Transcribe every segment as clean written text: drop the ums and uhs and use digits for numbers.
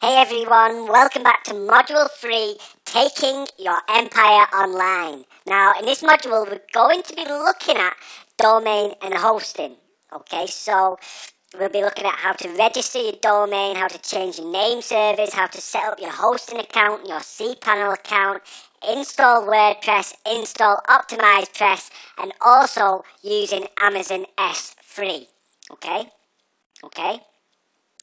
Hey everyone, welcome back to Module 3, Taking Your Empire Online. Now, in this module, we're going to be looking at domain and hosting. Okay, so we'll be looking at how to register your domain, how to change your name service, how to set up your hosting account, your cPanel account, install WordPress, install OptimizePress, and also using Amazon S3. Okay.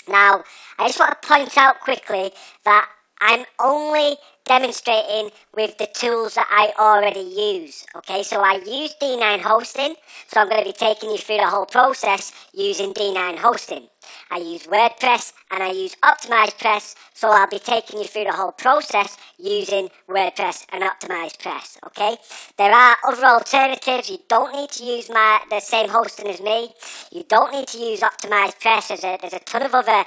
Now, I just want to point out quickly that I'm only demonstrating with the tools that I already use. Okay, so I use D9 hosting, so I'm going to be taking you through the whole process using D9 hosting. I use WordPress and I use OptimizePress, so I'll be taking you through the whole process using WordPress and OptimizePress. Okay, there are other alternatives. You don't need to use the same hosting as me. You don't need to use OptimizePress. There's a ton of other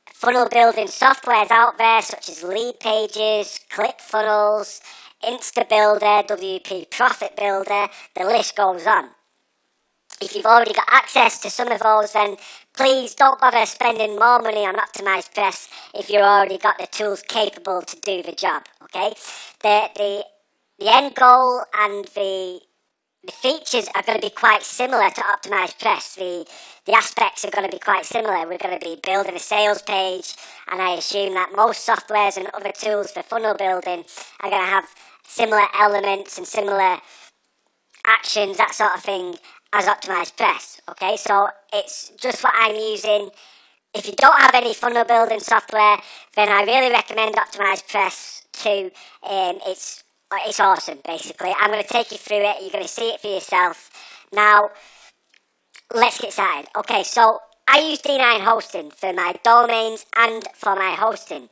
funnel building softwares out there, such as Lead Pages, ClickFunnels, InstaBuilder, WP Profit Builder. The list goes on. If you've already got access to some of those, then please don't bother spending more money on OptimizePress if you've already got the tools capable to do the job. Okay, the end goal and the features are going to be quite similar to OptimizePress. The aspects are going to be quite similar. We're going to be building a sales page, and I assume that most softwares and other tools for funnel building are going to have similar elements and similar actions, that sort of thing, as OptimizePress. Okay, so it's just what I'm using. If you don't have any funnel building software, then I really recommend OptimizePress too. It's awesome, basically. I'm going to take you through it. You're going to see it for yourself. Now, let's get started. Okay, so I use D9 hosting for my domains and for my hosting.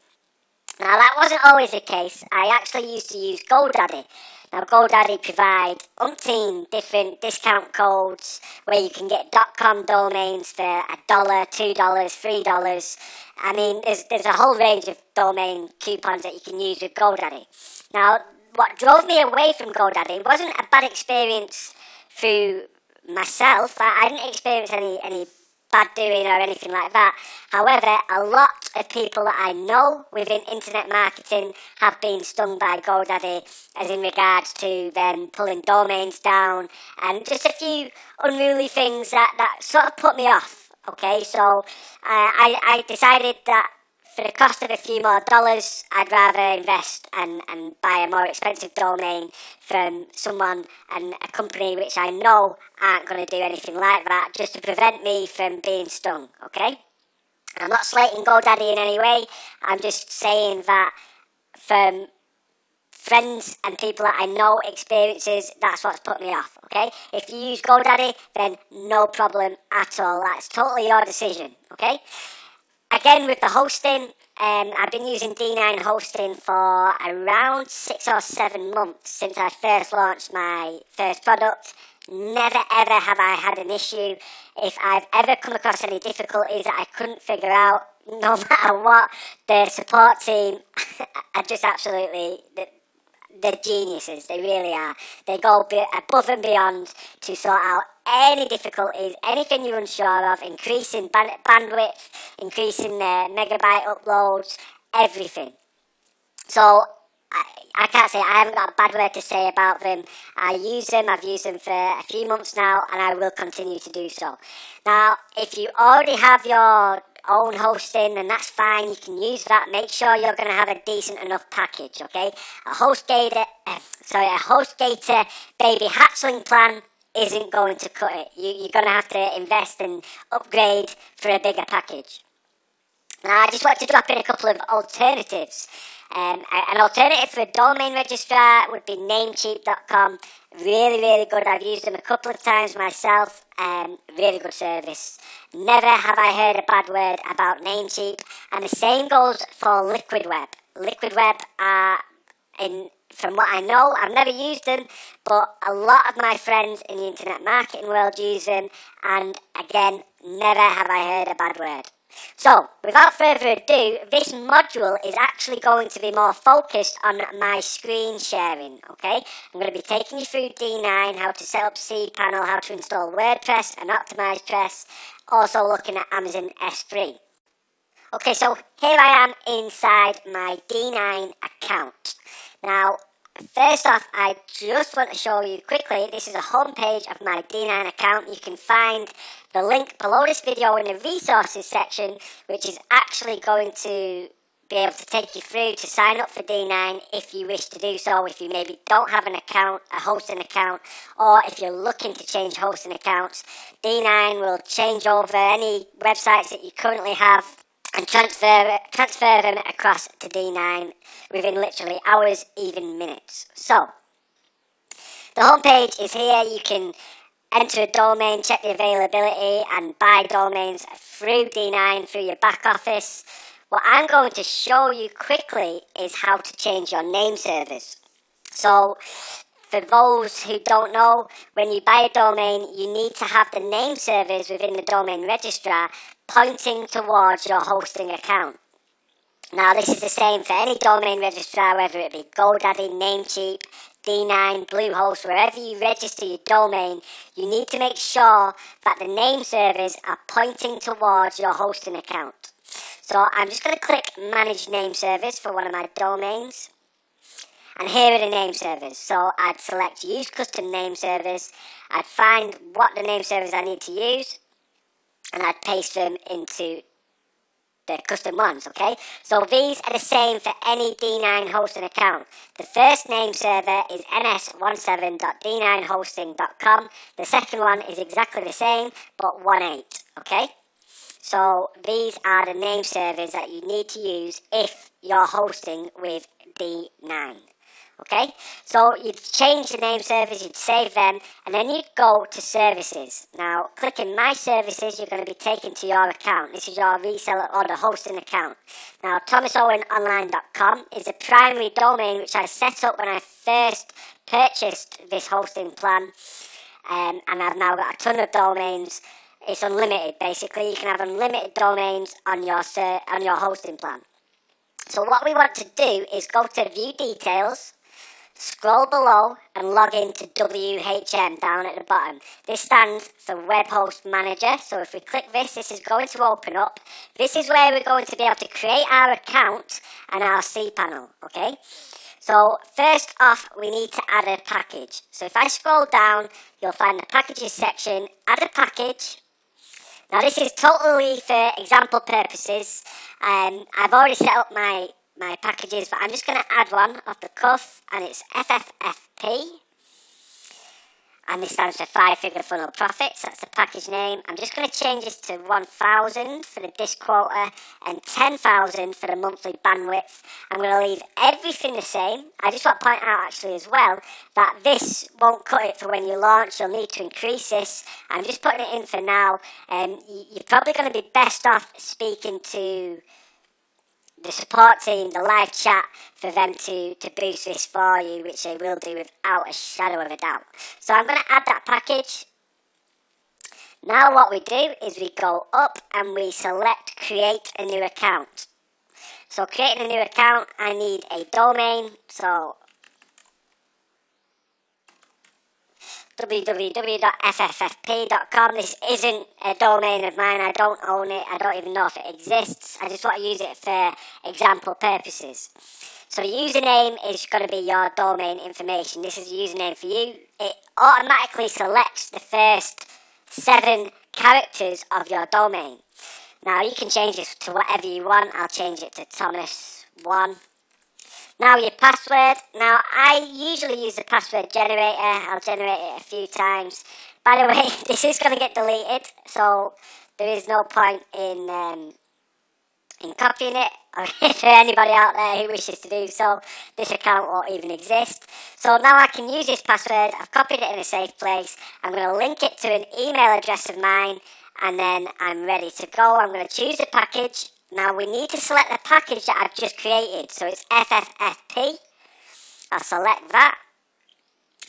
Now, that wasn't always the case. I actually used to use GoDaddy. Now, GoDaddy provide umpteen different discount codes where you can get .com domains for $1, $2, $3. I mean, there's a whole range of domain coupons that you can use with GoDaddy. Now, what drove me away from GoDaddy wasn't a bad experience through myself. I didn't experience any bad doing or anything like that. However, a lot of people that I know within internet marketing have been stung by GoDaddy, as in regards to them pulling domains down and just a few unruly things that sort of put me off. Okay, so I decided that for the cost of a few more dollars, I'd rather invest and buy a more expensive domain from someone and a company which I know aren't going to do anything like that, just to prevent me from being stung, okay? I'm not slating GoDaddy in any way. I'm just saying that from friends and people that I know experiences, that's what's put me off, okay? If you use GoDaddy, then no problem at all. That's totally your decision, okay? Again, with the hosting, I've been using D9 hosting for around 6 or 7 months since I first launched my first product. Never ever have I had an issue. If I've ever come across any difficulties that I couldn't figure out, no matter what, the support team are just absolutely they're geniuses. They really are. They go above and beyond to sort out any difficulties, anything you're unsure of, increasing bandwidth, increasing megabyte uploads, everything. So I can't say I haven't got a bad word to say about them. I use them. I've used them for a few months now, and I will continue to do so. Now, if you already have your own hosting, and that's fine, you can use that. Make sure you're going to have a decent enough package, okay? A HostGator baby hatchling plan isn't going to cut it. You're going to have to invest and upgrade for a bigger package. Now, I just want to drop in a couple of alternatives. An alternative for a domain registrar would be Namecheap.com. Really, really good. I've used them a couple of times myself. Really good service. Never have I heard a bad word about Namecheap. And the same goes for LiquidWeb. LiquidWeb are, from what I know, I've never used them, but a lot of my friends in the internet marketing world use them. And again, never have I heard a bad word. So, without further ado, this module is actually going to be more focused on my screen sharing, okay? I'm going to be taking you through D9, how to set up cPanel, how to install WordPress and OptimizePress, also looking at Amazon S3. Okay, so here I am inside my D9 account. Now, first off, I just want to show you quickly, this is a home page of my D9 account. You can find the link below this video in the resources section, which is actually going to be able to take you through to sign up for D9 if you wish to do so, if you maybe don't have an account, a hosting account, or if you're looking to change hosting accounts. D9 will change over any websites that you currently have and transfer them across to D9 within literally hours, even minutes. So, the homepage is here. You can enter a domain, check the availability, and buy domains through D9, through your back office. What I'm going to show you quickly is how to change your name servers. So, for those who don't know, when you buy a domain, you need to have the name servers within the domain registrar pointing towards your hosting account. Now, this is the same for any domain registrar, whether it be GoDaddy, Namecheap, D9, Bluehost, wherever you register your domain, you need to make sure that the name servers are pointing towards your hosting account. So I'm just going to click Manage Name Servers for one of my domains. And here are the name servers. So I'd select Use Custom Name Servers. I'd find what the name servers I need to use, and I'd paste them into the custom ones, okay? So these are the same for any D9 hosting account. The first name server is ns17.d9hosting.com. The second one is exactly the same, but 18, okay? So these are the name servers that you need to use if you're hosting with D9. Okay, so you'd change the name servers, you'd save them, and then you'd go to services. Now, clicking My Services, you're going to be taken to your account. This is your reseller or the hosting account. Now, thomasowenonline.com is the primary domain which I set up when I first purchased this hosting plan, and I've now got a ton of domains. It's unlimited, basically. You can have unlimited domains on your hosting plan. So what we want to do is go to View Details, scroll below and log into WHM down at the bottom. This stands for Web Host Manager. So if we click this, this is going to open up. This is where we're going to be able to create our account and our cPanel, okay? So first off, we need to add a package. So if I scroll down, you'll find the packages section, add a package. Now this is totally for example purposes. I've already set up my packages, but I'm just going to add one off the cuff, and it's FFFP, and this stands for 5-figure funnel profits. That's the package name. I'm just going to change this to 1,000 for the disk quota and 10,000 for the monthly bandwidth. I'm going to leave everything the same. I just want to point out actually as well that this won't cut it for when you launch. You'll need to increase this. I'm just putting it in for now. You're probably going to be best off speaking to the support team, the live chat, for them to boost this for you, which they will do without a shadow of a doubt. So I'm going to add that package. Now what we do is we go up and we select Create a New Account. So creating a new account, I need a domain. So www.fffp.com. This isn't a domain of mine. I don't own it. I don't even know if it exists. I just want to use it for example purposes. So the username is going to be your domain information. This is a username for you. It automatically selects the first 7 characters of your domain. Now you can change this to whatever you want. I'll change it to Thomas1. Now your password. Now I usually use the password generator. I'll generate it a few times. By the way, this is going to get deleted, so there is no point in copying it. For anybody out there who wishes to do so, this account won't even exist. So now I can use this password. I've copied it in a safe place. I'm going to link it to an email address of mine, and then I'm ready to go. I'm going to choose a package. Now we need to select the package that I've just created. So it's FFFP. I'll select that.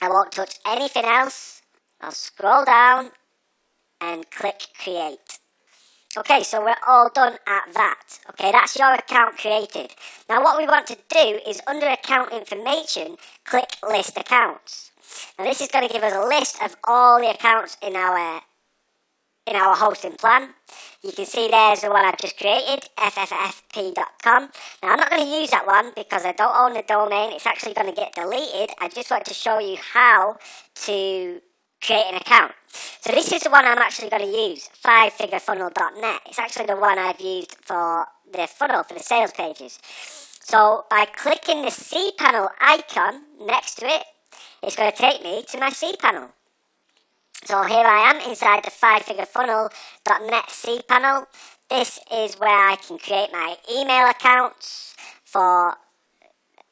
I won't touch anything else. I'll scroll down and click Create. Okay, so we're all done at that. Okay, that's your account created. Now what we want to do is under Account Information, click List Accounts. Now this is going to give us a list of all the accounts in our in our hosting plan. You can see there's the one I've just created, fffp.com. Now I'm not going to use that one because I don't own the domain. It's actually going to get deleted. I just want to show you how to create an account. So this is the one I'm actually going to use, 5figurefunnel.net. It's actually the one I've used for the funnel, for the sales pages. So by clicking the cPanel icon next to it, it's going to take me to my cPanel. So here I am inside the 5figurefunnel.net cPanel. This is where I can create my email accounts for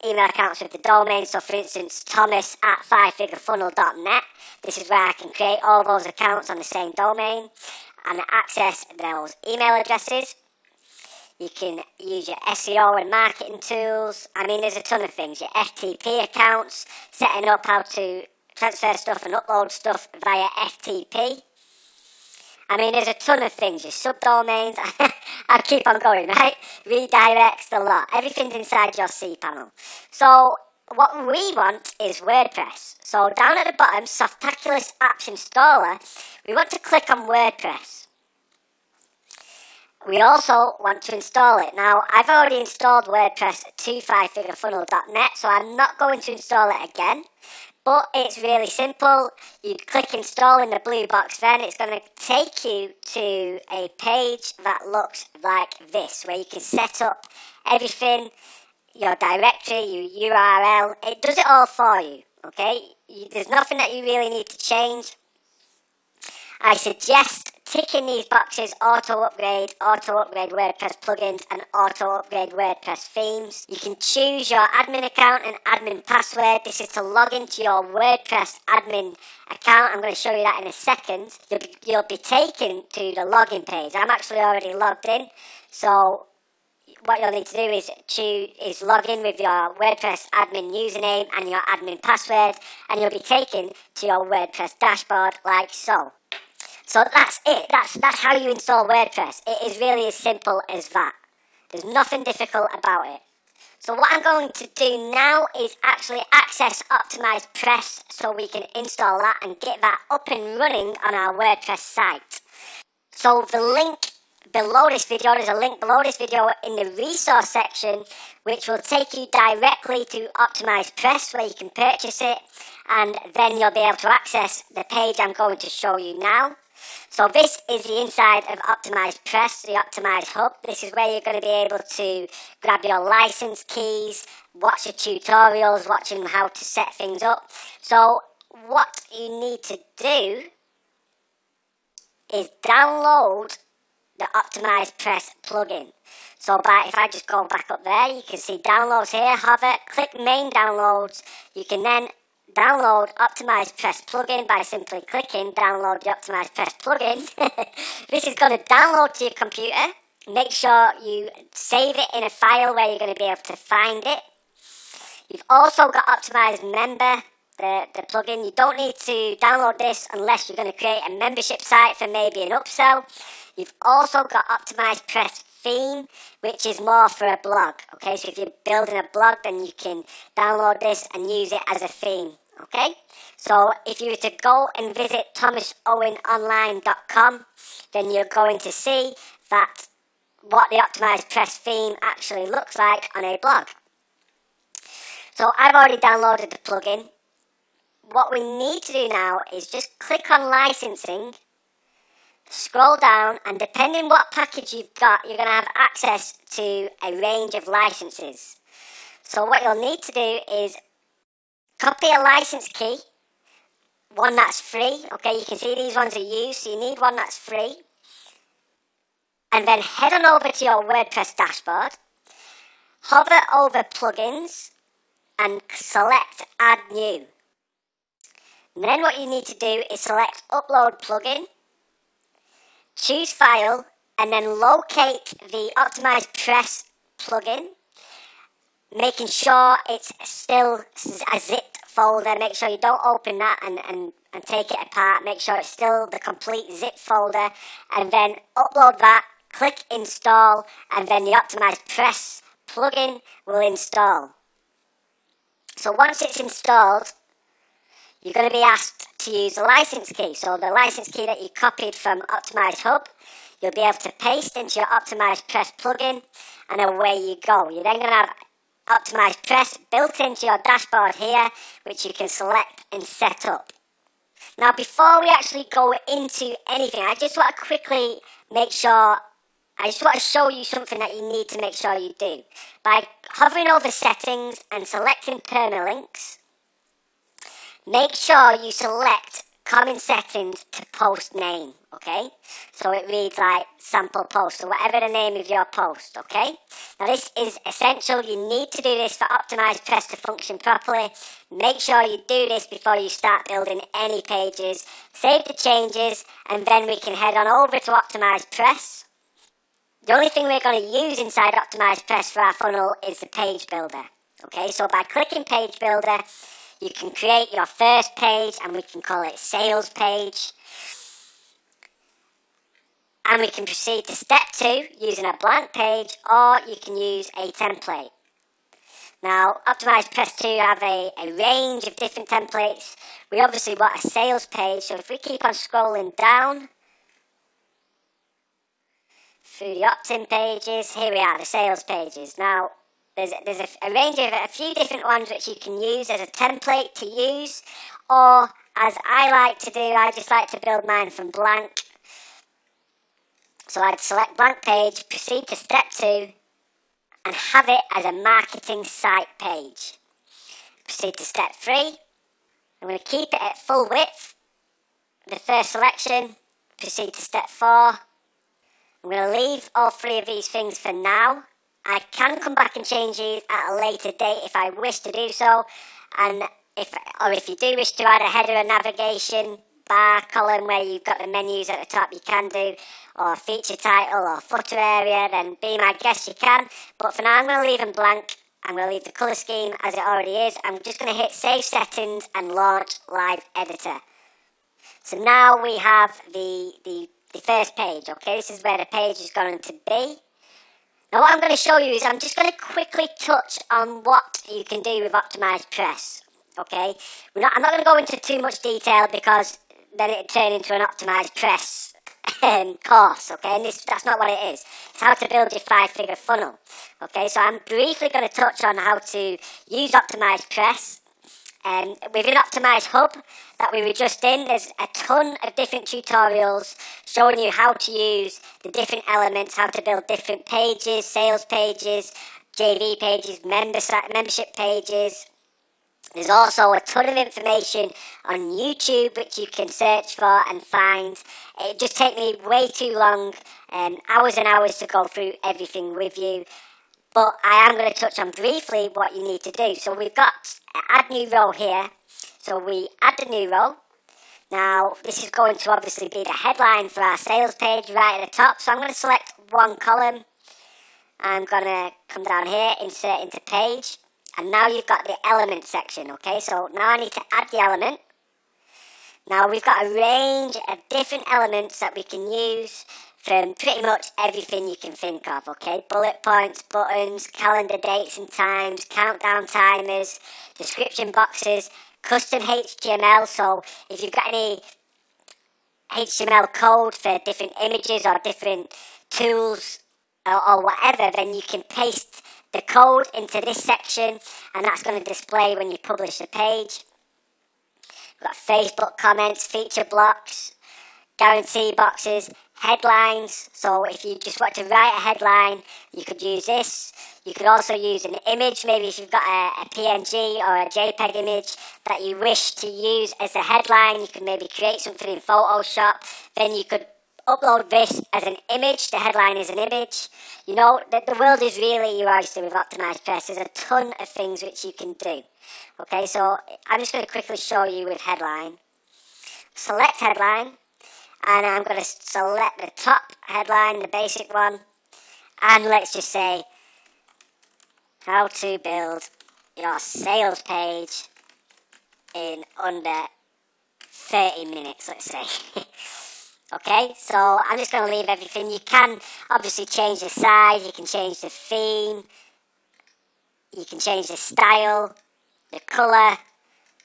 email accounts with the domain. So for instance, thomas@5figurefunnel.net. This is where I can create all those accounts on the same domain and access those email addresses. You can use your SEO and marketing tools. I mean, there's a ton of things. Your FTP accounts, setting up how to transfer stuff and upload stuff via FTP. I mean, there's a ton of things. Your subdomains. I'll keep on going, right? Redirects, the lot. Everything's inside your cPanel. So what we want is WordPress. So down at the bottom, Softaculous Apps Installer, we want to click on WordPress. We also want to install it. Now, I've already installed WordPress to 5figurefunnel.net, so I'm not going to install it again. But it's really simple. You click install in the blue box, then it's going to take you to a page that looks like this, where you can set up everything, your directory, your URL. It does it all for you, okay? There's nothing that you really need to change. I suggest ticking these boxes: auto-upgrade WordPress plugins, and auto-upgrade WordPress themes. You can choose your admin account and admin password. This is to log into your WordPress admin account. I'm going to show you that in a second. You'll be taken to the login page. I'm actually already logged in, so what you'll need to do is log in with your WordPress admin username and your admin password, and you'll be taken to your WordPress dashboard like so. So that's it. That's how you install WordPress. It is really as simple as that. There's nothing difficult about it. So what I'm going to do now is actually access Optimized Press so we can install that and get that up and running on our WordPress site. So the link below this video, there's a link below this video in the resource section, which will take you directly to Optimized Press where you can purchase it, and then you'll be able to access the page I'm going to show you now. So this is the inside of Optimized Press, the Optimized Hub. This is where you're going to be able to grab your license keys, watch the tutorials, watching how to set things up. So what you need to do is download the Optimized Press plugin. So if I just go back up there, you can see downloads here, hover, click main downloads. You can then download Optimized Press plugin by simply clicking download the Optimized Press plugin. This is going to download to your computer. Make sure you save it in a file where you're going to be able to find it. You've also got Optimized Member, the plugin. You don't need to download this unless you're going to create a membership site for maybe an upsell. You've also got Optimized Press theme, which is more for a blog. Okay, so if you're building a blog, then you can download this and use it as a theme. Okay, so if you were to go and visit thomasowenonline.com, then you're going to see that what the Optimized Press theme actually looks like on a blog. So I've already downloaded the plugin. What we need to do now is just click on licensing, scroll down, and depending what package you've got, you're going to have access to a range of licenses. So what you'll need to do is copy a license key, one that's free. Okay, you can see these ones are used, so you need one that's free. And then head on over to your WordPress dashboard, hover over plugins, and select add new. And then what you need to do is select upload plugin, choose file, and then locate the Optimized Press plugin, making sure it's still a zipped folder. Make sure you don't open that and take it apart. Make sure it's still the complete zip folder, and then upload that, click install, and then the Optimized Press plugin will install. So once it's installed, you're going to be asked to use the license key. So the license key that you copied from Optimize Hub, you'll be able to paste into your Optimize Press plugin, and away you go. You're then going to have Optimize Press built into your dashboard here, which you can select and set up. Now, before we actually go into anything, I just want to quickly I just want to show you something that you need to make sure you do. By hovering over settings and selecting permalinks, make sure you select common settings to post name, okay? So it reads like sample post, or whatever the name of your post, okay? Now this is essential. You need to do this for Optimize Press to function properly. Make sure you do this before you start building any pages. Save the changes, and then we can head on over to Optimize Press. The only thing we're going to use inside Optimize Press for our funnel is the page builder, okay? So by clicking page builder, you can create your first page, and we can call it sales page. And we can proceed to step 2 using a blank page, or you can use a template. Now, Optimize Press 2 have a range of different templates. We obviously want a sales page, so if we keep on scrolling down through the opt-in pages, here we are, the sales pages. Now, there's a range of a few different ones which you can use as a template to use, or as I like to do, I just like to build mine from blank. So I'd select blank page, proceed to step 2, and have it as a marketing site page. Proceed to step 3. I'm going to keep it at full width. The first selection. Proceed to step 4. I'm going to leave all 3 of these things for now. I can come back and change these at a later date if I wish to do so. And if you do wish to add a header and navigation bar column where you've got the menus at the top, you can do, or feature title or footer area, then be my guest, you can. But for now, I'm going to leave them blank. I'm going to leave the colour scheme as it already is. I'm just going to hit Save Settings and Launch Live Editor. So now we have the first page, okay? This is where the page is going to be. Now what I'm going to show you is I'm just going to quickly touch on what you can do with Optimize Press, okay? I'm not going to go into too much detail because then it'll turn into an Optimize Press course, okay? And that's not what it is. It's how to build your 5-figure funnel, okay? So I'm briefly going to touch on how to use Optimize Press. Within Optimize Hub that we were just in, there's a ton of different tutorials showing you how to use the different elements, how to build different pages, sales pages, JV pages, membership pages. There's also a ton of information on YouTube which you can search for and find. It just takes me way too long, hours and hours to go through everything with you. But I am going to touch on briefly what you need to do. So we've got add new row here. So we add the new row. Now this is going to obviously be the headline for our sales page right at the top. So I'm going to select one column. I'm going to come down here, insert into page. And now you've got the element section, okay? So now I need to add the element. Now we've got a range of different elements that we can use from pretty much everything you can think of, okay? Bullet points, buttons, calendar dates and times, countdown timers, description boxes, custom HTML. So if you've got any HTML code for different images or different tools or whatever, then you can paste the code into this section and that's going to display when you publish the page. We've got Facebook comments, feature blocks, guarantee boxes, headlines. So if you just want to write a headline, you could use this. You could also use an image, maybe if you've got a PNG or a JPEG image that you wish to use as a headline, you could maybe create something in Photoshop. Then you could upload this as an image. The headline is an image. You know, the world is really your oyster with Optimize Press. There's a ton of things which you can do. Okay, so I'm just going to quickly show you with headline. Select headline. And I'm going to select the top headline, the basic one. And let's just say, how to build your sales page in under 30 minutes, let's say. Okay, so I'm just going to leave everything. You can obviously change the size, you can change the theme, you can change the style, the colour.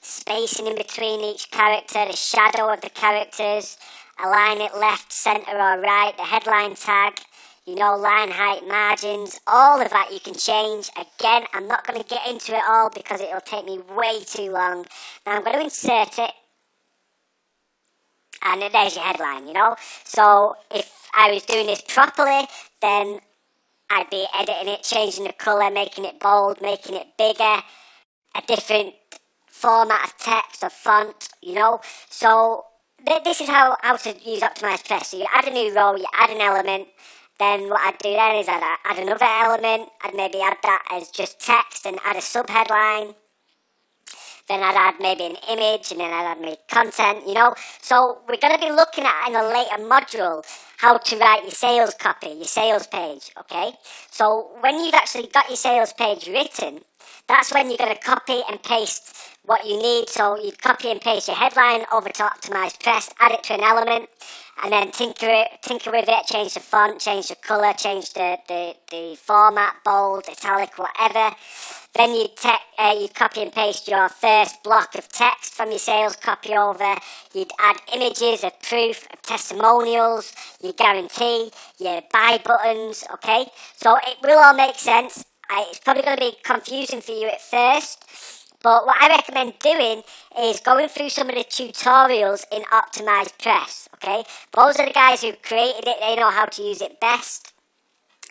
spacing in between each character, the shadow of the characters, align it left, centre or right, the headline tag, you know, line height, margins, all of that you can change. Again, I'm not going to get into it all because it'll take me way too long. Now I'm going to insert it, and there's your headline, you know. So if I was doing this properly, then I'd be editing it, changing the colour, making it bold, making it bigger, a different format of text or font, you know. So this is how to use Optimized Press. So you add a new row, you add an element, then what I'd do then is I'd add another element, I'd maybe add that as just text and add a sub-headline. Then I'd add maybe an image, and then I'd add maybe content, you know. So we're going to be looking at in a later module how to write your sales copy, your sales page, okay? So when you've actually got your sales page written, that's when you're going to copy and paste what you need. So you copy and paste your headline over to Optimized Press, add it to an element, and then tinker with it, change the font, change the colour, change the format, bold, italic, whatever. Then you'd copy and paste your first block of text from your sales copy over. You'd add images of proof, of testimonials, your guarantee, your buy buttons, okay? So it will all make sense. It's probably going to be confusing for you at first, but what I recommend doing is going through some of the tutorials in Optimized Press, okay? Those are the guys who created it. They know how to use it best.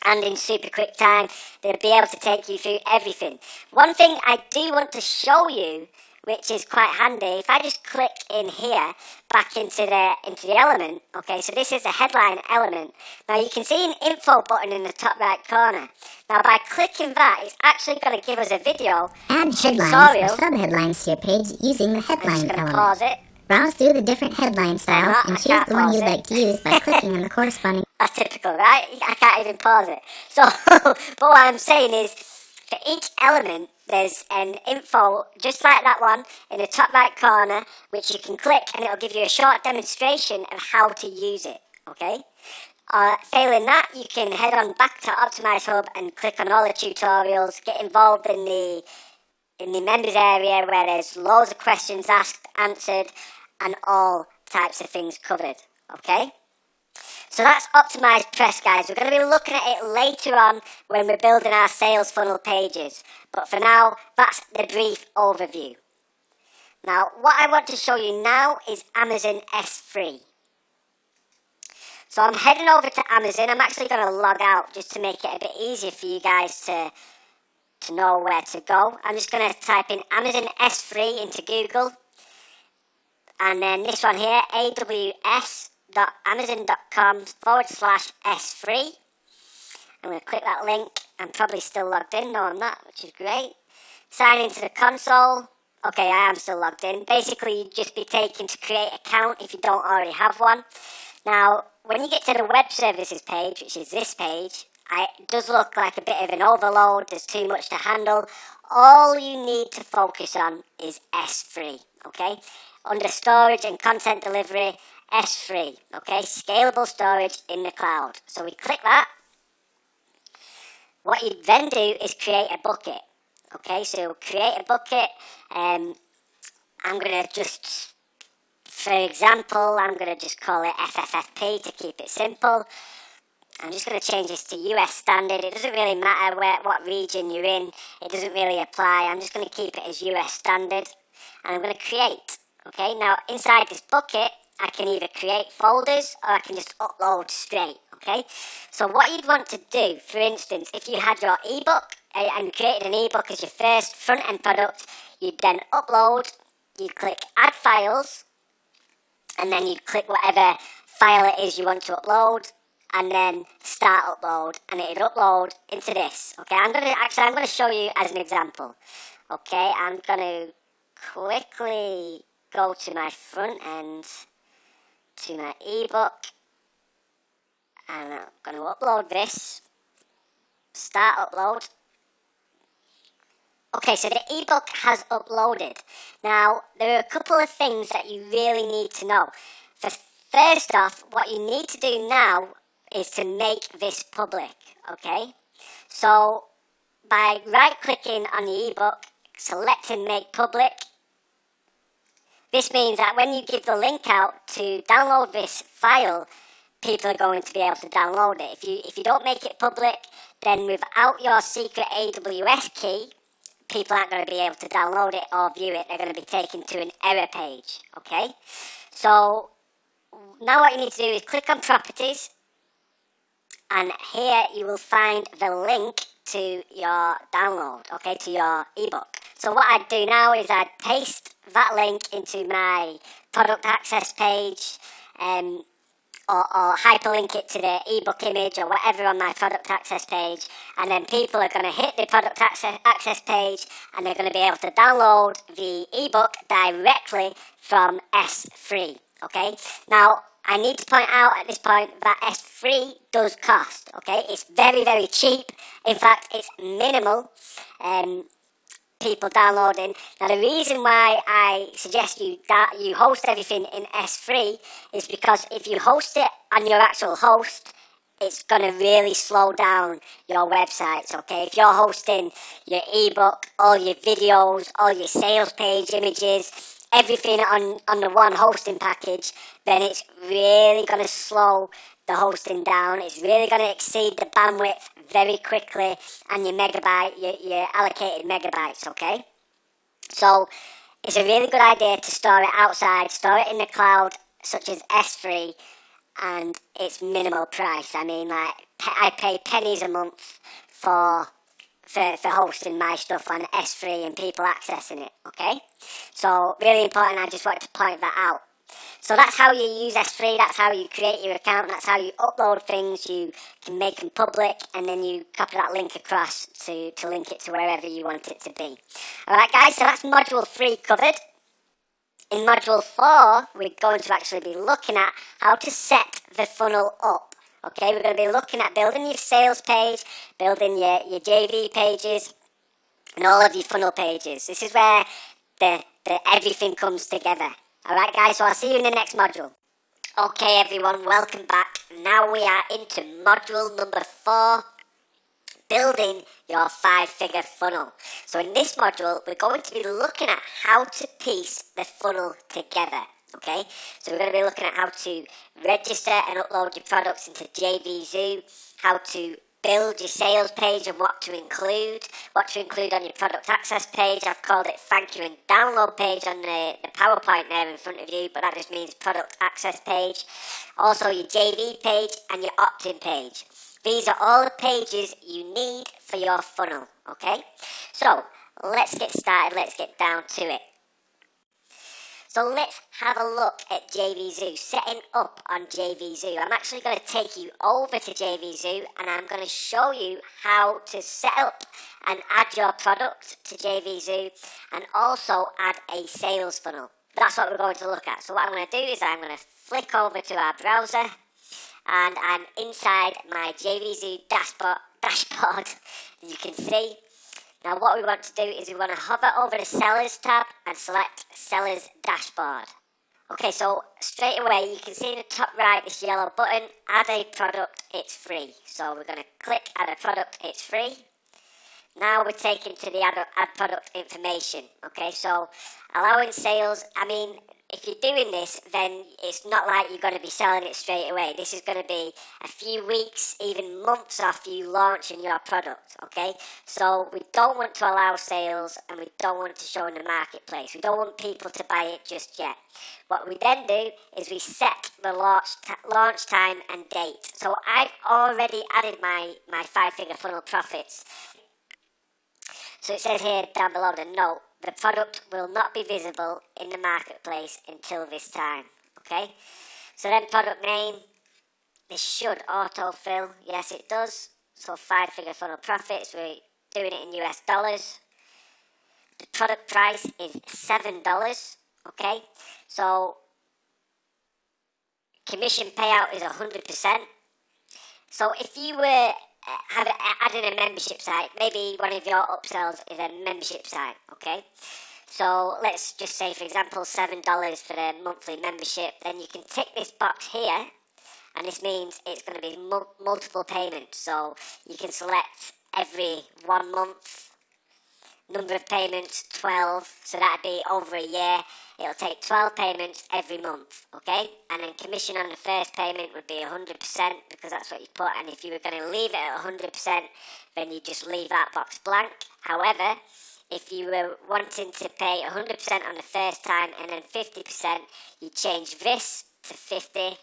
And in super quick time, they'll be able to take you through everything. One thing I do want to show you, which is quite handy, if I just click in here, back into the element, okay, so this is a headline element. Now you can see an info button in the top right corner. Now by clicking that, it's actually going to give us a video. Add headlines or sub-headlines to your page using the headline I'm just going to element. pause it. Browse through the different headline styles and choose the one you'd like to use by clicking on the corresponding. That's typical, right? I can't even pause it. So, but what I'm saying is, for each element, there's an info, just like that one, in the top right corner, which you can click and it'll give you a short demonstration of how to use it, okay? Failing that, you can head on back to Optimize Hub and click on all the tutorials, get involved in the members area where there's loads of questions asked, answered, and all types of things covered, okay? So that's Optimized Press, guys. We're going to be looking at it later on when we're building our sales funnel pages. But for now, that's the brief overview. Now, what I want to show you now is Amazon S3. So I'm heading over to Amazon. I'm actually going to log out just to make it a bit easier for you guys to know where to go. I'm just going to type in Amazon S3 into Google. And then this one here, aws.amazon.com/S3. I'm going to click that link. I'm probably still logged in. No, I'm not, which is great. Sign into the console. Okay, I am still logged in. Basically, you'd just be taken to create an account if you don't already have one. Now, when you get to the web services page, which is this page, it does look like a bit of an overload. There's too much to handle. All you need to focus on is S3, okay? Under storage and content delivery, S3, okay? Scalable storage in the cloud. So we click that. What you then do is create a bucket, okay? So create a bucket. I'm going to just, for example, I'm going to just call it FFFP to keep it simple. I'm just going to change this to US standard. It doesn't really matter what region you're in. It doesn't really apply. I'm just going to keep it as US standard. And I'm going to create. Okay, now inside this bucket, I can either create folders or I can just upload straight. Okay, so what you'd want to do, for instance, if you had your ebook and created an ebook as your first front end product, you'd then upload, you'd click add files, and then you'd click whatever file it is you want to upload, and then start upload, and it'd upload into this. Okay, I'm going to show you as an example. Okay, I'm going to quickly go to my front end, to my ebook, and I'm going to upload this. Start upload. Okay, so the ebook has uploaded. Now, there are a couple of things that you really need to know. First off, what you need to do now is to make this public, okay? So, by right-clicking on the ebook, selecting Make Public, This means that when you give the link out to download this file, people are going to be able to download it. If you don't make it public, then without your secret AWS key, people aren't going to be able to download it or view it. They're going to be taken to an error page, okay? So now what you need to do is click on properties, and here you will find the link to your download, okay, to your ebook. So what I do now is I paste that link into my product access page, or hyperlink it to the ebook image or whatever on my product access page, and then people are going to hit the product access page and they're going to be able to download the ebook directly from S3. Okay, now I need to point out at this point that S3 does cost. Okay, it's very, very cheap. In fact, it's minimal. People downloading. Now the reason why I suggest you host everything in S3 is because if you host it on your actual host, it's going to really slow down your websites, okay? If you're hosting your ebook, all your videos, all your sales page images, everything on the one hosting package, then it's really going to slow the hosting down. It's really going to exceed the bandwidth very quickly, and your allocated megabytes, okay? So it's a really good idea to store it outside, store it in the cloud, such as S3, and it's minimal price. I mean, like, I pay pennies a month for hosting my stuff on S3 and people accessing it, okay? So really important, I just wanted to point that out. So that's how you use S3, that's how you create your account, that's how you upload things, you can make them public, and then you copy that link across to link it to wherever you want it to be. Alright guys, so that's module 3 covered. In module 4, we're going to actually be looking at how to set the funnel up. Okay, we're going to be looking at building your sales page, building your JV pages, and all of your funnel pages. This is where the everything comes together. Alright guys, so I'll see you in the next module. Okay everyone, welcome back. Now we are into module number 4, building your 5-figure funnel. So in this module, we're going to be looking at how to piece the funnel together. Okay, so we're going to be looking at how to register and upload your products into JVZoo, how to build your sales page and what to include on your product access page. I've called it thank you and download page on the PowerPoint there in front of you, but that just means product access page. Also your JV page and your Optin page. These are all the pages you need for your funnel, okay? So let's get started, let's get down to it. So let's have a look at JVZoo, setting up on JVZoo. I'm actually going to take you over to JVZoo and I'm going to show you how to set up and add your product to JVZoo and also add a sales funnel. That's what we're going to look at. So what I'm going to do is I'm going to flick over to our browser and I'm inside my JVZoo dashboard. You can see. Now what we want to do is we want to hover over the Sellers tab and select Sellers Dashboard. Okay, so straight away you can see in the top right this yellow button, Add a Product, it's free. So we're going to click Add a Product, it's free. Now we're taken to the add product information. Okay, so allowing sales, I mean, if you're doing this, then it's not like you're going to be selling it straight away. This is going to be a few weeks, even months after you launching your product, okay? So we don't want to allow sales and we don't want to show in the marketplace. We don't want people to buy it just yet. What we then do is we set the launch time and date. So I've already added my 5-figure funnel profits. So it says here down below the note, the product will not be visible in the marketplace until this time, okay? So then product name, this should autofill, yes it does. So 5-figure funnel profits, we're doing it in US dollars. The product price is $7, okay? So commission payout is 100%. So if you were adding a membership site, maybe one of your upsells is a membership site, okay? So let's just say, for example, $7 for the monthly membership. Then you can tick this box here, and this means it's going to be multiple payments. So you can select every 1 month, number of payments 12, so that'd be over a year. It'll take 12 payments every month, okay? And then commission on the first payment would be 100% because that's what you put, and if you were going to leave it at 100%, then you just leave that box blank. However, if you were wanting to pay 100% on the first time and then 50%, you change this to 50,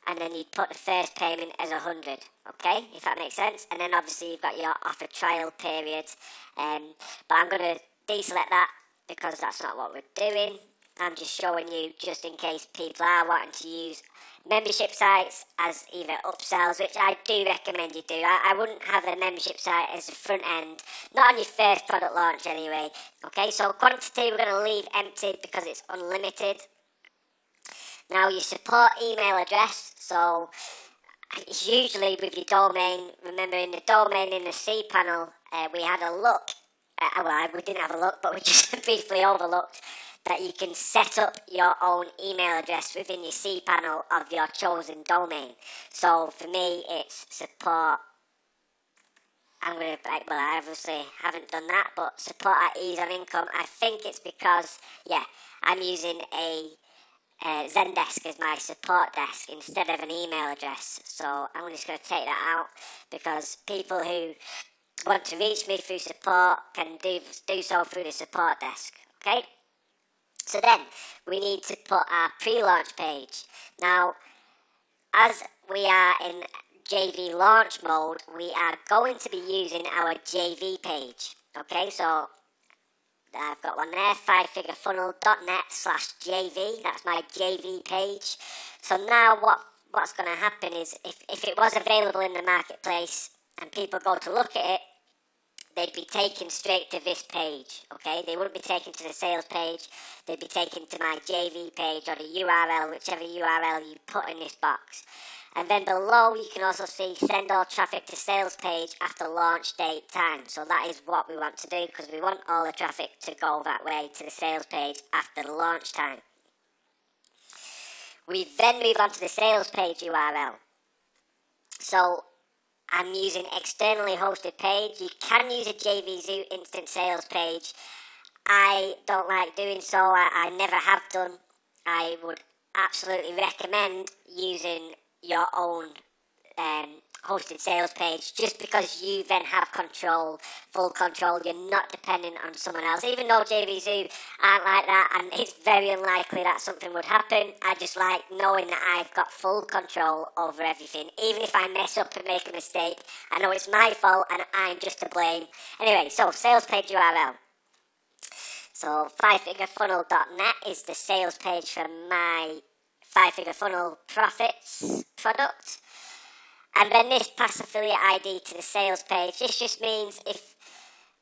and then you'd put the first payment as 100, okay, if that makes sense. And then obviously you've got your offer trial period, but I'm going to deselect that because that's not what we're doing. I'm just showing you just in case people are wanting to use membership sites as either upsells, which I do recommend you do. I wouldn't have a membership site as a front end, not on your first product launch anyway. Okay, so quantity we're going to leave empty because it's unlimited. Now your support email address, so it's usually with your domain. Remember in the domain in the C panel, we had a look, we didn't have a look, but we just briefly overlooked that you can set up your own email address within your C panel of your chosen domain. So for me, it's support. I obviously haven't done that, but support at ease of income. I think it's because, I'm using a Zendesk as my support desk instead of an email address. So I'm just going to take that out because people who want to reach me through support can do so through the support desk. Okay. So then we need to put our pre-launch page. Now, as we are in JV launch mode, we are going to be using our JV page. Okay, so I've got one there, fivefigurefunnel.net/JV. That's my JV page. So now what's going to happen is if it was available in the marketplace and people go to look at it, they'd be taken straight to this page, okay? They wouldn't be taken to the sales page. They'd be taken to my JV page or the URL, whichever URL you put in this box. And then below, you can also see send all traffic to sales page after launch date time. So that is what we want to do because we want all the traffic to go that way to the sales page after the launch time. We then move on to the sales page URL. So I'm using externally hosted page. You can use a JVZoo instant sales page. I don't like doing so. I never have done. I would absolutely recommend using your own hosted sales page just because you then have control, full control. You're not dependent on someone else. Even though JVZoo aren't like that and it's very unlikely that something would happen, I just like knowing that I've got full control over everything. Even if I mess up and make a mistake, I know it's my fault and I'm just to blame. Anyway, so sales page URL. So fivefigurefunnel.net is the sales page for my 5-figure funnel profits product. And then this pass affiliate ID to the sales page. This just means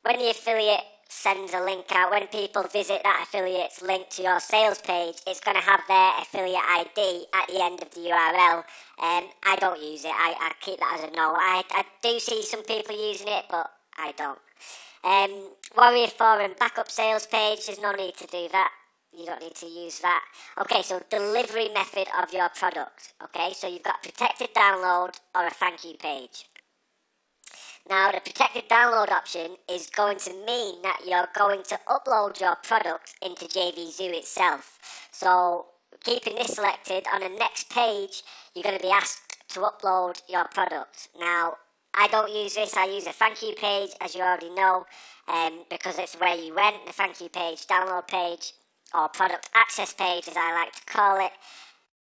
when the affiliate sends a link out, when people visit that affiliate's link to your sales page, it's going to have their affiliate ID at the end of the URL. I don't use it. I keep that as a no. I do see some people using it, but I don't. Warrior Forum backup sales page, there's no need to do that. You don't need to use that. Okay, so delivery method of your product. Okay, so you've got protected download or a thank you page. Now, the protected download option is going to mean that you're going to upload your product into JVZoo itself. So, keeping this selected, on the next page, you're going to be asked to upload your product. Now, I don't use this. I use a thank you page, as you already know, because it's where you went, the thank you page, download page, or product access page as I like to call it.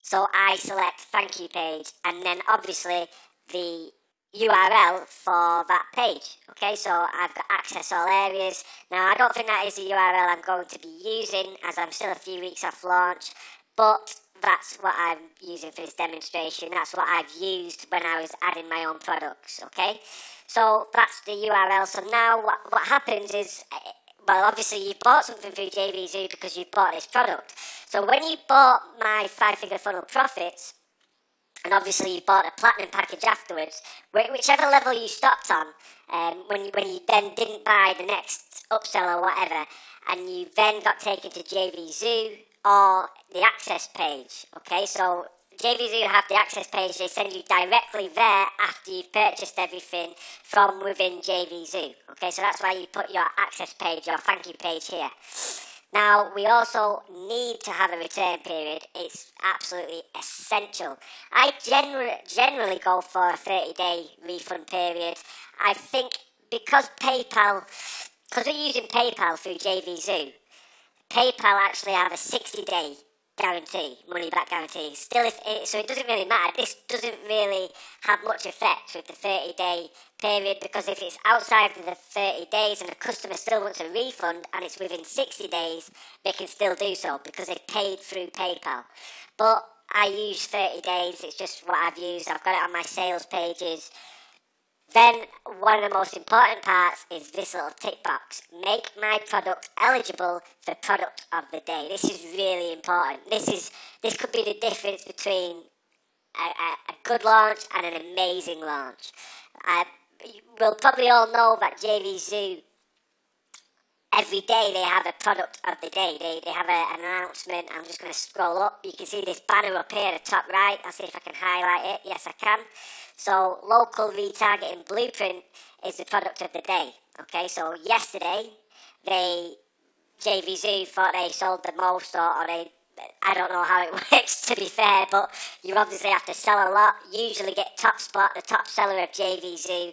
So I select thank you page and then obviously the URL for that page. Okay, so I've got access all areas. Now I don't think that is the URL I'm going to be using as I'm still a few weeks off launch, but that's what I'm using for this demonstration. That's what I've used when I was adding my own products. Okay, so that's the URL. So now what happens is, well, obviously you bought something through JVZoo because you bought this product. So when you bought my 5-figure funnel profits, and obviously you bought a platinum package afterwards, whichever level you stopped on, when you then didn't buy the next upsell or whatever, and you then got taken to JVZoo or the access page. Okay, so JVZoo have the access page. They send you directly there after you've purchased everything from within JVZoo. Okay, so that's why you put your access page, your thank you page here. Now, we also need to have a return period. It's absolutely essential. I generally go for a 30-day refund period. I think because we're using PayPal through JVZoo, PayPal actually have a 60-day guarantee, money back guarantee. Still, so it doesn't really matter. This doesn't really have much effect with the 30-day period, because if it's outside of the 30 days and the customer still wants a refund and it's within 60 days, they can still do so because they paid through PayPal. But I use 30 days. It's just what I've used. I've got it on my sales pages. Then one of the most important parts is this little tick box. Make my product eligible for product of the day. This is really important. This could be the difference between a good launch and an amazing launch. We'll probably all know that JVZoo, every day they have a product of the day. They have an announcement. I'm just going to scroll up. You can see this banner up here at the top right. I'll see if I can highlight it. Yes, I can. So, local retargeting blueprint is the product of the day. Okay, so yesterday, JVZoo thought they sold the most, or I don't know how it works, to be fair, but you obviously have to sell a lot. Usually get top spot, the top seller of JVZoo,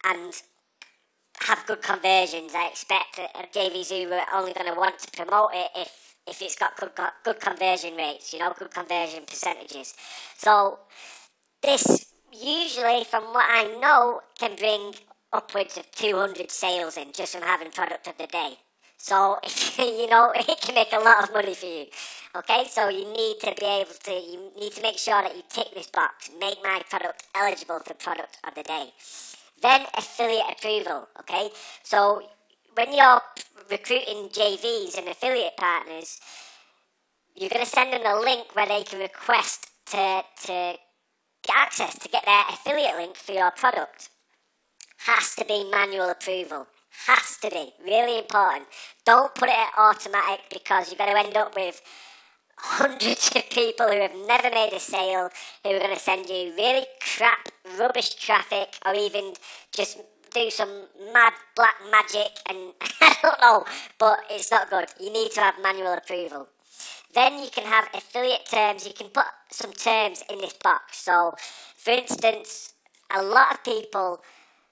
and have good conversions. I expect that JVZoo were only going to want to promote it if it's got good conversion rates, good conversion percentages. So this usually, from what I know, can bring upwards of 200 sales in just from having product of the day. So, it can make a lot of money for you. Okay, so you need to make sure that you tick this box. Make my product eligible for product of the day. Then affiliate approval, okay? So when you're recruiting JVs and affiliate partners, you're going to send them a link where they can request to get access to get their affiliate link for your product. Has to be manual approval. Has to be. Really important. Don't put it at automatic, because you're going to end up with hundreds of people who have never made a sale, who are going to send you really crap, rubbish traffic, or even just do some mad black magic, and I don't know, but it's not good. You need to have manual approval. Then you can have affiliate terms. You can put some terms in this box. So, for instance, a lot of people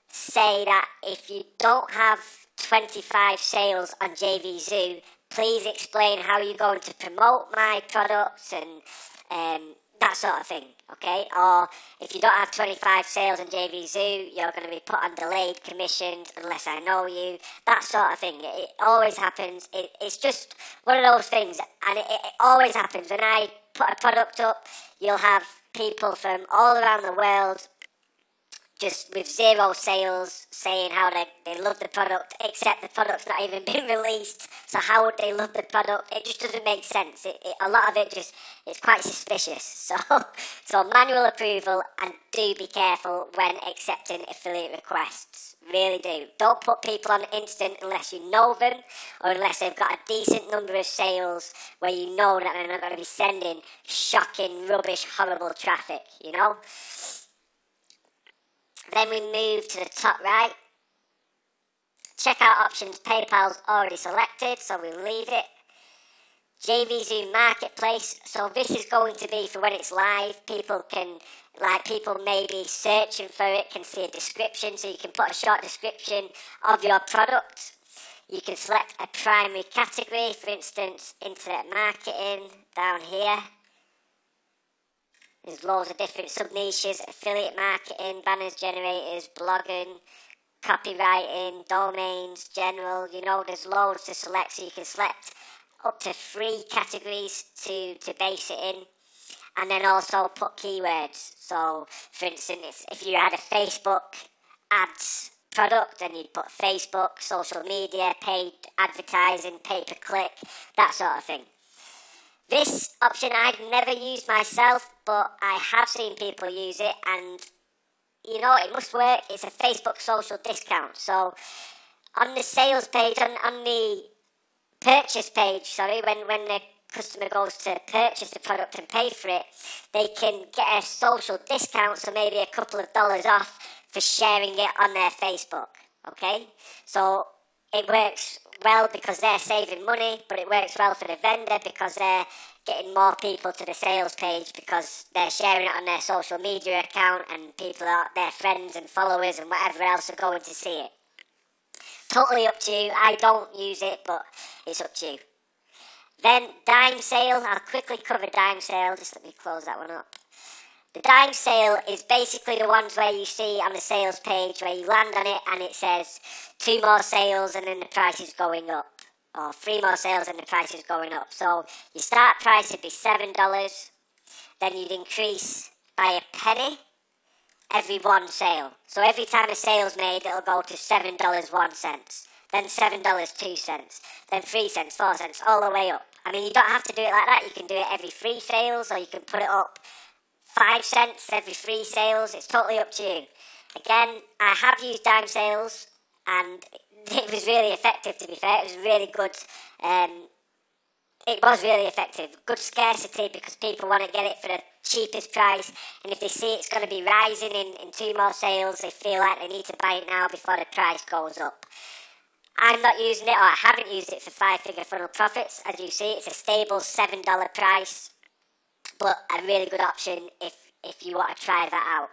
say that if you don't have 25 sales on JVZoo, please explain how you're going to promote my products and that sort of thing, okay? Or if you don't have 25 sales on JVZoo, you're going to be put on delayed commissions unless I know you, that sort of thing. It always happens. It's just one of those things, and it always happens. When I put a product up, you'll have people from all around the world just with zero sales saying how they love the product, except the product's not even been released. So how would they love the product? It just doesn't make sense. A lot of it it's quite suspicious. So manual approval, and do be careful when accepting affiliate requests. Really do. Don't put people on instant unless you know them, or unless they've got a decent number of sales where you know that they're not going to be sending shocking, rubbish, horrible traffic, Then we move to the top right. Checkout options, PayPal's already selected, so we'll leave it. JVZoo Marketplace, so this is going to be for when it's live. People maybe searching for it can see a description, so you can put a short description of your product. You can select a primary category, for instance, internet marketing down here. There's loads of different sub-niches: affiliate marketing, banners generators, blogging, copywriting, domains, general. There's loads to select, so you can select up to 3 categories to base it in. And then also put keywords. So, for instance, if you had a Facebook ads product, then you'd put Facebook, social media, paid advertising, pay-per-click, that sort of thing. This option I've never used myself, but I have seen people use it, and it must work. It's a Facebook social discount. So on the sales page, on the purchase page, when the customer goes to purchase the product and pay for it, they can get a social discount, so maybe a couple of dollars off for sharing it on their Facebook, okay? So it works well because they're saving money, but it works well for the vendor because they're getting more people to the sales page because they're sharing it on their social media account, and people are their friends and followers and whatever else are going to see it. Totally up to you. I don't use it, but it's up to you. Then dime sale. I'll quickly cover dime sale. Just let me close that one up. The dime sale is basically the ones where you see on the sales page where you land on it and it says 2 more sales and then the price is going up, or 3 more sales and the price is going up. So your start price would be $7, then you'd increase by a penny every one sale. So every time a sale's made, it'll go to $7.01, then $7.02, then 3 cents, 4 cents, all the way up. I mean, you don't have to do it like that. You can do it every 3 sales, or you can put it up 5 cents every 3 sales. It's totally up to you. Again, I have used dime sales, and it was really effective, to be fair. It was really good. It was really effective. Good scarcity because people want to get it for the cheapest price, and if they see it's going to be rising in 2 more sales, they feel like they need to buy it now before the price goes up. I'm not using it, or I haven't used it for 5-figure funnel profits. As you see, it's a stable $7 price, but a really good option if you want to try that out.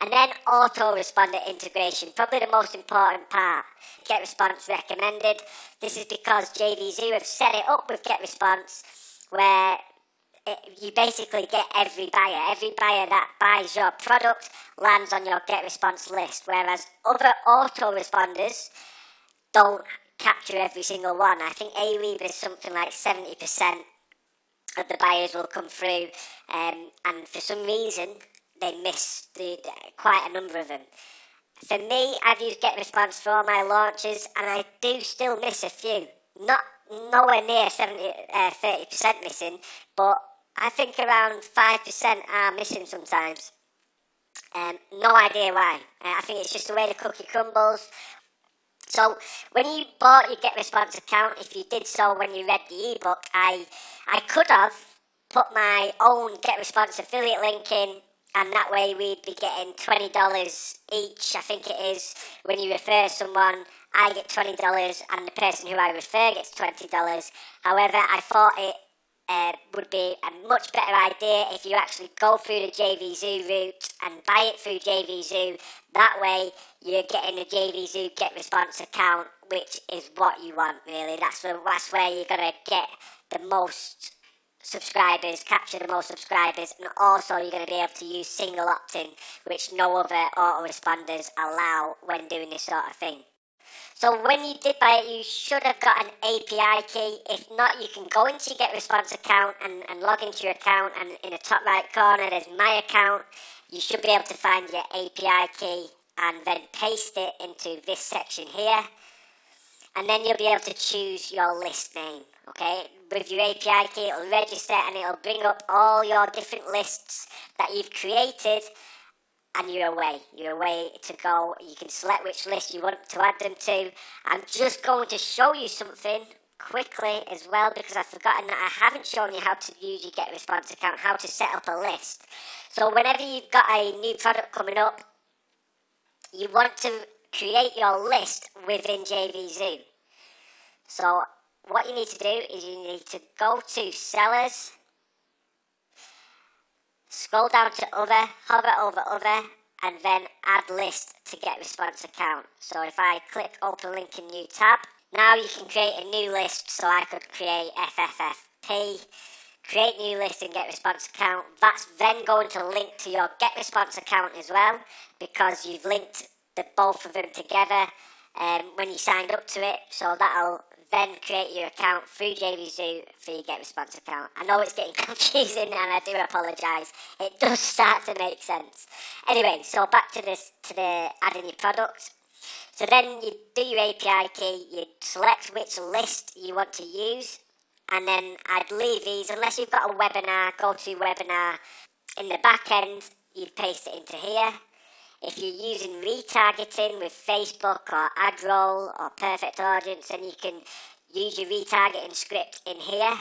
And then Autoresponder integration, probably the most important part. Get response recommended. This is because JVZoo have set it up with get response, where you basically get every buyer. Every buyer that buys your product lands on your get response list, whereas other autoresponders don't capture every single one. I think A-Weave is something like 70% of the buyers will come through, and for some reason they miss quite a number of them. For me, I've used get response for all my launches, and I do still miss a few. Not nowhere near 30% missing, but I think around 5% are missing sometimes. No idea why. I think it's just the way the cookie crumbles. So when you bought your get response account, if you did so when you read the ebook, I could have put my own get response affiliate link in, and that way we'd be getting $20 each, I think it is. When you refer someone, I get $20 and the person who I refer gets $20. However, I thought it would be a much better idea if you actually go through the JVZoo route and buy it through JVZoo. That way you're getting a JVZoo get response account, which is what you want, really. That's where you're going to get the most subscribers, capture the most subscribers, and also you're going to be able to use single opt-in, which no other autoresponders allow when doing this sort of thing. So when you did buy it, you should have got an API key. If not, you can go into your get response account and log into your account, and in the top right corner there's my account. You should be able to find your API key and then paste it into this section here, and then you'll be able to choose your list name. Okay, with your API key it'll register and it'll bring up all your different lists that you've created, and you're away to go. You can select which list you want to add them to. I'm just going to show you something quickly as well, because I've forgotten that I haven't shown you how to use your get response account, how to set up a list. So whenever you've got a new product coming up, you want to create your list within JVZoo. So what you need to do is you need to go to sellers, scroll down to other, hover over other, and then add list to get response account. So if I click open link in new tab, now you can create a new list. So I could create FFFP, create new list and get response account. That's then going to link to your get response account as well, because you've linked the both of them together when you signed up to it. So that'll then create your account through JVZoo for your get response account. I know it's getting confusing and I do apologise. It does start to make sense. Anyway, so back to the adding your product. So then you do your API key, you select which list you want to use, and then I'd leave these, unless you've got a webinar, go to webinar. In the back end, you'd paste it into here. If you're using retargeting with Facebook or AdRoll or Perfect Audience, then you can use your retargeting script in here.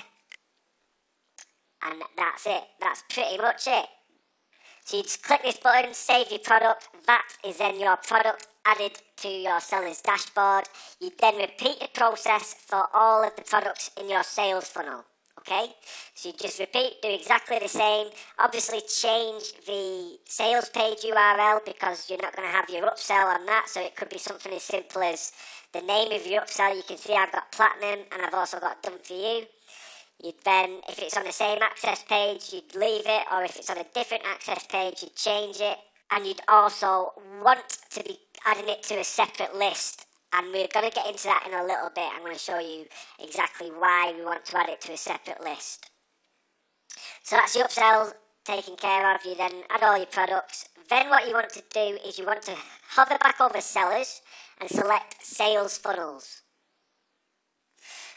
And that's it. That's pretty much it. So you just click this button, save your product. That is then your product added to your seller's dashboard. You then repeat the process for all of the products in your sales funnel. Okay, so you just repeat, do exactly the same. Obviously change the sales page URL because you're not going to have your upsell on that. So it could be something as simple as the name of your upsell. You can see I've got platinum and I've also got done for you. You'd then, if it's on the same access page, you'd leave it, or if it's on a different access page, you'd change it. And you'd also want to be adding it to a separate list. And we're going to get into that in a little bit. I'm going to show you exactly why we want to add it to a separate list. So that's your upsell taken care of. You then add all your products. Then what you want to do is you want to hover back over sellers and select sales funnels.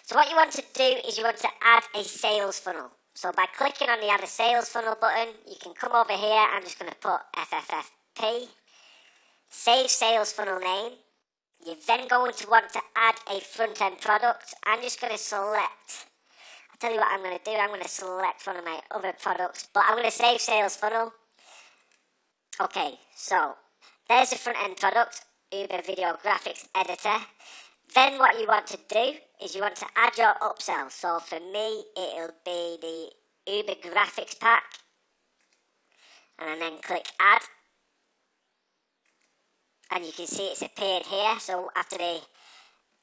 So what you want to do is you want to add a sales funnel. So by clicking on the add a sales funnel button, you can come over here. I'm just going to put FFFP, save sales funnel name. You're then going to want to add a front end product. I'm just going to select, I'll tell you what I'm going to do. I'm going to select one of my other products, but I'm going to save sales funnel. Okay, so there's the front end product, Uber Video Graphics Editor. Then what you want to do is you want to add your upsell. So for me, it'll be the Uber Graphics Pack. And then click add. And you can see it's appeared here. So after they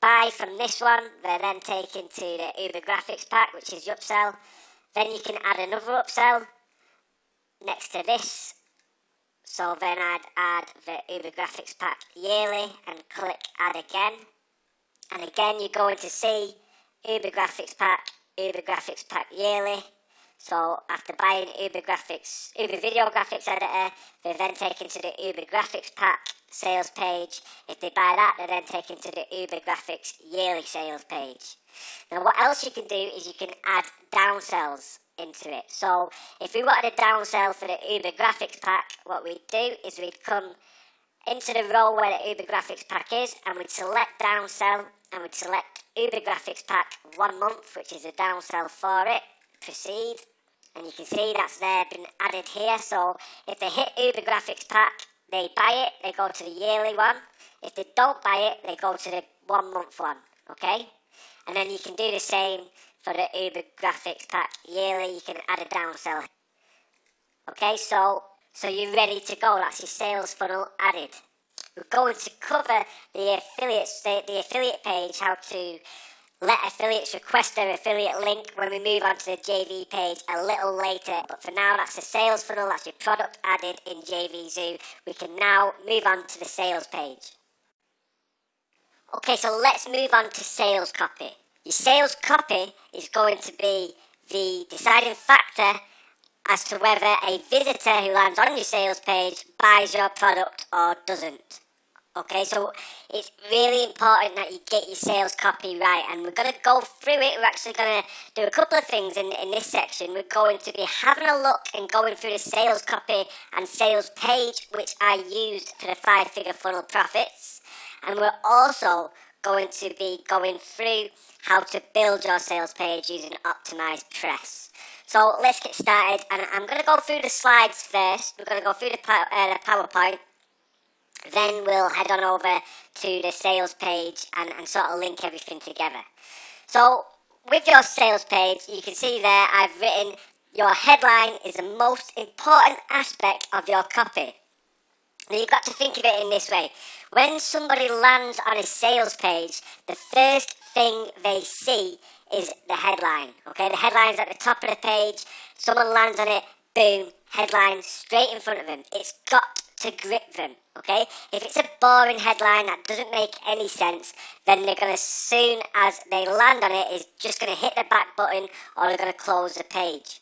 buy from this one, they're then taken to the Uber Graphics Pack, which is your upsell. Then you can add another upsell next to this. So then I'd add the Uber Graphics Pack yearly and click add again. And again, you're going to see Uber Graphics Pack yearly. So after buying Uber Video Graphics Editor, they're then taken to the Uber Graphics Pack sales page. If they buy that, they're then taken to the Uber Graphics yearly sales page. Now what else you can do is you can add downsells into it. So if we wanted a downsell for the Uber Graphics Pack, what we'd do is we'd come into the row where the Uber Graphics Pack is, and we'd select downsell, and we'd select Uber Graphics Pack 1 month, which is a downsell for it. Proceed, and you can see that's there been added here. So if they hit Uber Graphics Pack, they buy it, they go to the yearly one. If they don't buy it, they go to the 1 month one. Okay, and then you can do the same for the Uber Graphics Pack yearly. You can add a downsell. Okay, so you're ready to go. That's your sales funnel added. We're going to cover the affiliate page, how to let affiliates request their affiliate link when we move on to the JV page a little later. But for now, that's the sales funnel, that's your product added in JVZoo. We can now move on to the sales page. Okay, so let's move on to sales copy. Your sales copy is going to be the deciding factor as to whether a visitor who lands on your sales page buys your product or doesn't. Okay, so it's really important that you get your sales copy right, and we're going to go through it. We're actually going to do a couple of things in this section. We're going to be having a look and going through the sales copy and sales page, which I used for the 5-figure funnel profits, and we're also going to be going through how to build your sales page using optimized press. So let's get started, and I'm going to go through the slides first. We're going to go through the PowerPoint. Then we'll head on over to the sales page and sort of link everything together. So with your sales page, you can see there I've written your headline is the most important aspect of your copy. Now you've got to think of it in this way. When somebody lands on a sales page, the first thing they see is the headline. Okay, the headline's at the top of the page. Someone lands on it, boom, headline straight in front of them. It's got to grip them. Okay, if it's a boring headline that doesn't make any sense, then they're going to, as soon as they land on it, is just going to hit the back button or they're going to close the page.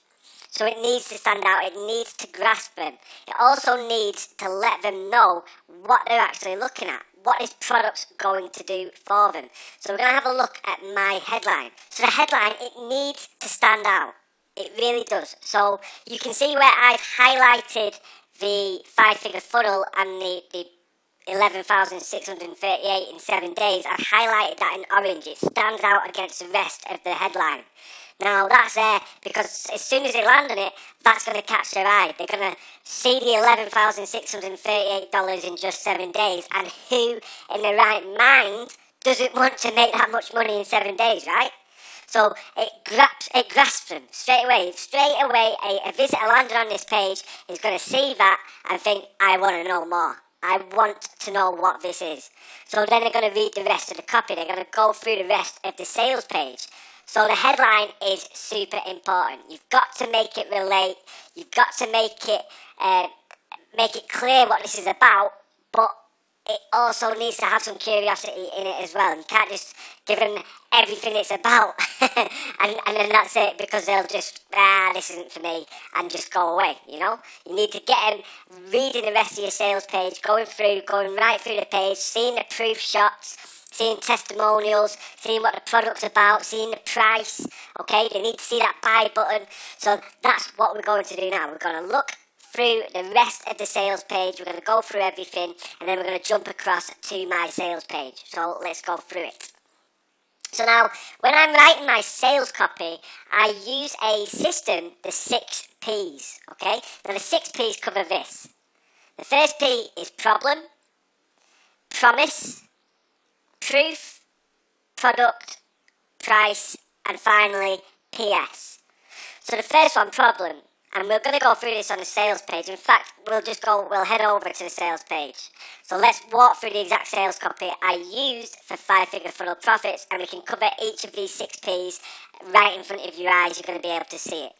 So it needs to stand out, it needs to grasp them. It also needs to let them know what they're actually looking at. What is product going to do for them? So we're going to have a look at my headline. So the headline, it needs to stand out. It really does. So you can see where I've highlighted the 5-figure funnel and the 11,638 in 7 days. I've highlighted that in orange. It stands out against the rest of the headline. Now that's there because as soon as they land on it, that's going to catch their eye. They're going to see the $11,638 in just 7 days, and who in their right mind doesn't want to make that much money in 7 days, right? So it grasps them straight away. A visitor landed on this page is going to see that and think, I want to know more. I want to know what this is. So then they're going to read the rest of the copy. They're going to go through the rest of the sales page. So the headline is super important. You've got to make it relate. You've got to make it clear what this is about, but it also needs to have some curiosity in it as well. You can't just give them everything it's about and then that's it, because they'll just, this isn't for me, and just go away, you know? You need to get them reading the rest of your sales page, going right through the page, seeing the proof shots, seeing testimonials, seeing what the product's about, seeing the price, okay? They need to see that buy button. So that's what we're going to do now. We're going to look through the rest of the sales page. We're going to go through everything, and then we're going to jump across to my sales page. So let's go through it. So now, when I'm writing my sales copy, I use a system, the 6 P's, okay? Now the 6 P's cover this. The first P is problem, promise, proof, product, price, and finally, PS. So the first one, problem. And we're going to go through this on the sales page. In fact, we'll head over to the sales page. So let's walk through the exact sales copy I used for 5-figure funnel profits, and we can cover each of these 6 P's right in front of your eyes. You're going to be able to see it.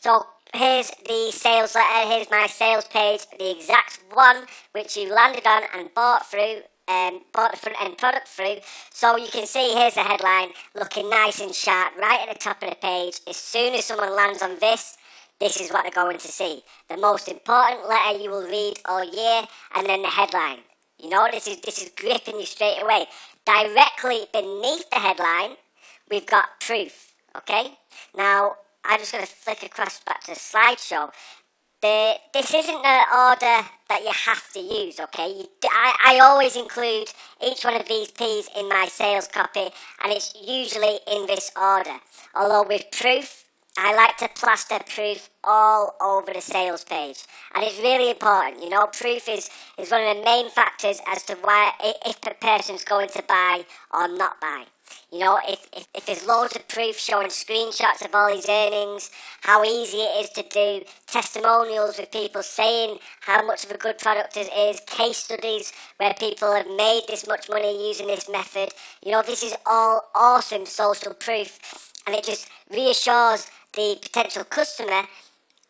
So here's the sales letter. Here's my sales page, the exact one which you landed on and bought through. Bought the front end product through. So you can see here's the headline looking nice and sharp right at the top of the page. As soon as someone lands on this is what they're going to see. The most important letter you will read all year, and then the headline. You know, this is gripping you straight away. Directly beneath the headline, we've got proof, okay? Now, I'm just going to flick across back to the slideshow. This isn't the order that you have to use, okay? I always include each one of these P's in my sales copy, and it's usually in this order. Although with proof, I like to plaster proof all over the sales page. And it's really important, you know, proof is one of the main factors as to why, if the person's going to buy or not buy. You know, if there's loads of proof showing screenshots of all his earnings, how easy it is to do, testimonials with people saying how much of a good product it is, case studies where people have made this much money using this method, you know, this is all awesome social proof, and it just reassures the potential customer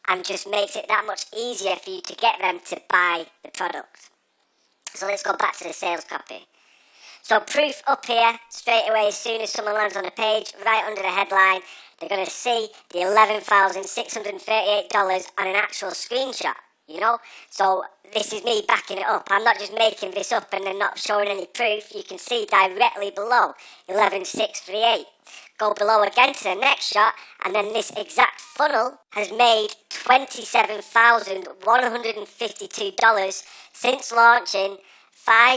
and just makes it that much easier for you to get them to buy the product. So let's go back to the sales copy. So proof up here, straight away as soon as someone lands on the page, right under the headline, they're going to see the $11,638 on an actual screenshot, you know. So this is me backing it up. I'm not just making this up and then not showing any proof. You can see directly below, 11,638. Go below again to the next shot, and then this exact funnel has made $27,152 since launching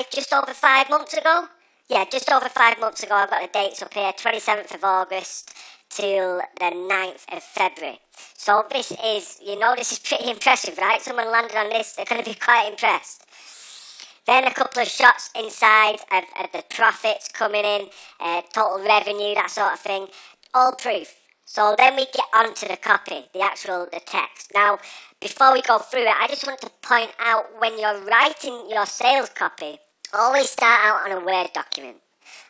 just over 5 months ago. Yeah, just over 5 months ago. I've got the dates up here, 27th of August till the 9th of February. So this is, you know, this is pretty impressive, right? Someone landed on this, they're going to be quite impressed. Then a couple of shots inside of the profits coming in, total revenue, that sort of thing. All proof. So then we get on to the copy, the text. Now, before we go through it, I just want to point out when you're writing your sales copy, always start out on a Word document.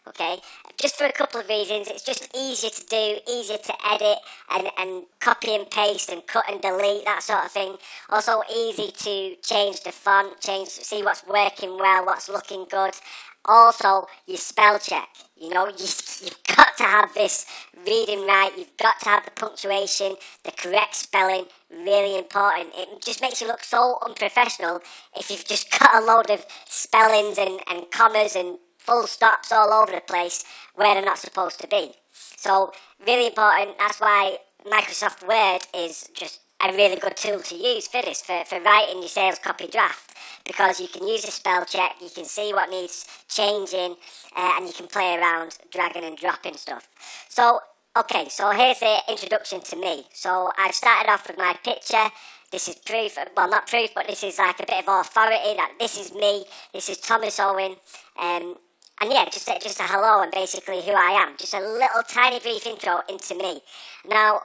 Okay, just for a couple of reasons. It's just easier to do, easier to edit and copy and paste and cut and delete, that sort of thing. Also easy to change the font, see what's working well, what's looking good. Also, your spell check. You know, you've got to have this reading right. You've got to have the punctuation, the correct spelling. Really important. It just makes you look so unprofessional if you've just got a load of spellings and commas and full stops all over the place where they're not supposed to be. So, really important. That's why Microsoft Word is just a really good tool to use for this, for writing your sales copy draft, because you can use a spell check, you can see what needs changing, and you can play around dragging and dropping stuff. So, Okay, so here's the introduction to me. So I've started off with my picture. This is proof, well not proof, but this is like a bit of authority that this is me, this is Thomas Owen. And yeah, just a hello and basically who I am. Just a little tiny brief intro into me. Now,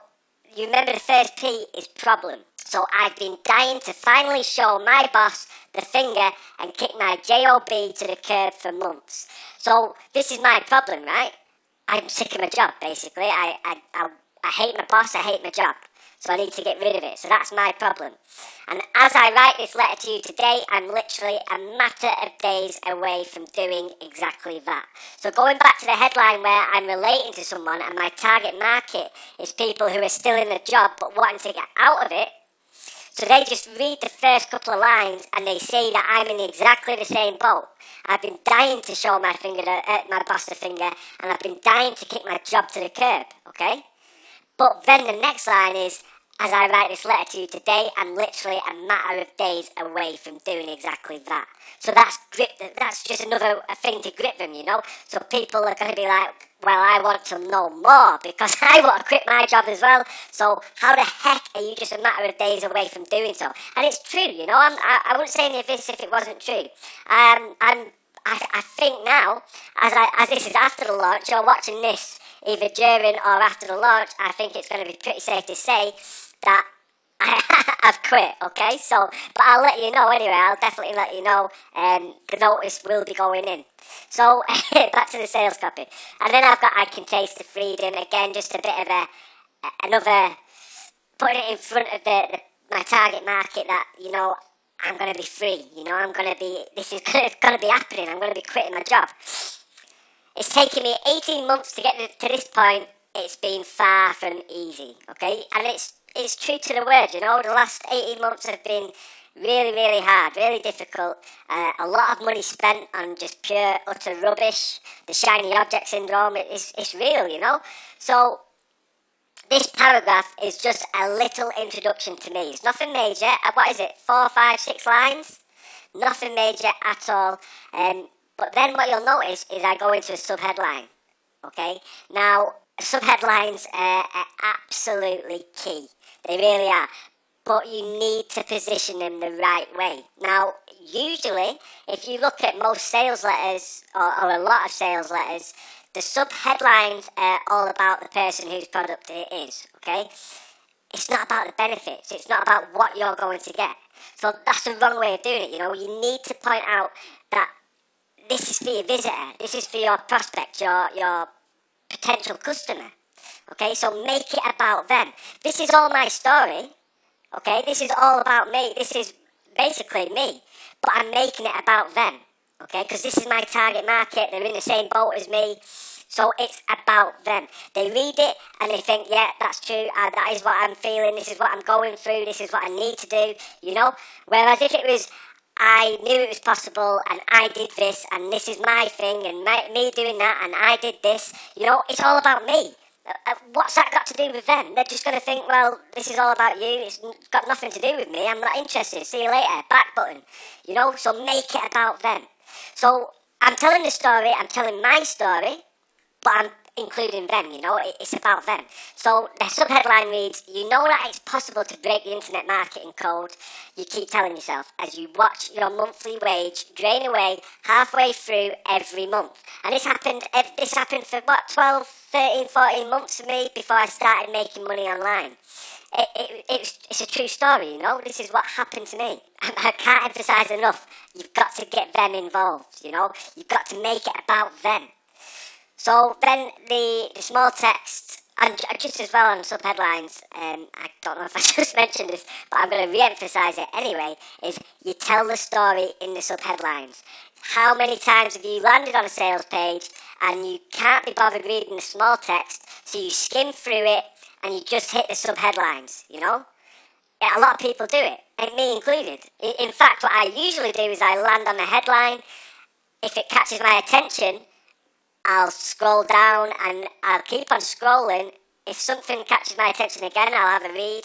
you remember the first P is problem. So I've been dying to finally show my boss the finger and kick my job to the curb for months. So this is my problem, right? I'm sick of my job, basically. I hate my boss, I hate my job. So I need to get rid of it. So that's my problem. And as I write this letter to you today, I'm literally a matter of days away from doing exactly that. So going back to the headline where I'm relating to someone and my target market is people who are still in a job but wanting to get out of it, so they just read the first couple of lines and they say that I'm in exactly the same boat. I've been dying to show my boss the finger, and I've been dying to kick my job to the curb, okay? But then the next line is, as I write this letter to you today, I'm literally a matter of days away from doing exactly that. So that's just another thing to grip them, you know? So people are going to be like, well, I want to know more because I want to quit my job as well. So how the heck are you just a matter of days away from doing so? And it's true, you know? I wouldn't say any of this if it wasn't true. I think now, as this is after the launch, you're watching this either during or after the launch, I think it's going to be pretty safe to say that I've quit, okay? So, but I'll let you know anyway. I'll definitely let you know. The notice will be going in. So, back to the sales copy. And then I've got I can taste the freedom. Again, just a bit of another, putting it in front of my target market that, you know, I'm going to be free. You know, this is going to be happening. I'm going to be quitting my job. It's taken me 18 months to get to this point. It's been far from easy, okay? And it's true to the word, you know. The last 18 months have been really, really hard, really difficult. A lot of money spent on just pure, utter rubbish. The shiny object syndrome, it's real, you know. So this paragraph is just a little introduction to me. It's nothing major. What is it, 4, 5, 6 lines? Nothing major at all. But then what you'll notice is I go into a subheadline, okay? Now, subheadlines are absolutely key. They really are. But you need to position them the right way. Now, usually, if you look at most sales letters, or a lot of sales letters, the subheadlines are all about the person whose product it is, okay? It's not about the benefits. It's not about what you're going to get. So that's the wrong way of doing it, you know? You need to point out that this is for your visitor. This is for your prospect, your potential customer. Okay, so make it about them. This is all my story. Okay, this is all about me. This is basically me. But I'm making it about them. Okay, because this is my target market. They're in the same boat as me. So it's about them. They read it and they think, yeah, that's true. That is what I'm feeling. This is what I'm going through. This is what I need to do, you know. Whereas if it was, I knew it was possible and I did this and this is my thing and me doing that and I did this, you know, it's all about me. What's that got to do with them? They're just going to think, well, this is all about you. It's got nothing to do with me. I'm not interested. See you later. Back button. You know, so make it about them. So I'm telling the story. I'm telling my story, but I'm including them, you know, it's about them. So the subheadline reads, you know that it's possible to break the internet marketing code, you keep telling yourself, as you watch your monthly wage drain away halfway through every month. And this happened for, 12, 13, 14 months for me before I started making money online. It's a true story, you know, this is what happened to me. I can't emphasize enough, you've got to get them involved, you know, you've got to make it about them. So then the small text, and just as well on subheadlines, I don't know if I just mentioned this, but I'm going to re-emphasise it anyway, is you tell the story in the subheadlines. How many times have you landed on a sales page and you can't be bothered reading the small text, so you skim through it and you just hit the subheadlines, you know? Yeah, a lot of people do it, and me included. In fact, what I usually do is I land on the headline. If it catches my attention, I'll scroll down and I'll keep on scrolling. If something catches my attention again, I'll have a read.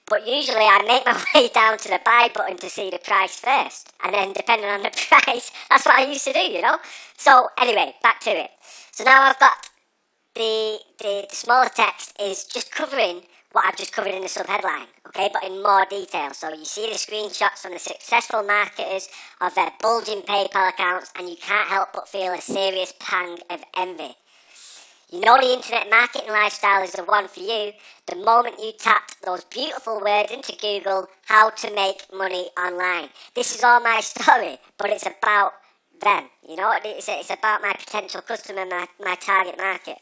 But usually I make my way down to the buy button to see the price first. And then depending on the price, that's what I used to do, you know. So anyway, back to it. So now I've got the smaller text is just covering what I've just covered in the subheadline, okay, but in more detail. So you see the screenshots from the successful marketers of their bulging PayPal accounts, and you can't help but feel a serious pang of envy. You know the internet marketing lifestyle is the one for you the moment you tap those beautiful words into Google, how to make money online. This is all my story, but it's about them, you know, it's about my potential customer, my target market.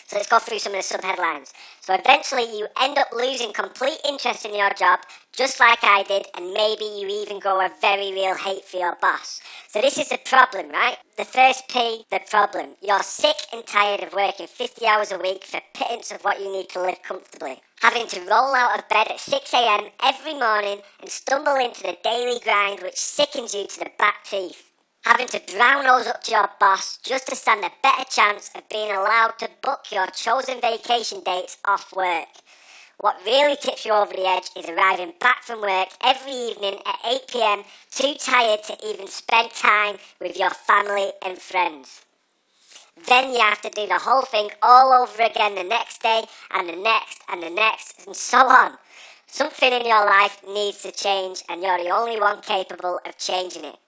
So let's go through some of the subheadlines. So eventually you end up losing complete interest in your job, just like I did, and maybe you even grow a very real hate for your boss. So this is the problem, right? The first P, the problem. You're sick and tired of working 50 hours a week for pittance of what you need to live comfortably. Having to roll out of bed at 6 a.m. every morning and stumble into the daily grind which sickens you to the back teeth. Having to brown nose up to your boss just to stand a better chance of being allowed to book your chosen vacation dates off work. What really tips you over the edge is arriving back from work every evening at 8 p.m. too tired to even spend time with your family and friends. Then you have to do the whole thing all over again the next day and the next and the next and so on. Something in your life needs to change and you're the only one capable of changing it.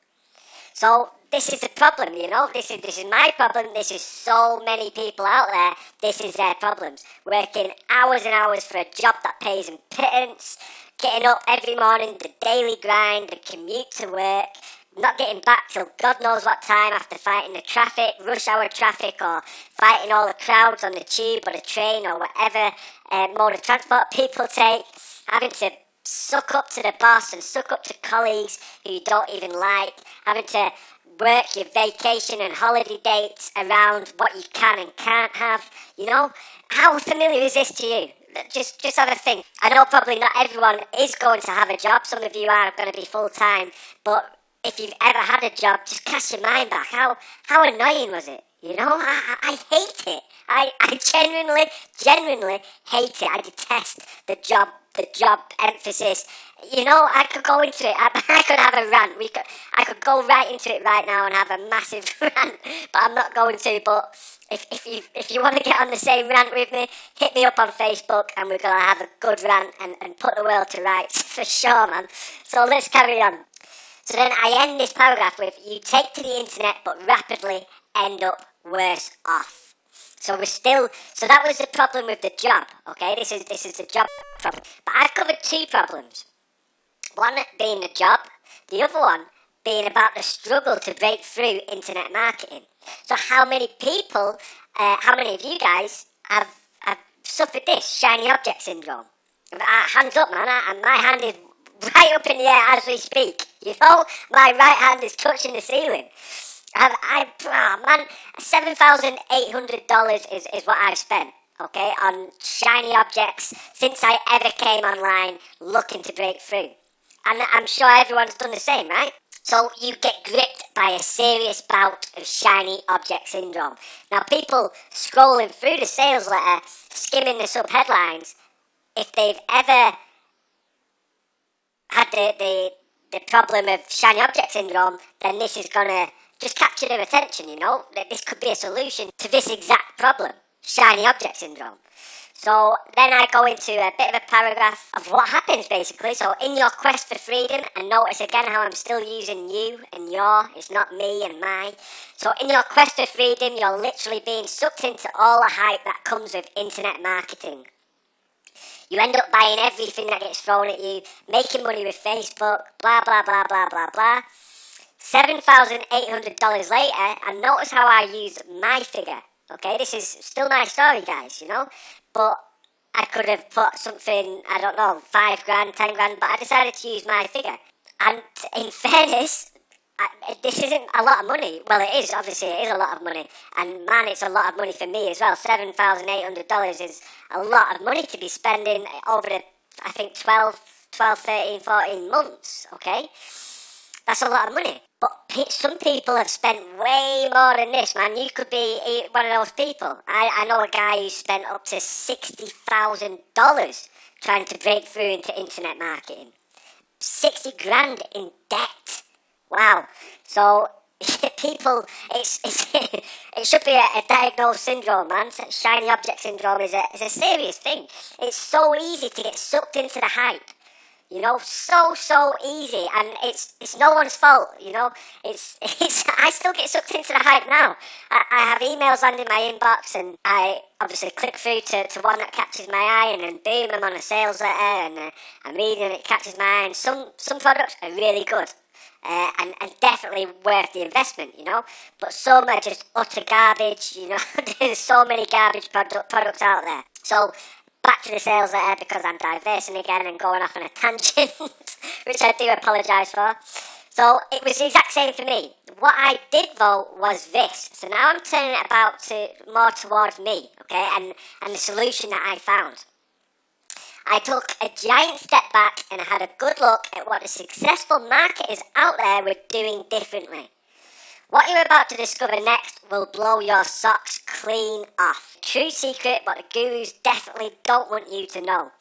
So this is the problem, you know, this is my problem, this is so many people out there, this is their problems. Working hours and hours for a job that pays them pittance, getting up every morning, the daily grind, the commute to work, not getting back till God knows what time after fighting the traffic, rush hour traffic, or fighting all the crowds on the tube or the train or whatever mode of transport people take, having to suck up to the boss and suck up to colleagues who you don't even like, having to work your vacation and holiday dates around what you can and can't have, you know? How familiar is this to you? Just have a think. I know probably not everyone is going to have a job. Some of you are going to be full-time, but if you've ever had a job, just cast your mind back. How annoying was it? You know, I hate it. I genuinely hate it. I detest the job emphasis. You know, I could go into it. I could have a rant. I could go right into it right now and have a massive rant, but I'm not going to. But if you want to get on the same rant with me, hit me up on Facebook and we're going to have a good rant and put the world to rights for sure, man. So let's carry on. So then I end this paragraph with, you take to the internet but rapidly end up worse off. So that was the problem with the job, okay? This is the job problem. But I've covered two problems. One being the job, the other one being about the struggle to break through internet marketing. So how many people, how many of you guys have suffered this shiny object syndrome? Hands up, man, and my hand is right up in the air as we speak. You know, my right hand is touching the ceiling. $7,800 is what I've spent, okay, on shiny objects since I ever came online looking to break through. And I'm sure everyone's done the same, right? So you get gripped by a serious bout of shiny object syndrome. Now, people scrolling through the sales letter, skimming the subheadlines, if they've ever had the problem of shiny object syndrome, then this is going to just capture their attention, you know, that this could be a solution to this exact problem, shiny object syndrome. So then I go into a bit of a paragraph of what happens basically. So in your quest for freedom, and notice again how I'm still using you and your, it's not me and my. So in your quest for freedom, you're literally being sucked into all the hype that comes with internet marketing. You end up buying everything that gets thrown at you, making money with Facebook, blah, blah, blah, blah, blah, blah. $7,800 later, and notice how I use my figure. Okay, this is still my story, guys, you know, but I could have put something, I don't know, 5 grand, 10 grand, but I decided to use my figure. And in fairness, this isn't a lot of money. Well, it is, obviously, it is a lot of money. And man, it's a lot of money for me as well. $7,800 is a lot of money to be spending over the, I think, 12, 13, 14 months, okay? That's a lot of money. But some people have spent way more than this, man. You could be one of those people. I know a guy who spent up to $60,000 trying to break through into internet marketing. 60 grand in debt. Wow. So people, it should be a diagnosed syndrome, man. Shiny object syndrome is a serious thing. It's so easy to get sucked into the hype. You know, so easy, and it's no one's fault. You know, it's I still get sucked into the hype now. I have emails landing in my inbox, and I obviously click through to one that catches my eye, and then boom, I'm on a sales letter, and I'm reading and it catches my eye. And some products are really good, and definitely worth the investment. You know, but some are just utter garbage. You know, there's so many garbage products out there. So back to the sales letter, because I'm diversing again and going off on a tangent, which I do apologise for. So it was the exact same for me. What I did though was this. So now I'm turning it about to more towards me, okay, and the solution that I found. I took a giant step back and I had a good look at what the successful marketers out there were doing differently. What you're about to discover next will blow your socks clean off. True secret, what the gurus definitely don't want you to know.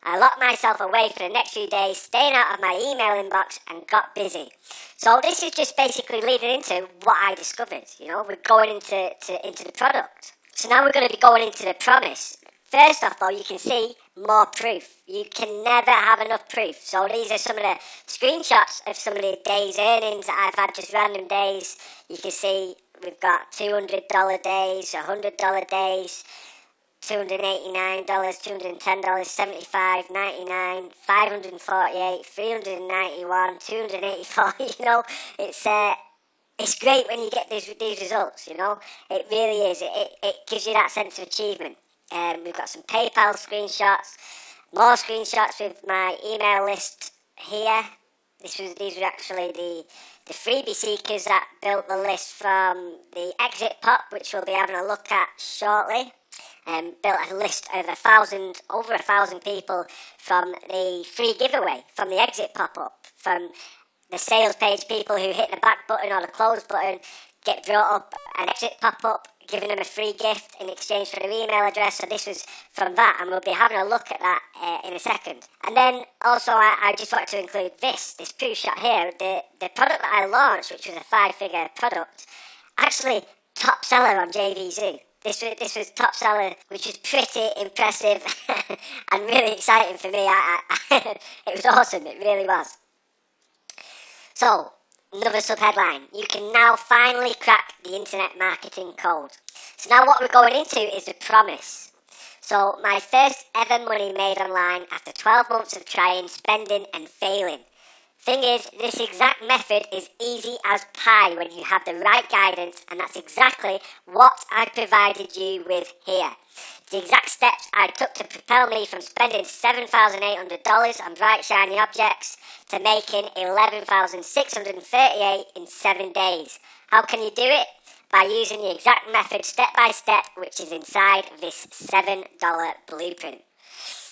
I locked myself away for the next few days, staying out of my email inbox, and got busy. So this is just basically leading into what I discovered. You know, we're going into the product. So now we're going to be going into the promise. First off, though, you can see more proof. You can never have enough proof. So these are some of the screenshots of some of the days' earnings that I've had, just random days. You can see we've got $200 days, $100 days, $289, $210, $75, $99, $548, $391, $284. You know, it's great when you get these results. You know, it really is. It gives you that sense of achievement. We've got some PayPal screenshots, more screenshots with my email list here. These were actually the freebie seekers that built the list from the exit pop, which we'll be having a look at shortly. Built a list of over 1,000 people from the free giveaway, from the exit pop-up, from the sales page people who hit the back button or the close button, get brought up an exit pop-up, giving them a free gift in exchange for their email address. So this was from that, and we'll be having a look at that in a second. And then also I just wanted to include this proof shot here. The product that I launched, which was a 5-figure product, actually top seller on JVZoo. This was top seller, which was pretty impressive and really exciting for me. It was awesome, it really was. So, another subheadline: you can now finally crack the internet marketing code. So now what we're going into is the promise. So my first ever money made online after 12 months of trying, spending and failing. Thing is, this exact method is easy as pie when you have the right guidance, and that's exactly what I provided you with here. The exact steps I took to propel me from spending $7,800 on bright shiny objects to making $11,638 in 7 days. How can you do it? By using the exact method step by step, which is inside this $7 blueprint.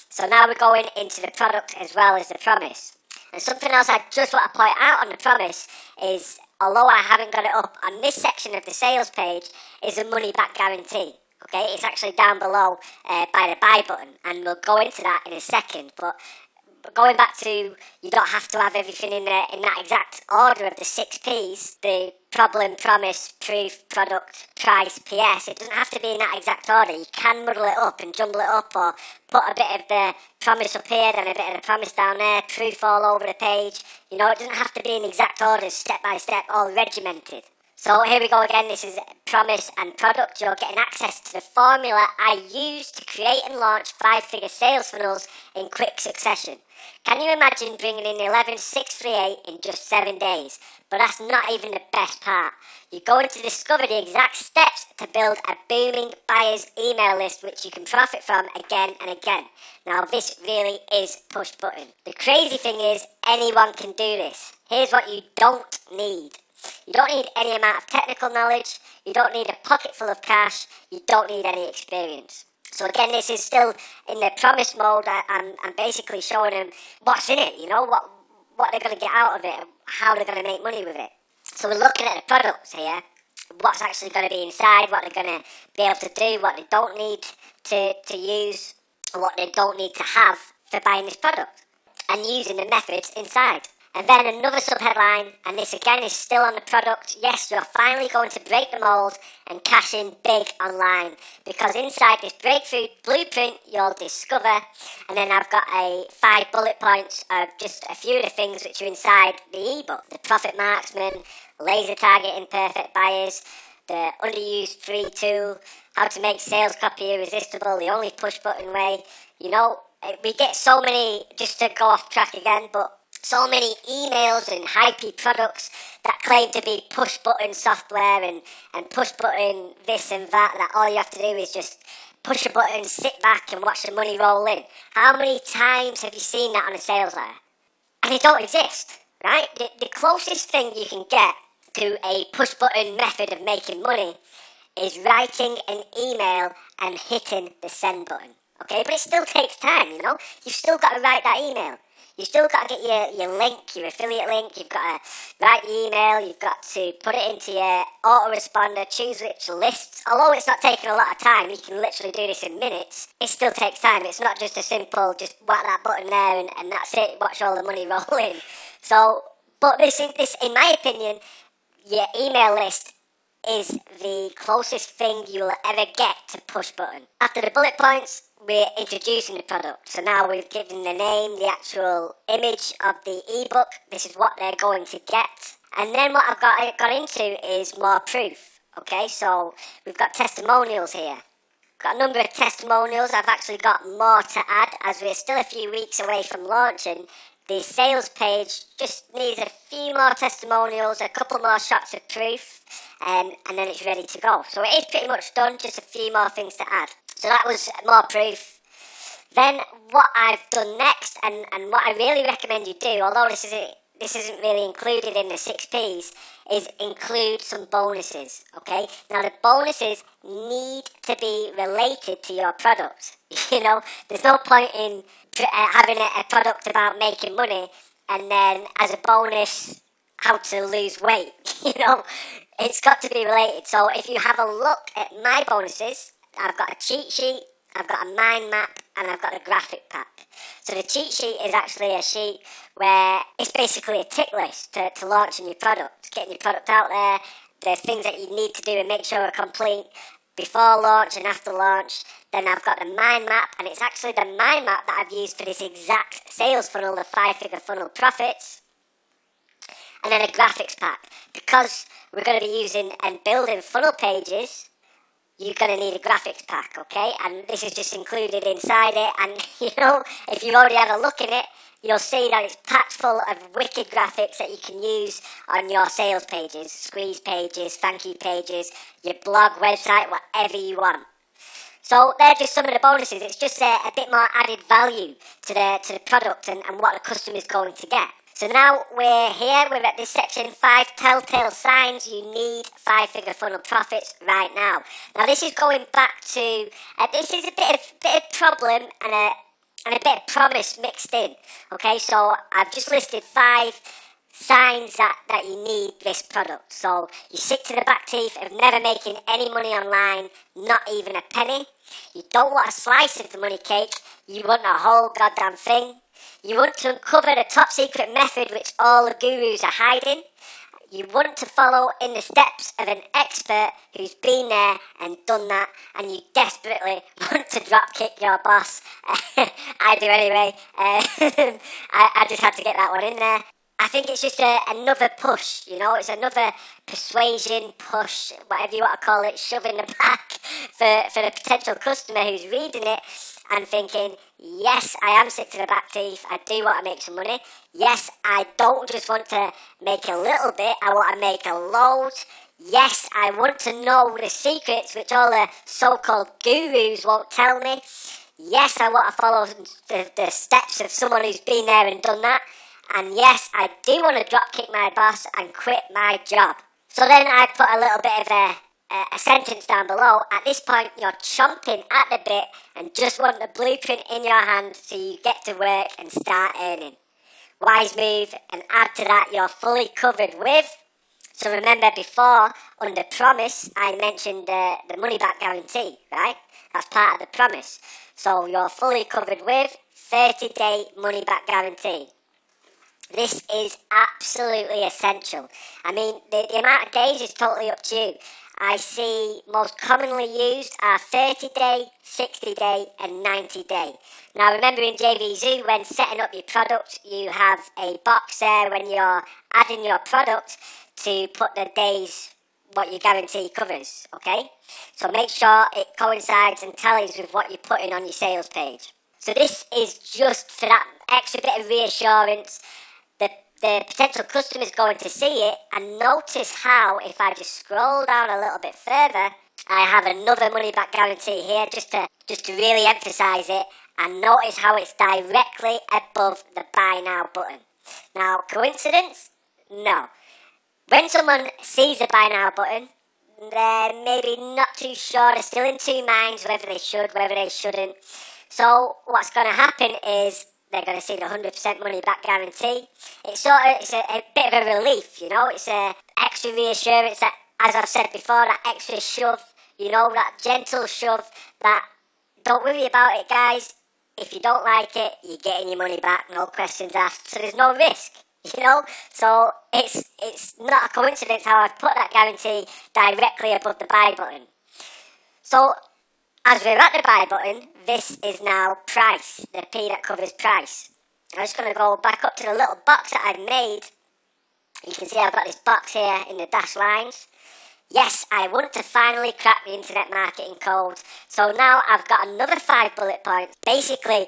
So now we're going into the product as well as the promise. And something else I just want to point out on the promise is, although I haven't got it up on this section of the sales page, is a money back guarantee. Okay, it's actually down below by the buy button, and we'll go into that in a second. But going back to, you don't have to have everything in there in that exact order of the 6 P's, the problem, promise, proof, product, price, PS. It doesn't have to be in that exact order. You can muddle it up and jumble it up, or put a bit of the promise up here, then a bit of the promise down there, proof all over the page. You know, it doesn't have to be in exact orders, step by step, all regimented. So here we go again, this is promise and product. You're getting access to the formula I used to create and launch 5-figure sales funnels in quick succession. Can you imagine bringing in 11,638 in just 7 days? But that's not even the best part. You're going to discover the exact steps to build a booming buyer's email list which you can profit from again and again. Now this really is push button. The crazy thing is, anyone can do this. Here's what you don't need. You don't need any amount of technical knowledge, you don't need a pocket full of cash, you don't need any experience. So again, this is still in the promise mode. I'm basically showing them what's in it, you know, what they're going to get out of it, and how they're going to make money with it. So we're looking at the products here, what's actually going to be inside, what they're going to be able to do, what they don't need to use, and what they don't need to have for buying this product, and using the methods inside. And then another subheadline, and this again is still on the product. Yes, you're finally going to break the mold and cash in big online, because inside this breakthrough blueprint you'll discover, and then I've got 5 bullet points of just a few of the things which are inside the ebook. The profit marksman, laser targeting perfect buyers, the underused free tool, how to make sales copy irresistible, the only push button way. You know, we get so many, just to go off track again, but so many emails and hypey products that claim to be push button software and push button this and that all you have to do is just push a button, sit back and watch the money roll in. How many times have you seen that on a sales letter? And they don't exist, right? The closest thing you can get to a push button method of making money is writing an email and hitting the send button. Okay, but it still takes time, you know? You've still got to write that email. You've still got to get your link, your affiliate link. You've got to write the email. You've got to put it into your Autoresponder, choose which lists. Although it's not taking a lot of time, you can literally do this in minutes. It still takes time. It's not just a simple, just whack that button there and that's it. Watch all the money roll in. So, but this, in my opinion, your email list is the closest thing you will ever get to push button. After the bullet points, we're introducing the product. So now we've given the name, the actual image of the ebook. This is what they're going to get. And then what I've got into is more proof. Okay, so we've got testimonials here. Got a number of testimonials. I've actually got more to add as we're still a few weeks away from launching. The sales page just needs a few more testimonials, a couple more shots of proof, and then it's ready to go. So it is pretty much done, just a few more things to add. So that was more proof. Then what I've done next, and what I really recommend you do, although this isn't really included in the 6 Ps, is include some bonuses, okay? Now the bonuses need to be related to your product. You know, there's no point in having a product about making money and then as a bonus how to lose weight. You know, it's got to be related. So if you have a look at my bonuses, I've got a cheat sheet, I've got a mind map, and I've got a graphic pack. So the cheat sheet is actually a sheet where it's basically a tick list to launching your product, getting your product out there, the things that you need to do and make sure are complete before launch and after launch. Then I've got the mind map, and it's actually the mind map that I've used for this exact sales funnel, the 5-figure funnel profits. And then a graphics pack. Because we're going to be using and building funnel pages, you're going to need a graphics pack, okay? And this is just included inside it. And, you know, if you've already had a look in it, you'll see that it's packed full of wicked graphics that you can use on your sales pages, squeeze pages, thank you pages, your blog, website, whatever you want. So they're just some of the bonuses. It's just a bit more added value to the product and what the customer's going to get. So now we're here, we're at this section, 5 telltale signs you need 5-figure funnel profits right now. Now this is going back to, this is a bit of problem and a bit of promise mixed in. Okay, so I've just listed 5 signs that you need this product. So you sick to the back teeth of never making any money online, not even a penny. You don't want a slice of the money cake, you want the whole goddamn thing. You want to uncover the top secret method which all the gurus are hiding. You want to follow in the steps of an expert who's been there and done that, and you desperately want to drop kick your boss. I do anyway. I just had to get that one in there. I think it's just another push, you know, it's another persuasion push, whatever you want to call it, shove in the back for the potential customer who's reading it and thinking, yes, I am sick to the back teeth, I do want to make some money. Yes, I don't just want to make a little bit, I want to make a load. Yes, I want to know the secrets which all the so-called gurus won't tell me. Yes, I want to follow the steps of someone who's been there and done that. And yes, I do want to drop kick my boss and quit my job. So then I put a little bit of a sentence down below. At this point, you're chomping at the bit and just want the blueprint in your hand so you get to work and start earning. Wise move, and add to that you're fully covered with. So remember before, under promise, I mentioned the money back guarantee, right? That's part of the promise. So you're fully covered with 30-day money back guarantee. This is absolutely essential. I mean, the amount of days is totally up to you. I see most commonly used are 30-day, 60-day and 90-day. Now remember in JVZoo, when setting up your product, you have a box there when you're adding your product to put the days what your guarantee covers, okay? So make sure it coincides and tallies with what you're putting on your sales page. So this is just for that extra bit of reassurance. The potential customer is going to see it, and notice how if I just scroll down a little bit further, I have another money back guarantee here just to really emphasize it, and notice how it's directly above the buy now button. Now, coincidence? No. When someone sees the buy now button, they're maybe not too sure, they're still in two minds whether they should, whether they shouldn't. So what's going to happen is they're going to see the 100% money back guarantee. It's a bit of a relief, you know. It's a extra reassurance that, as I've said before, that extra shove, you know, that gentle shove. That don't worry about it, guys. If you don't like it, you're getting your money back, no questions asked. So there's no risk, you know. So it's not a coincidence how I've put that guarantee directly above the buy button. So as we're at the buy button, this is now price, the P that covers price. I'm just going to go back up to the little box that I've made. You can see I've got this box here in the dashed lines. Yes, I want to finally crack the internet marketing code. So now I've got another 5 bullet points, basically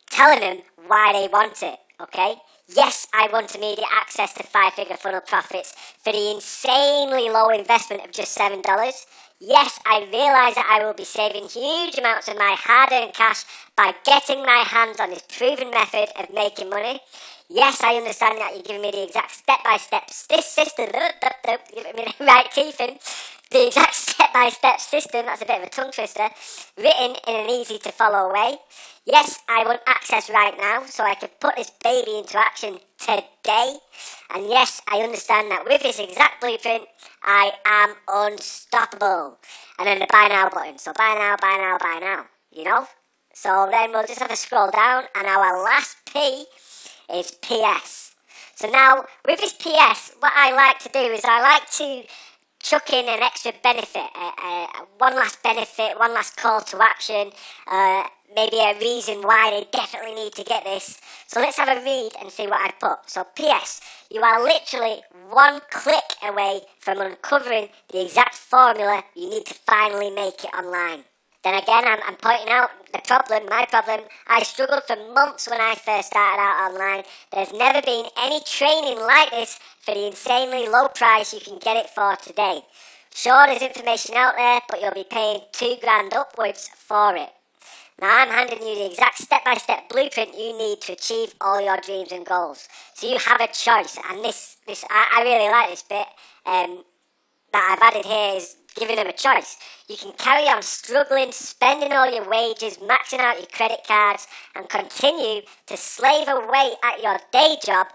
telling them why they want it, okay? Yes, I want immediate access to 5-figure funnel profits for the insanely low investment of just $7. Yes, I realise that I will be saving huge amounts of my hard-earned cash by getting my hands on this proven method of making money. Yes, I understand that you're giving me the exact step-by-step system, giving me the right teeth in, the exact step-by-step system, that's a bit of a tongue twister, written in an easy-to-follow way. Yes, I want access right now so I can put this baby into action today. And yes, I understand that with this exact blueprint, I am unstoppable. And then the buy now button. So buy now, buy now, buy now, you know? So then we'll just have to scroll down, and our last P is PS. So now, with this PS, what I like to do is I like to chuck in an extra benefit, one last benefit, one last call to action, maybe a reason why they definitely need to get this. So let's have a read and see what I put. So PS, you are literally one click away from uncovering the exact formula you need to finally make it online. Then again, I'm pointing out the problem, my problem. I struggled for months when I first started out online. There's never been any training like this for the insanely low price you can get it for today. Sure, there's information out there, but you'll be paying $2,000 upwards for it. Now I'm handing you the exact step-by-step blueprint you need to achieve all your dreams and goals. So you have a choice, and I really like this bit that I've added here is giving them a choice. You can carry on struggling, spending all your wages, maxing out your credit cards, and continue to slave away at your day job,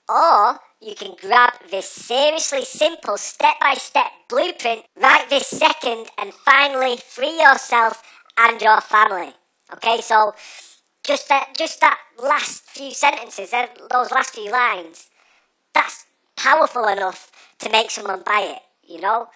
or you can grab this seriously simple step-by-step blueprint right this second and finally free yourself and your family. Okay, so just that last few sentences, those last few lines, that's powerful enough to make someone buy it, you know?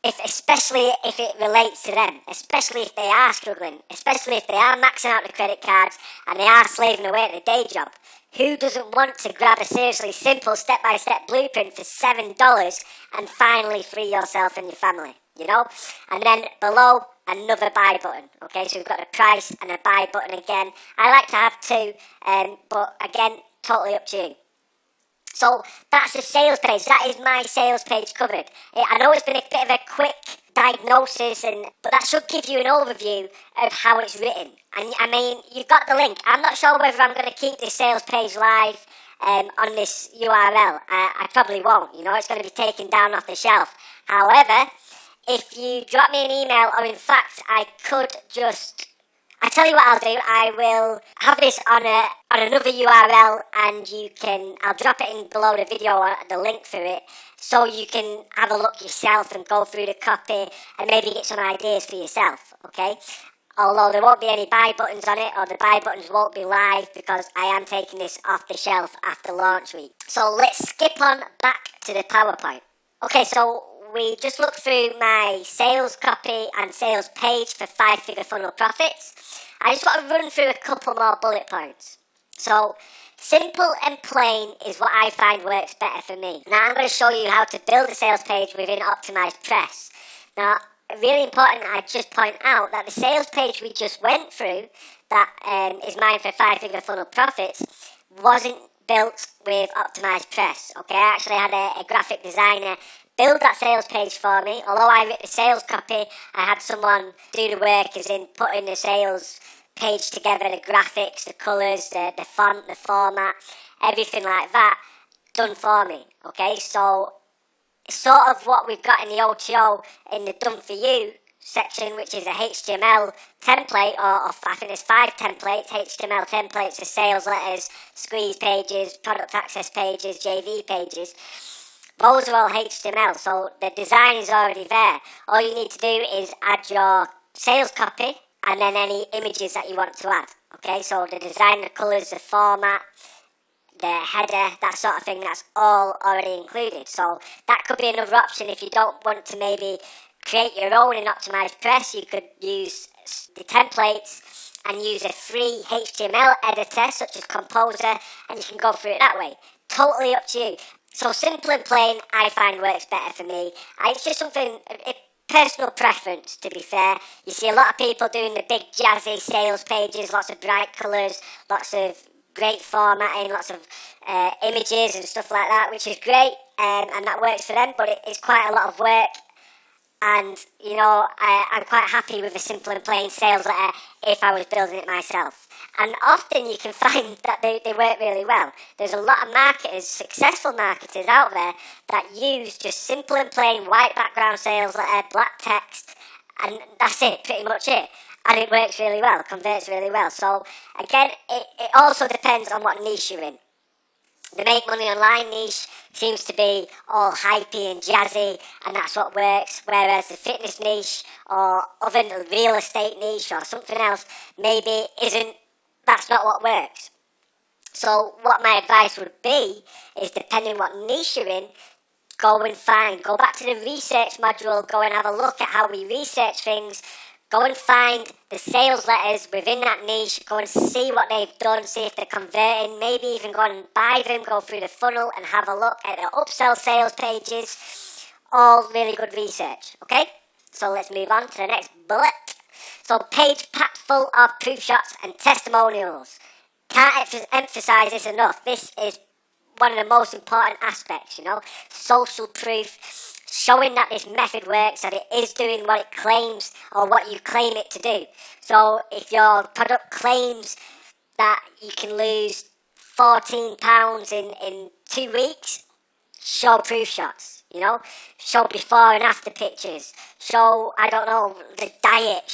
Especially if it relates to them, especially if they are struggling, especially if they are maxing out the credit cards and they are slaving away at the day job. Who doesn't want to grab a seriously simple step-by-step blueprint for $7 and finally free yourself and your family, you know? And then below, another buy button. Okay, so we've got a price and a buy button again. I like to have two, but again, totally up to you. So that's the sales page. That is my sales page covered. I know it's been a bit of a quick diagnosis, but that should give you an overview of how it's written. And I mean, you've got the link. I'm not sure whether I'm going to keep this sales page live on this URL. I probably won't. You know, it's going to be taken down off the shelf. However, if you drop me an email, or in fact, I tell you what I'll do, I will have this on another URL, and I'll drop it in below the video, the link for it, so you can have a look yourself and go through the copy and maybe get some ideas for yourself, okay? although there won't be any buy buttons on it, or the buy buttons won't be live because I am taking this off the shelf after launch week. So let's skip on back to the PowerPoint. Okay, so we just looked through my sales copy and sales page for 5-figure funnel profits. I just want to run through a couple more bullet points. So simple and plain is what I find works better for me. Now I'm going to show you how to build a sales page within Optimized Press. Now, really important, I just point out that the sales page we just went through, that is mine for 5-figure funnel profits, wasn't built with Optimized Press. Okay, I actually had a graphic designer build that sales page for me. Although I wrote the sales copy, I had someone do the work, as in putting the sales page together, the graphics, the colours, the font, the format, everything like that done for me. Okay, so sort of what we've got in the OTO in the done for you section, which is a HTML template, or I think there's 5 templates, HTML templates for sales letters, squeeze pages, product access pages, JV pages. Those are all HTML, so the design is already there. All you need to do is add your sales copy and then any images that you want to add. Okay, so the design, the colours, the format, the header, that sort of thing, that's all already included. So that could be another option if you don't want to maybe create your own in Optimized Press. You could use the templates and use a free HTML editor such as Composer, and you can go through it that way. Totally up to you. So simple and plain, I find works better for me. It's just something, a personal preference, to be fair. You see a lot of people doing the big jazzy sales pages, lots of bright colours, lots of great formatting, lots of images and stuff like that, which is great, and that works for them, but it's quite a lot of work. And, you know, I'm quite happy with a simple and plain sales letter if I was building it myself. And often you can find that they work really well. There's a lot of marketers, successful marketers out there, that use just simple and plain white background sales letter, black text, and that's it, pretty much it. And it works really well, converts really well. So, again, it also depends on what niche you're in. The make money online niche seems to be all hypey and jazzy, and that's what works, whereas the fitness niche or other real estate niche or something else maybe that's not what works. So what my advice would be is, depending what niche you're in, go back to the research module, go and have a look at how we research things. Go and find the sales letters within that niche, go and see what they've done, see if they're converting, maybe even go and buy them, go through the funnel and have a look at the upsell sales pages. All really good research, okay? So let's move on to the next bullet. So page packed full of proof shots and testimonials. Can't emphasize this enough. This is one of the most important aspects, you know, social proof, showing that this method works, that it is doing what it claims or what you claim it to do. So if your product claims that you can lose £14 in 2 weeks, show proof shots, you know, show before and after pictures, show, I don't know, the diet,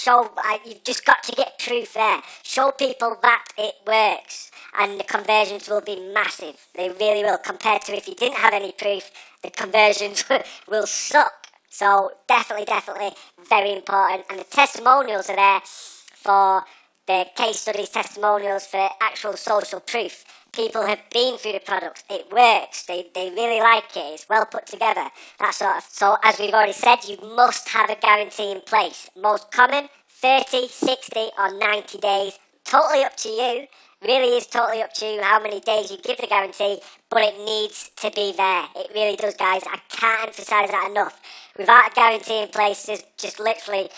you've just got to get proof there. Show people that it works, and the conversions will be massive. They really will, compared to if you didn't have any proof, the conversions will suck. So definitely very important. And the testimonials are there for the case studies, testimonials for actual social proof. People have been through the product. It works. They really like it. It's well put together. That sort of. So as we've already said, you must have a guarantee in place. Most common, 30, 60 or 90 days. Totally up to you. Really is totally up to you how many days you give the guarantee, but it needs to be there. It really does, guys. I can't emphasize that enough. Without a guarantee in place, there's just literally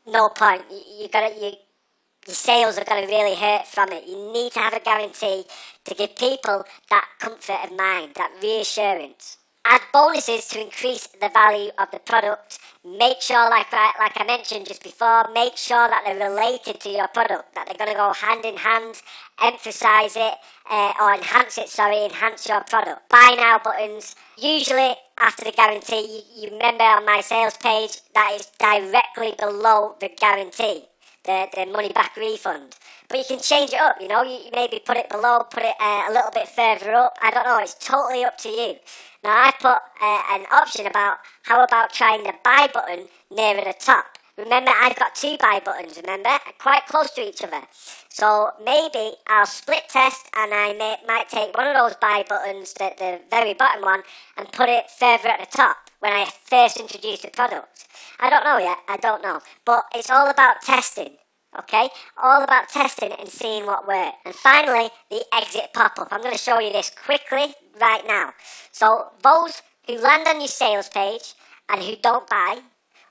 no point. Your sales are going to really hurt from it. You need to have a guarantee to give people that comfort of mind, that reassurance. Add bonuses to increase the value of the product. Make sure, like I mentioned just before, make sure that they're related to your product, that they're going to go hand in hand. Emphasize it, enhance your product. Buy now buttons. Usually after the guarantee, you remember on my sales page, that is directly below the guarantee. The money back refund, but you can change it up, you know, you maybe put it below, put it a little bit further up, I don't know, it's totally up to you. Now I put an option about, how about trying the buy button nearer the top, remember I've got 2 buy buttons, remember, quite close to each other. So maybe I'll split test and I might take one of those buy buttons, the very bottom one, and put it further at the top when I first introduce the product. I don't know yet, I don't know. But it's all about testing, okay? All about testing and seeing what works. And finally, the exit pop-up. I'm going to show you this quickly right now. So those who land on your sales page and who don't buy,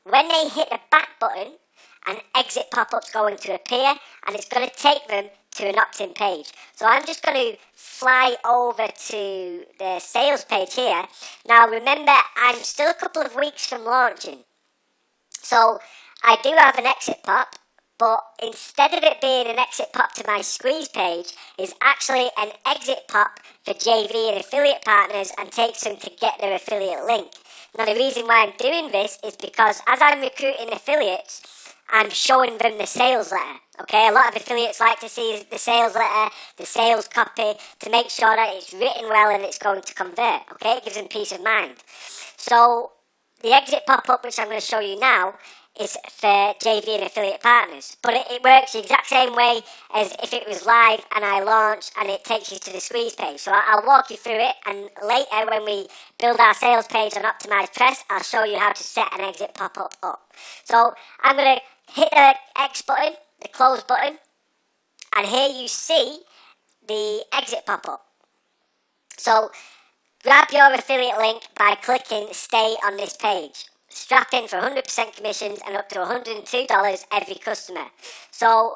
when they hit the back button, an exit pop-up's going to appear and it's going to take them to an opt-in page. So I'm just going to fly over to the sales page here. Now remember, I'm still a couple of weeks from launching. So I do have an exit pop, but instead of it being an exit pop to my squeeze page, it's actually an exit pop for JV and affiliate partners and takes them to get their affiliate link. Now the reason why I'm doing this is because as I'm recruiting affiliates, I'm showing them the sales letter. Okay, a lot of affiliates like to see the sales letter, the sales copy, to make sure that it's written well and it's going to convert. Okay, it gives them peace of mind. So the exit pop-up, which I'm going to show you now, is for JV and affiliate partners. But it works the exact same way as if it was live and I launch and it takes you to the squeeze page. So I'll walk you through it, and later when we build our sales page on Optimized Press, I'll show you how to set an exit pop-up up. So I'm going to hit the X button, the close button, and here you see the exit pop-up. So grab your affiliate link by clicking stay on this page. Strap in for 100% commissions and up to $102 every customer. So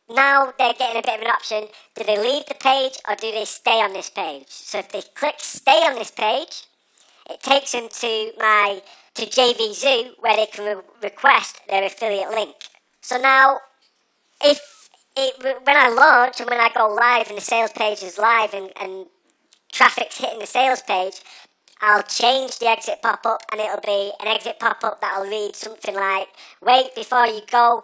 now they're getting a bit of an option. Do they leave the page or do they stay on this page? So if they click stay on this page, it takes them to JVZoo, where they can request their affiliate link. So now, when I launch and when I go live and the sales page is live and traffic's hitting the sales page, I'll change the exit pop-up and it'll be an exit pop-up that'll read something like, wait before you go,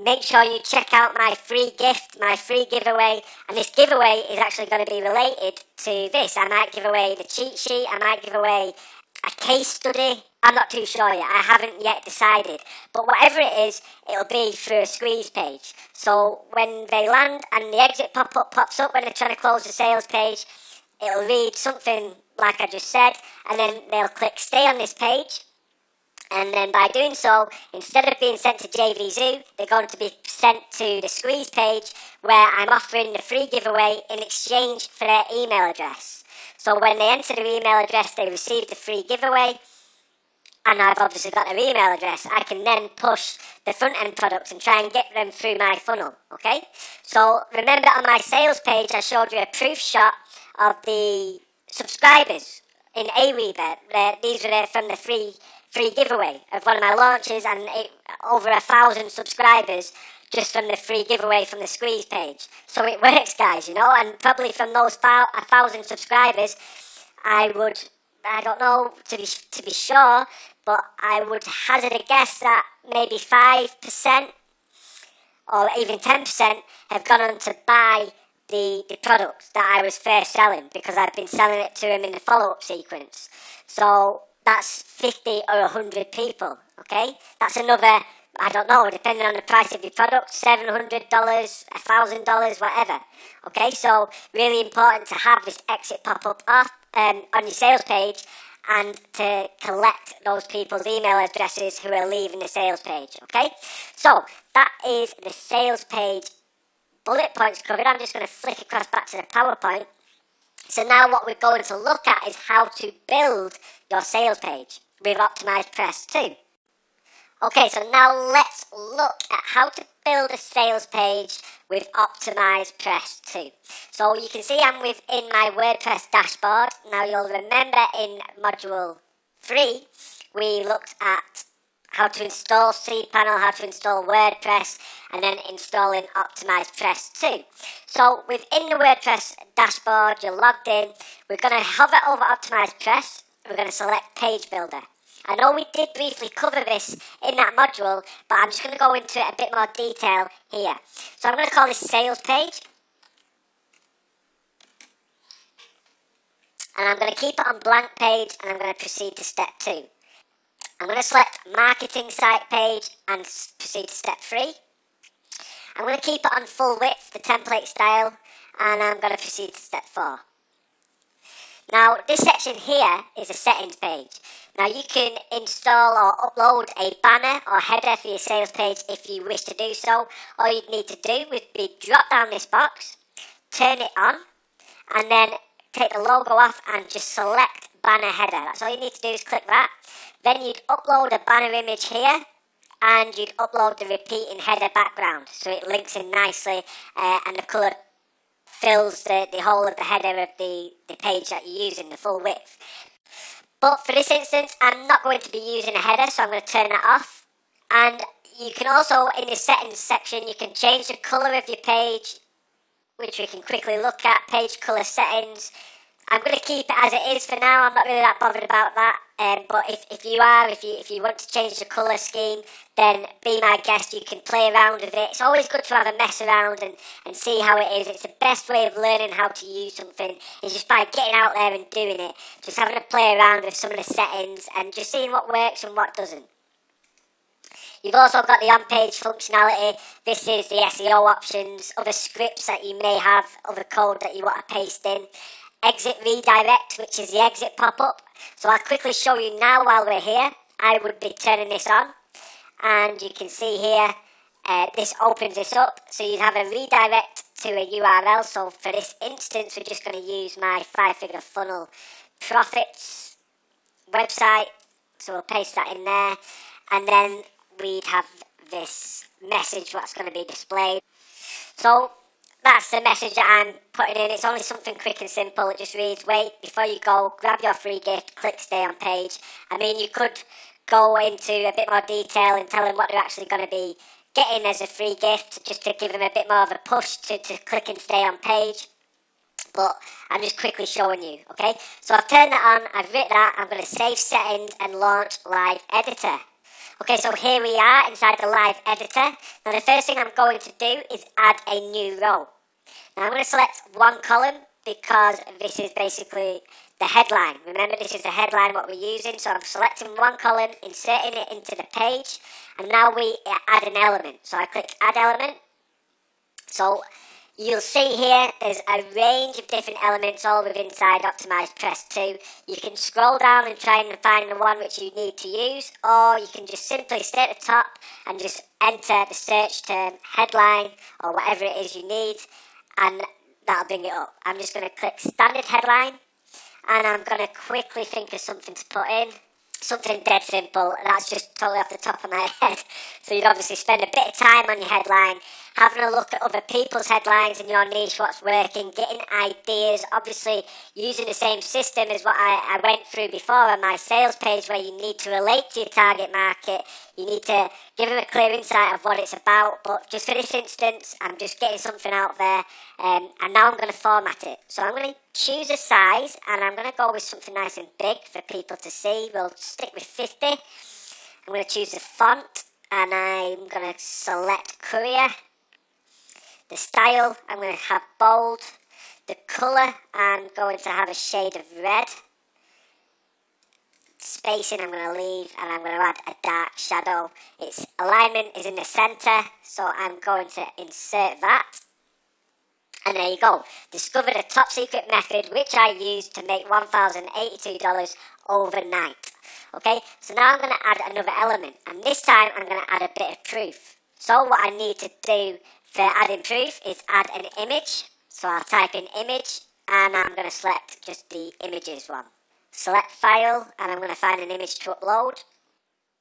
make sure you check out my free gift, my free giveaway. And this giveaway is actually going to be related to this. I might give away the cheat sheet, I might give away a case study. I'm not too sure yet, I haven't yet decided. But whatever it is, it'll be through a squeeze page. So when they land and the exit pop-up pops up when they're trying to close the sales page, it'll read something like I just said, and then they'll click stay on this page. And then by doing so, instead of being sent to JVZoo, they're going to be sent to the squeeze page where I'm offering the free giveaway in exchange for their email address. So when they enter their email address, they receive the free giveaway, and I've obviously got their email address. I can then push the front end products and try and get them through my funnel, okay? So remember on my sales page, I showed you a proof shot of the subscribers in Aweber. These are from the free giveaway of one of my launches, and over 1,000 subscribers just from the free giveaway from the squeeze page. So it works, guys, you know, and probably from those 1,000 subscribers, I don't know to be sure, but I would hazard a guess that maybe 5% or even 10% have gone on to buy the product that I was first selling, because I've been selling it to them in the follow-up sequence. So that's 50 or 100 people, okay? That's another, I don't know, depending on the price of your product, $700, $1,000, whatever. Okay, so really important to have this exit pop-up on your sales page and to collect those people's email addresses who are leaving the sales page, okay? So that is the sales page bullet points covered. I'm just going to flick across back to the PowerPoint. So now what we're going to look at is how to build your sales page with Optimized Press 2. Okay, so now let's look at how to build a sales page with Optimized Press 2. So you can see I'm within my WordPress dashboard. Now you'll remember in Module 3, we looked at how to install cPanel, how to install WordPress, and then installing Optimized Press 2. So within the WordPress dashboard, you're logged in. We're going to hover over Optimized Press. We're going to select Page Builder. I know we did briefly cover this in that module, but I'm just going to go into a bit more detail here. So I'm going to call this Sales Page. And I'm going to keep it on blank page, and I'm going to proceed to step 2. I'm going to select marketing site page and proceed to step 3. I'm going to keep it on full width, the template style, and I'm going to proceed to step 4. Now, this section here is a settings page. Now, you can install or upload a banner or header for your sales page if you wish to do so. All you'd need to do would be drop down this box, turn it on, and then take the logo off and just select banner header. That's all you need to do is click that. Then you'd upload a banner image here, and you'd upload the repeating header background so it links in nicely and the colour fills the whole of the header of the page that you're using, the full width. But for this instance, I'm not going to be using a header, so I'm going to turn that off. And you can also, in the settings section, you can change the colour of your page, which we can quickly look at, page colour settings. I'm going to keep it as it is for now. I'm not really that bothered about that. But if you want to change the colour scheme, then be my guest. You can play around with it. It's always good to have a mess around and see how it is. It's the best way of learning how to use something is just by getting out there and doing it. Just having a play around with some of the settings and just seeing what works and what doesn't. You've also got the on-page functionality. This is the SEO options, other scripts that you may have, other code that you want to paste in. Exit redirect, which is the exit pop-up. So I'll quickly show you now while we're here. I would be turning this on. And you can see here, this opens this up. So you'd have a redirect to a URL. So for this instance, we're just going to use my 5-figure funnel profits website. So we'll paste that in there. And then we'd have this message what's going to be displayed. So that's the message that I'm putting in. It's only something quick and simple. It just reads, wait, before you go, grab your free gift, click stay on page. I mean, you could go into a bit more detail and tell them what they're actually going to be getting as a free gift, just to give them a bit more of a push to click and stay on page. But I'm just quickly showing you, okay? So I've turned that on, I've written that, I'm going to save settings and launch live editor. Okay, so here we are inside the live editor. Now the first thing I'm going to do is add a new row. Now I'm going to select one column because this is basically the headline. Remember, this is the headline what we're using. So I'm selecting one column, inserting it into the page, and now we add an element. So I click add element. So you'll see here there's a range of different elements all within inside Optimize Press 2. You can scroll down and try and find the one which you need to use, or you can just simply stay at the top and just enter the search term headline or whatever it is you need, and that'll bring it up. I'm just going to click standard headline, and I'm going to quickly think of something to put in. Something dead simple, and that's just totally off the top of my head. So you'd obviously spend a bit of time on your headline, having a look at other people's headlines in your niche, what's working, getting ideas, obviously using the same system as what I went through before on my sales page, where you need to relate to your target market, you need to give them a clear insight of what it's about. But just for this instance, I'm just getting something out there, and now I'm going to format it. So I'm going to choose a size, and I'm going to go with something nice and big for people to see. We'll stick with 50. I'm going to choose the font, and I'm going to select courier. The style, I'm going to have bold. The colour, I'm going to have a shade of red. Spacing, I'm going to leave, and I'm going to add a dark shadow. Its alignment is in the centre, so I'm going to insert that. And there you go. Discover the top secret method which I used to make $1,082 overnight. Okay, so now I'm going to add another element, and this time I'm going to add a bit of proof. So what I need to do for adding proof is add an image. So I'll type in image, and I'm going to select just the images one. Select file, and I'm going to find an image to upload.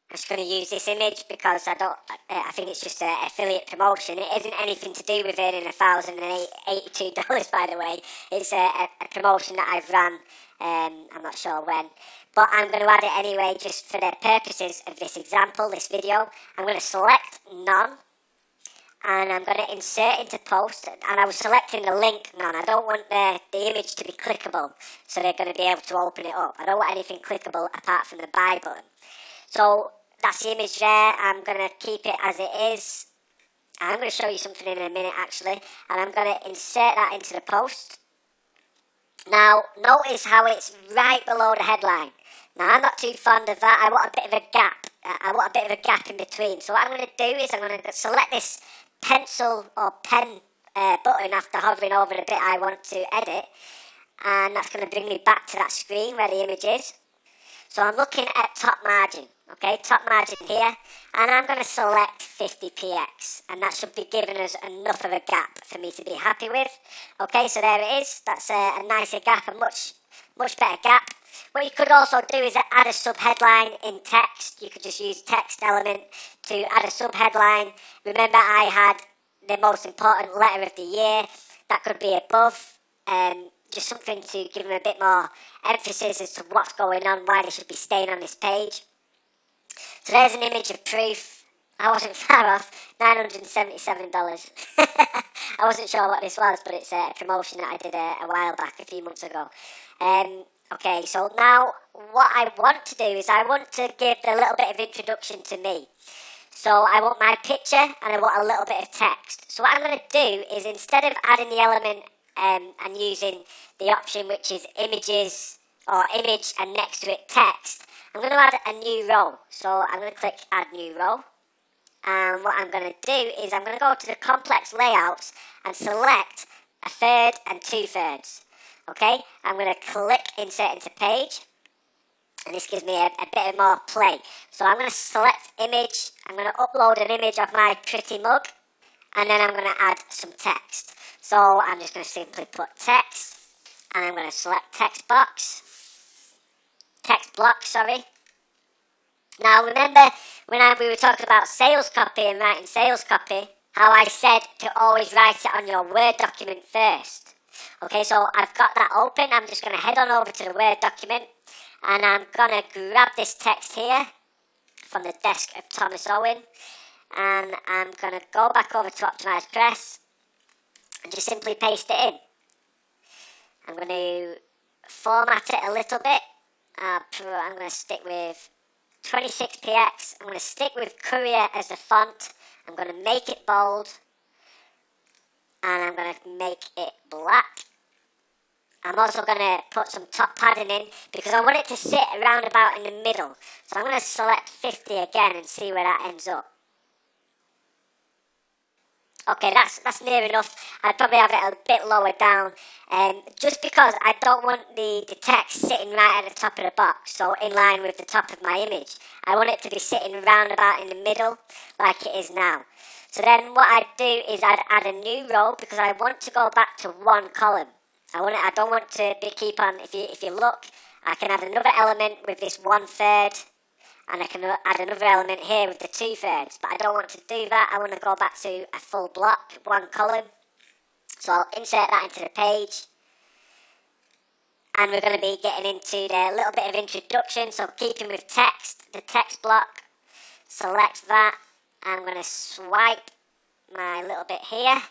I'm just going to use this image because I think it's just an affiliate promotion. It isn't anything to do with earning $1,082, by the way. It's a promotion that I've run, I'm not sure when. But I'm going to add it anyway, just for the purposes of this example, this video. I'm going to select none, and I'm going to insert into post, and I was selecting the link none. I don't want the image to be clickable, so they're going to be able to open it up. I don't want anything clickable apart from the buy button. So that's the image there. I'm going to keep it as it is. I'm going to show you something in a minute actually, and I'm going to insert that into the post. Now notice how it's right below the headline. Now, I'm not too fond of that. I want a bit of a gap. I want a bit of a gap in between. So what I'm going to do is I'm going to select this pencil or pen button after hovering over the bit I want to edit. And that's going to bring me back to that screen where the image is. So I'm looking at top margin, okay, top margin here, and I'm going to select 50px, and that should be giving us enough of a gap for me to be happy with. Okay, so there it is. That's a nicer gap, a much better gap. What you could also do is add a subheadline in text. You could just use text element to add a subheadline. Remember, I had the most important letter of the year. That could be above. Just something to give them a bit more emphasis as to what's going on, why they should be staying on this page. So there's an image of proof. I wasn't far off, $977. I wasn't sure what this was, but it's a promotion that I did a while back, a few months ago. Okay, so now what I want to do is I want to give a little bit of introduction to me. So I want my picture and I want a little bit of text. So what I'm going to do is, instead of adding the element and using the option which is images or image and next to it text, I'm going to add a new row. So I'm going to click add new row, and what I'm going to do is I'm going to go to the complex layouts and select 1/3 and 2/3. Okay, I'm going to click insert into page, and this gives me a bit more play. So I'm going to select image, I'm going to upload an image of my pretty mug, and then I'm going to add some text. So I'm just going to simply put text, and I'm going to select text block, sorry. Now remember when we were talking about sales copy and writing sales copy, how I said to always write it on your Word document first. Okay, so I've got that open. I'm just going to head on over to the Word document, and I'm going to grab this text here from the desk of Thomas Owen, and I'm going to go back over to Optimize Press and just simply paste it in. I'm going to format it a little bit. I'm going to stick with 26px. I'm going to stick with Courier as the font. I'm going to make it bold, and I'm going to make it black. I'm also going to put some top padding in because I want it to sit around about in the middle. So I'm going to select 50 again and see where that ends up. Okay, that's near enough. I'd probably have it a bit lower down, just because I don't want the text sitting right at the top of the box, so in line with the top of my image. I want it to be sitting round about in the middle, like it is now. So then what I'd do is I'd add a new row, because I want to go back to one column. I don't want to keep on. If you look, I can add another element with this 1/3. And I can add another element here with the 2/3, but I don't want to do that. I want to go back to a full block, one column. So I'll insert that into the page. And we're going to be getting into the little bit of introduction. So keeping with text, the text block, select that. I'm going to swipe my little bit here.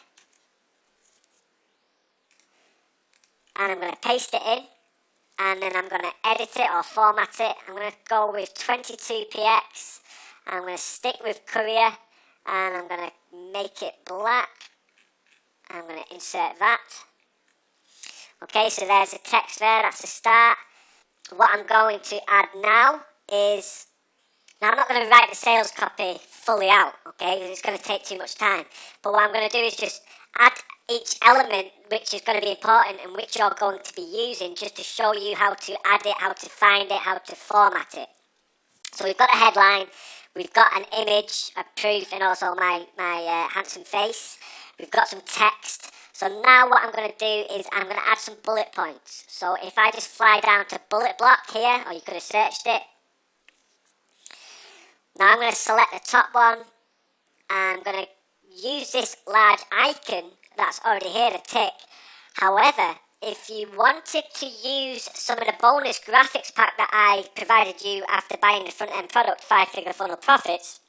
And I'm going to paste it in. And then I'm going to edit it or format it. I'm going to go with 22px. I'm going to stick with Courier, and I'm going to make it black. I'm going to insert that. Okay, so there's the text there. That's the start. What I'm going to add now is... Now, I'm not going to write the sales copy fully out, okay, because it's going to take too much time. But what I'm going to do is just add each element which is going to be important and which you're going to be using, just to show you how to add it, how to find it, how to format it. So we've got a headline, we've got an image, a proof, and also my handsome face. We've got some text. So now what I'm going to do is I'm going to add some bullet points. So if I just fly down to bullet block here, or you could have searched it. Now I'm going to select the top one. I'm going to use this large icon that's already here to tick. However, if you wanted to use some of the bonus graphics pack that I provided you after buying the front end product, 5-Figure Funnel Profits,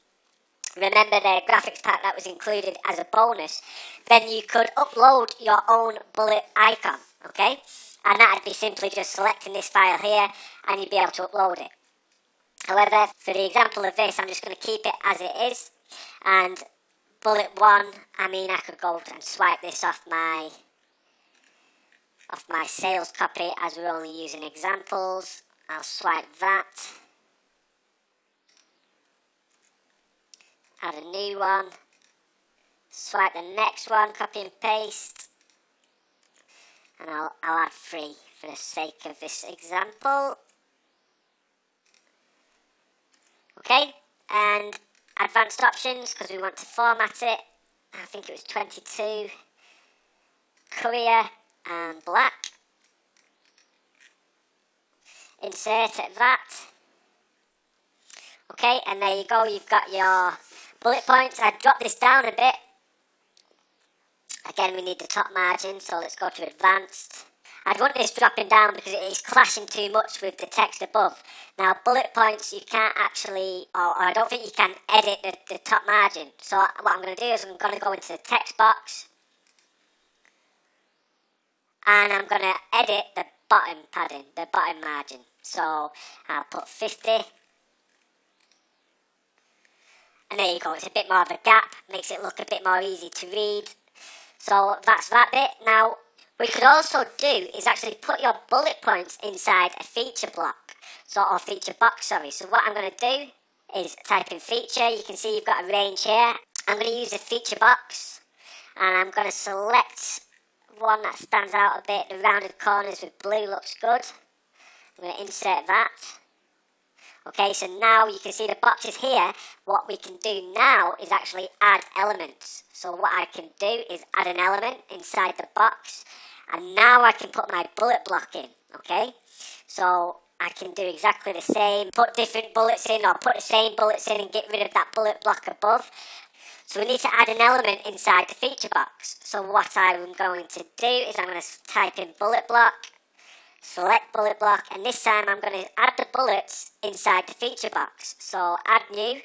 remember the graphics pack that was included as a bonus, then you could upload your own bullet icon, okay? And that would be simply just selecting this file here, and you'd be able to upload it. However, for the example of this, I'm just going to keep it as it is. And bullet 1, I mean, I could go and swipe this off my sales copy, as we're only using examples. I'll swipe that. Add a new one. Swipe the next one, copy and paste. And I'll add 3 for the sake of this example. Okay, and advanced options, because we want to format it. I think it was 22. Courier and black. Insert at that. Okay, and there you go, you've got your bullet points. I dropped this down a bit. Again, we need the top margin, so let's go to advanced. I'd want this dropping down because it is clashing too much with the text above. Now, bullet points, you can't actually, or I don't think you can edit the top margin. So what I'm going to do is I'm going to go into the text box. And I'm going to edit the bottom padding, the bottom margin. So I'll put 50. And there you go, it's a bit more of a gap, makes it look a bit more easy to read. So that's that bit. Now, what you could also do is actually put your bullet points inside a feature block. Or feature box, sorry. So what I'm going to do is type in feature. You can see you've got a range here. I'm going to use the feature box. And I'm going to select one that stands out a bit. The rounded corners with blue looks good. I'm going to insert that. Okay, so now you can see the boxes here. What we can do now is actually add elements. So what I can do is add an element inside the box. And now I can put my bullet block in. Okay, so I can do exactly the same. Put different bullets in, or put the same bullets in and get rid of that bullet block above. So we need to add an element inside the feature box. So what I'm going to do is I'm going to type in bullet block. Select bullet block, and this time I'm going to add the bullets inside the feature box. So add new,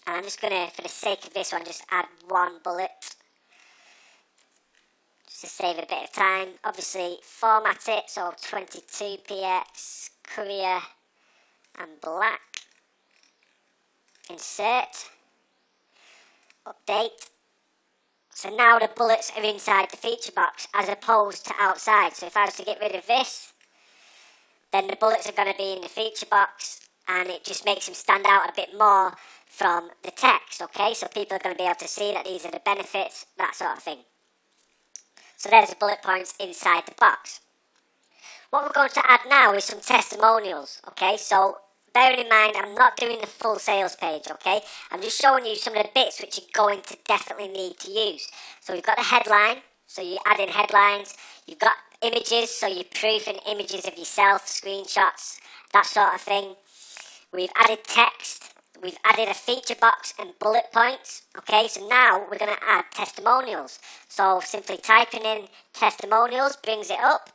and I'm just going to, for the sake of this one, just add 1 bullet, just to save a bit of time. Obviously format it, so 22px, courier and black, insert, update. So now the bullets are inside the feature box as opposed to outside. So if I was to get rid of this, then the bullets are going to be in the feature box, and it just makes them stand out a bit more from the text, okay? So people are going to be able to see that these are the benefits, that sort of thing. So there's the bullet points inside the box. What we're going to add now is some testimonials, okay? So bearing in mind, I'm not doing the full sales page, okay? I'm just showing you some of the bits which you're going to definitely need to use. So we've got the headline, so you add in headlines. You've got images, so you're proofing images of yourself, screenshots, that sort of thing. We've added text. We've added a feature box and bullet points, okay? So now we're going to add testimonials. So simply typing in testimonials brings it up.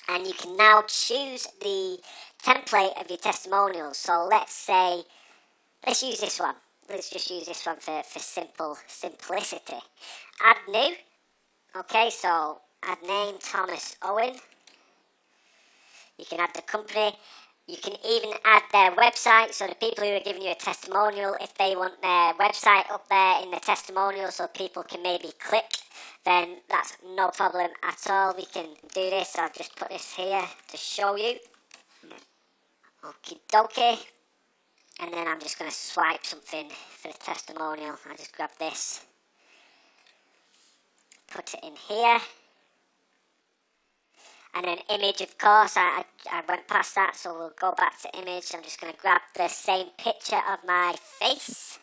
And you can now choose the template of your testimonials. So let's use this one. Let's just use this one for simplicity. Add new. Okay, so add name, Thomas Owen. You can add the company. You can even add their website. So the people who are giving you a testimonial, if they want their website up there in the testimonial so people can maybe click, then that's no problem at all. We can do this. I'll just put this here to show you. Okie dokie. And then I'm just going to swipe something for the testimonial. I'll just grab this. Put it in here. And then image, of course, I went past that, so we'll go back to image. I'm just going to grab the same picture of my face.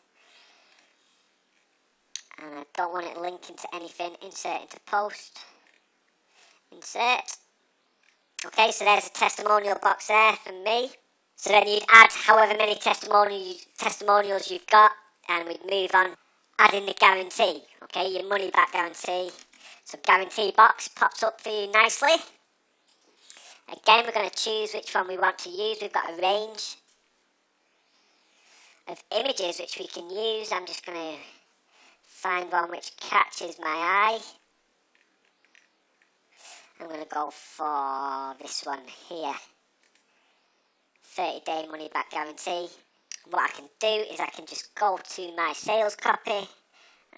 And I don't want it linking to anything. Insert into post. Insert. Okay, so there's a testimonial box there for me. So then you'd add however many testimonials you've got, and we'd move on. Adding the guarantee, okay, your money back guarantee. So guarantee box pops up for you nicely. Again, we're going to choose which one we want to use. We've got a range of images which we can use. I'm just going to find one which catches my eye. I'm going to go for this one here. 30-day money back guarantee. What I can do is I can just go to my sales copy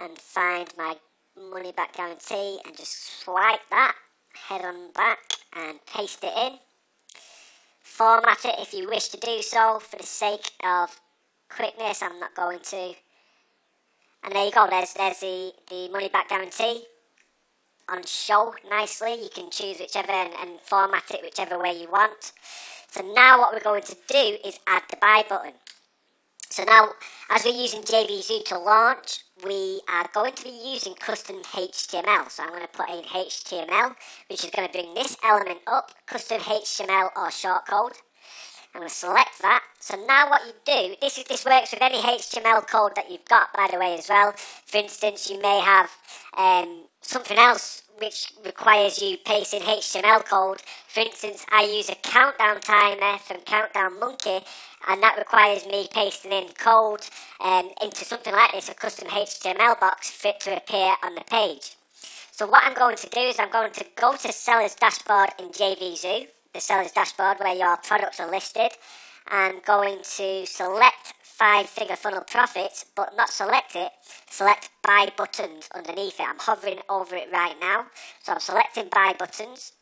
and find my money back guarantee and just swipe that, head on back and paste it in. format it if you wish to do so. For the sake of quickness, I'm not going to. And there you go, there's the money back guarantee on show nicely. You can choose whichever and format it whichever way you want. So now what we're going to do is add the buy button. So now, as we're using JVZoo to launch, we are going to be using custom HTML. So I'm going to put in HTML, which is going to bring this element up, custom HTML or shortcode. I'm going to select that. So now what you do, this works with any HTML code that you've got, by the way, as well. For instance, you may have something else which requires you pasting HTML code. For instance, I use a countdown timer from Countdown Monkey, and that requires me pasting in code into something like this, a custom HTML box for it to appear on the page. So what I'm going to do is I'm going to go to Seller's Dashboard in JVZoo, the Seller's Dashboard where your products are listed, and going to select 5-figure funnel profits, but not select it, select buy buttons underneath it. I'm hovering over it right now, so I'm selecting buy buttons,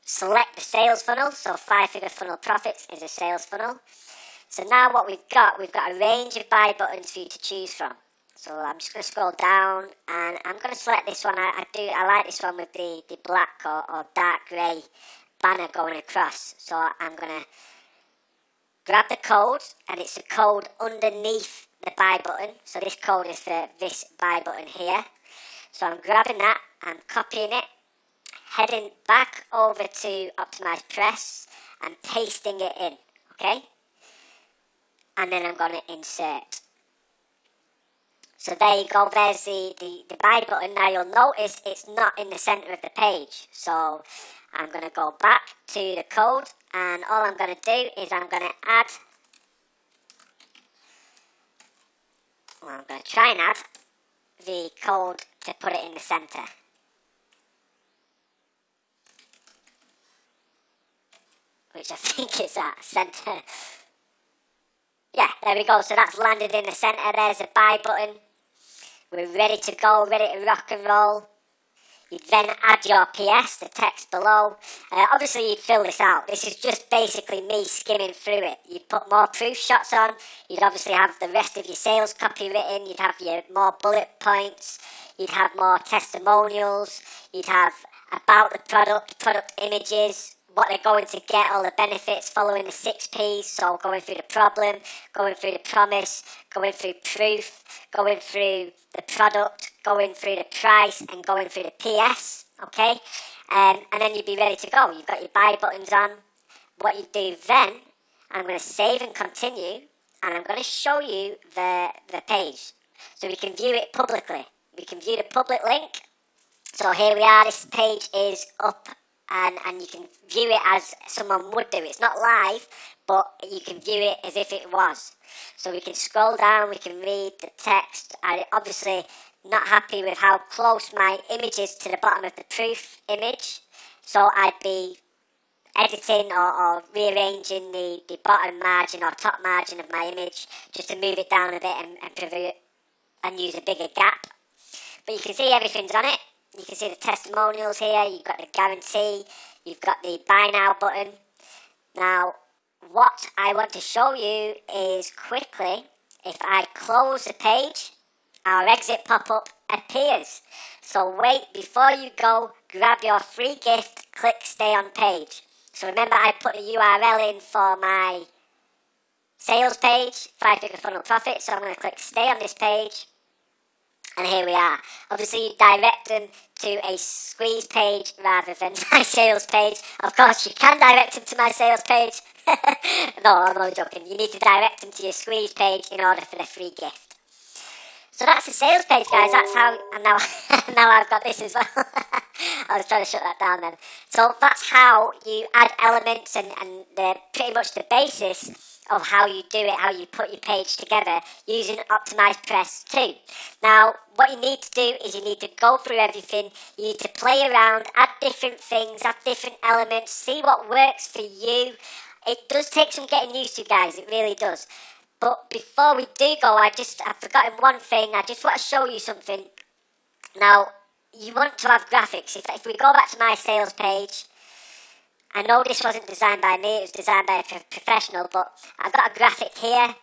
select the sales funnel, so 5-figure funnel profits is a sales funnel. So now what we've got a range of buy buttons for you to choose from. So I'm just going to scroll down and I'm going to select this one. I like this one with the black or dark grey banner going across. So I'm going to grab the code, and it's the code underneath the buy button. So this code is for this buy button here. So I'm grabbing that, I'm copying it, heading back over to Optimize Press and pasting it in, okay? And then I'm going to insert. So there you go, there's the buy button. Now you'll notice it's not in the center of the page. So I'm going to go back to the code, and all I'm going to do is I'm going to add, well, I'm going to try and add the code to put it in the center. Which I think is that center. Yeah, there we go. So that's landed in the center. There's a buy button. We're ready to go, ready to rock and roll. You then add your PS, the text below. Obviously, you'd fill this out. This is just basically me skimming through it. You'd put more proof shots on. You'd obviously have the rest of your sales copy written. You'd have your more bullet points. You'd have more testimonials. You'd have about the product images, what they're going to get, all the benefits, following the 6 Ps, so going through the problem, going through the promise, going through proof, going through the product, going through the price, and going through the PS, okay? And then you'd be ready to go. You've got your buy buttons on. What you do then, I'm going to save and continue, and I'm going to show you the page, so we can view it publicly. We can view the public link. So here we are, this page is up, and you can view it as someone would do. It's not live, but you can view it as if it was. So we can scroll down, we can read the text. I'm obviously not happy with how close my image is to the bottom of the proof image. So I'd be editing or rearranging the bottom margin or top margin of my image just to move it down a bit and use a bigger gap. But you can see everything's on it. You can see the testimonials here, you've got the guarantee, you've got the buy now button. Now, what I want to show you is quickly, if I close the page, our exit pop-up appears. So wait, before you go, grab your free gift, click stay on page. So remember, I put the URL in for my sales page, 5-figure funnel profit, so I'm going to click stay on this page. And here we are. Obviously, you direct them to a squeeze page rather than my sales page. Of course, you can direct them to my sales page. No, I'm only joking. You need to direct them to your squeeze page in order for the free gift. So that's the sales page, guys. That's how, and now, now I've got this as well. I was trying to shut that down then. So that's how you add elements and pretty much the basis of how you do it, how you put your page together using Optimize Press 2. Now, what you need to do is you need to go through everything, you need to play around, add different things, add different elements, see what works for you. It does take some getting used to, guys, it really does. But before we do go, I've forgotten one thing. I just want to show you something. Now, you want to have graphics. If we go back to my sales page, I know this wasn't designed by me, it was designed by a professional, but I've got a graphic here.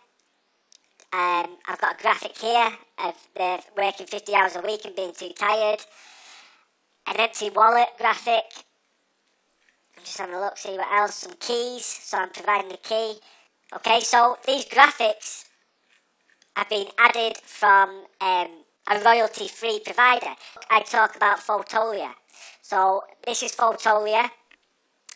I've got a graphic here of the working 50 hours a week and being too tired. An empty wallet graphic. I'm just having a look, see what else. Some keys, so I'm providing the key. Okay, so these graphics have been added from a royalty-free provider. I talk about Fotolia. So this is Fotolia.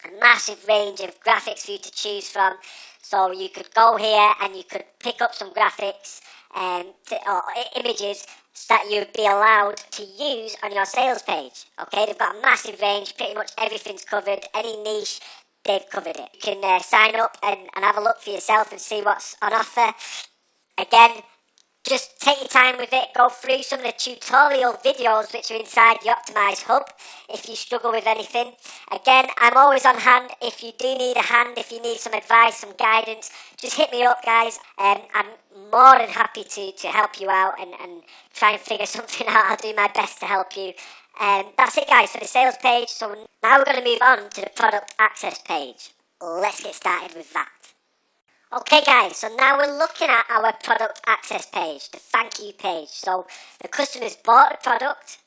A massive range of graphics for you to choose from. So you could go here and you could pick up some graphics or images that you'd be allowed to use on your sales page. Okay, they've got a massive range, pretty much everything's covered, any niche, they've covered it. You can sign up and have a look for yourself and see what's on offer. Again, just take your time with it, go through some of the tutorial videos which are inside the Optimize Hub if you struggle with anything. Again, I'm always on hand if you do need a hand, if you need some advice, some guidance, just hit me up, guys. I'm more than happy to help you out and try and figure something out. I'll do my best to help you. That's it, guys, for the sales page. So now we're going to move on to the product access page. Let's get started with that. Okay guys, so now we're looking at our product access page, the thank you page. So the customer's bought the product,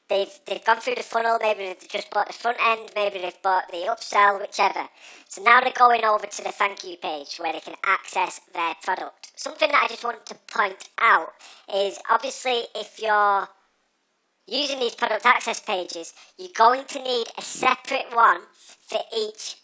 they've gone through the funnel, maybe they've just bought the front end, maybe they've bought the upsell, whichever. So now they're going over to the thank you page where they can access their product. Something that I just want to point out is obviously if you're using these product access pages, you're going to need a separate one for each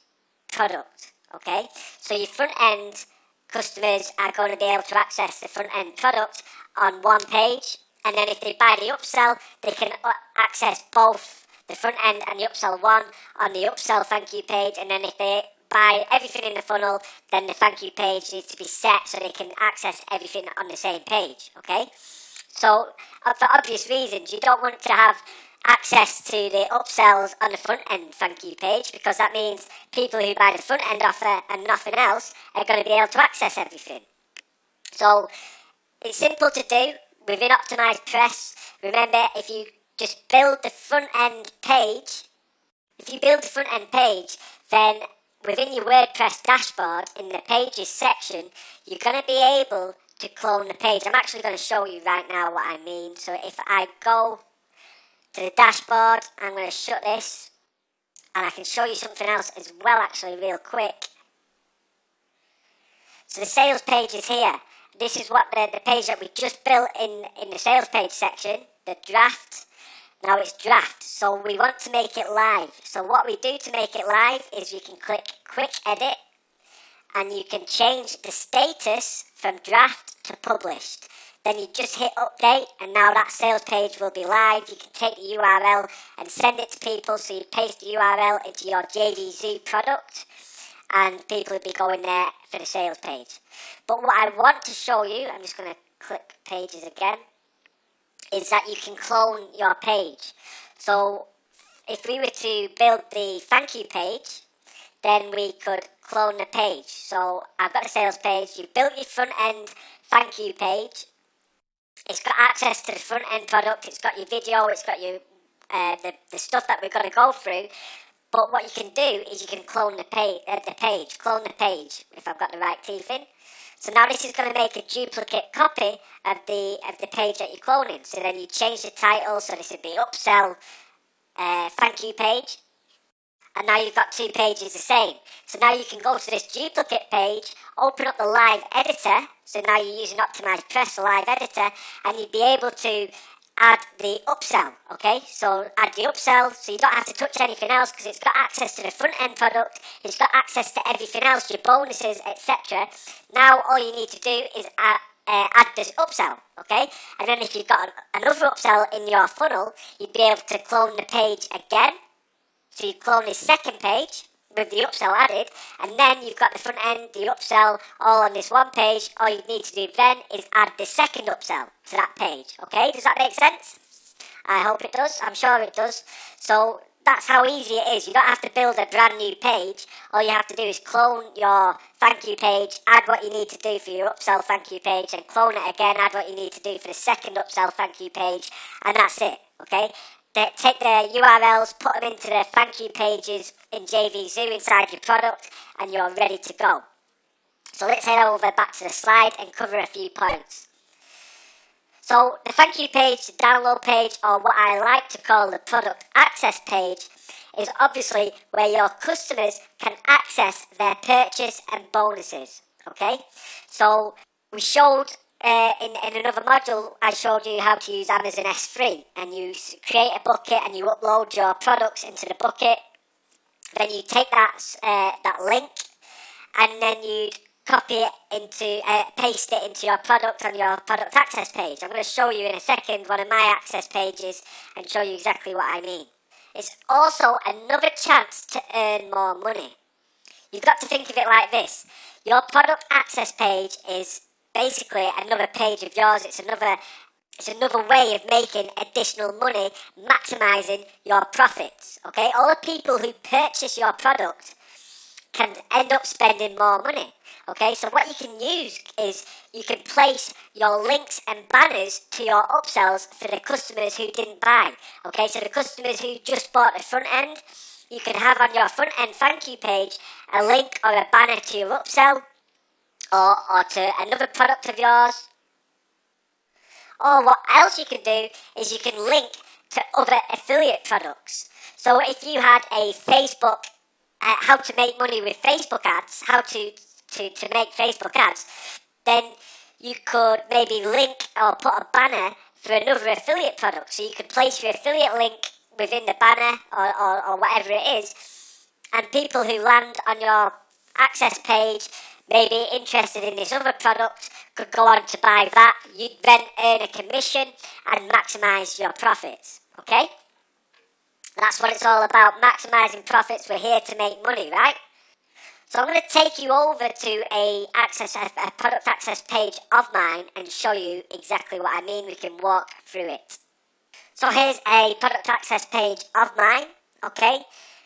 product. Okay, so your front end customers are going to be able to access the front end product on one page, and then if they buy the upsell, they can access both the front end and the upsell one on the upsell thank you page, and then if they buy everything in the funnel, then the thank you page needs to be set so they can access everything on the same page. Okay, so for obvious reasons, you don't want to have access to the upsells on the front end thank you page, because that means people who buy the front end offer and nothing else are going to be able to access everything. So it's simple to do within Optimized Press. Remember, if you just build the front end page, then within your WordPress dashboard in the pages section, you're going to be able to clone the page. I'm actually going to show you right now what I mean. So if I go to the dashboard, I'm going to shut this, and I can show you something else as well actually real quick. So the sales page is here. This is what the page that we just built in the sales page section, the draft. Now it's draft, so we want to make it live. So what we do to make it live is you can click quick edit, and you can change the status from draft to published. Then you just hit update, and now that sales page will be live. You can take the URL and send it to people. So you paste the URL into your JVZoo product, and people will be going there for the sales page. But what I want to show you, I'm just going to click pages again, is that you can clone your page. So if we were to build the thank you page, then we could clone the page. So I've got a sales page, you've built your front end thank you page. It's got access to the front end product, it's got your video, it's got your the stuff that we're going to go through. But what you can do is you can clone the page, if I've got the right teeth in. So now this is going to make a duplicate copy of the page that you're cloning. So then you change the title, so this would be upsell thank you page. And now you've got two pages the same. So now you can go to this duplicate page, open up the live editor. So now you're using Optimized Press live editor, and you'd be able to add the upsell. Okay, so add the upsell, so you don't have to touch anything else because it's got access to the front end product. It's got access to everything else, your bonuses, etc. Now all you need to do is add this upsell. Okay, and then if you've got another upsell in your funnel, you'd be able to clone the page again. So you clone this second page with the upsell added, and then you've got the front end, the upsell, all on this one page. All you need to do then is add the second upsell to that page. Okay, does that make sense? I hope it does. I'm sure it does. So that's how easy it is. You don't have to build a brand new page. All you have to do is clone your thank you page, add what you need to do for your upsell thank you page, and clone it again, add what you need to do for the second upsell thank you page, and that's it. Okay? take the URLs, put them into the thank you pages in JVZoo inside your product, and you're ready to go. So let's head over back to the slide and cover a few points. So the thank you page, the download page, or what I like to call the product access page, is obviously where your customers can access their purchase and bonuses. Okay, so we showed in another module, I showed you how to use Amazon S3, and you create a bucket and you upload your products into the bucket. Then you take that link, and then you'd copy it into, paste it into your product on your product access page. I'm going to show you in a second one of my access pages and show you exactly what I mean. It's also another chance to earn more money. You've got to think of it like this. Your product access page is basically another page of yours. It's another way of making additional money, maximising your profits. Okay, all the people who purchase your product can end up spending more money. Okay, so what you can use is you can place your links and banners to your upsells for the customers who didn't buy. Okay, so the customers who just bought the front end, you can have on your front end thank you page a link or a banner to your upsell or to another product of yours. Or what else you can do is you can link to other affiliate products. So if you had a Facebook, how to make money with Facebook ads, how to make Facebook ads, then you could maybe link or put a banner for another affiliate product. So you could place your affiliate link within the banner or whatever it is, and people who land on your access page may be interested in this other product could go on to buy that. You'd then earn a commission and maximise your profits. Okay? That's what it's all about, maximising profits. We're here to make money, right? So I'm going to take you over to a product access page of mine and show you exactly what I mean. We can walk through it. So here's a product access page of mine, okay?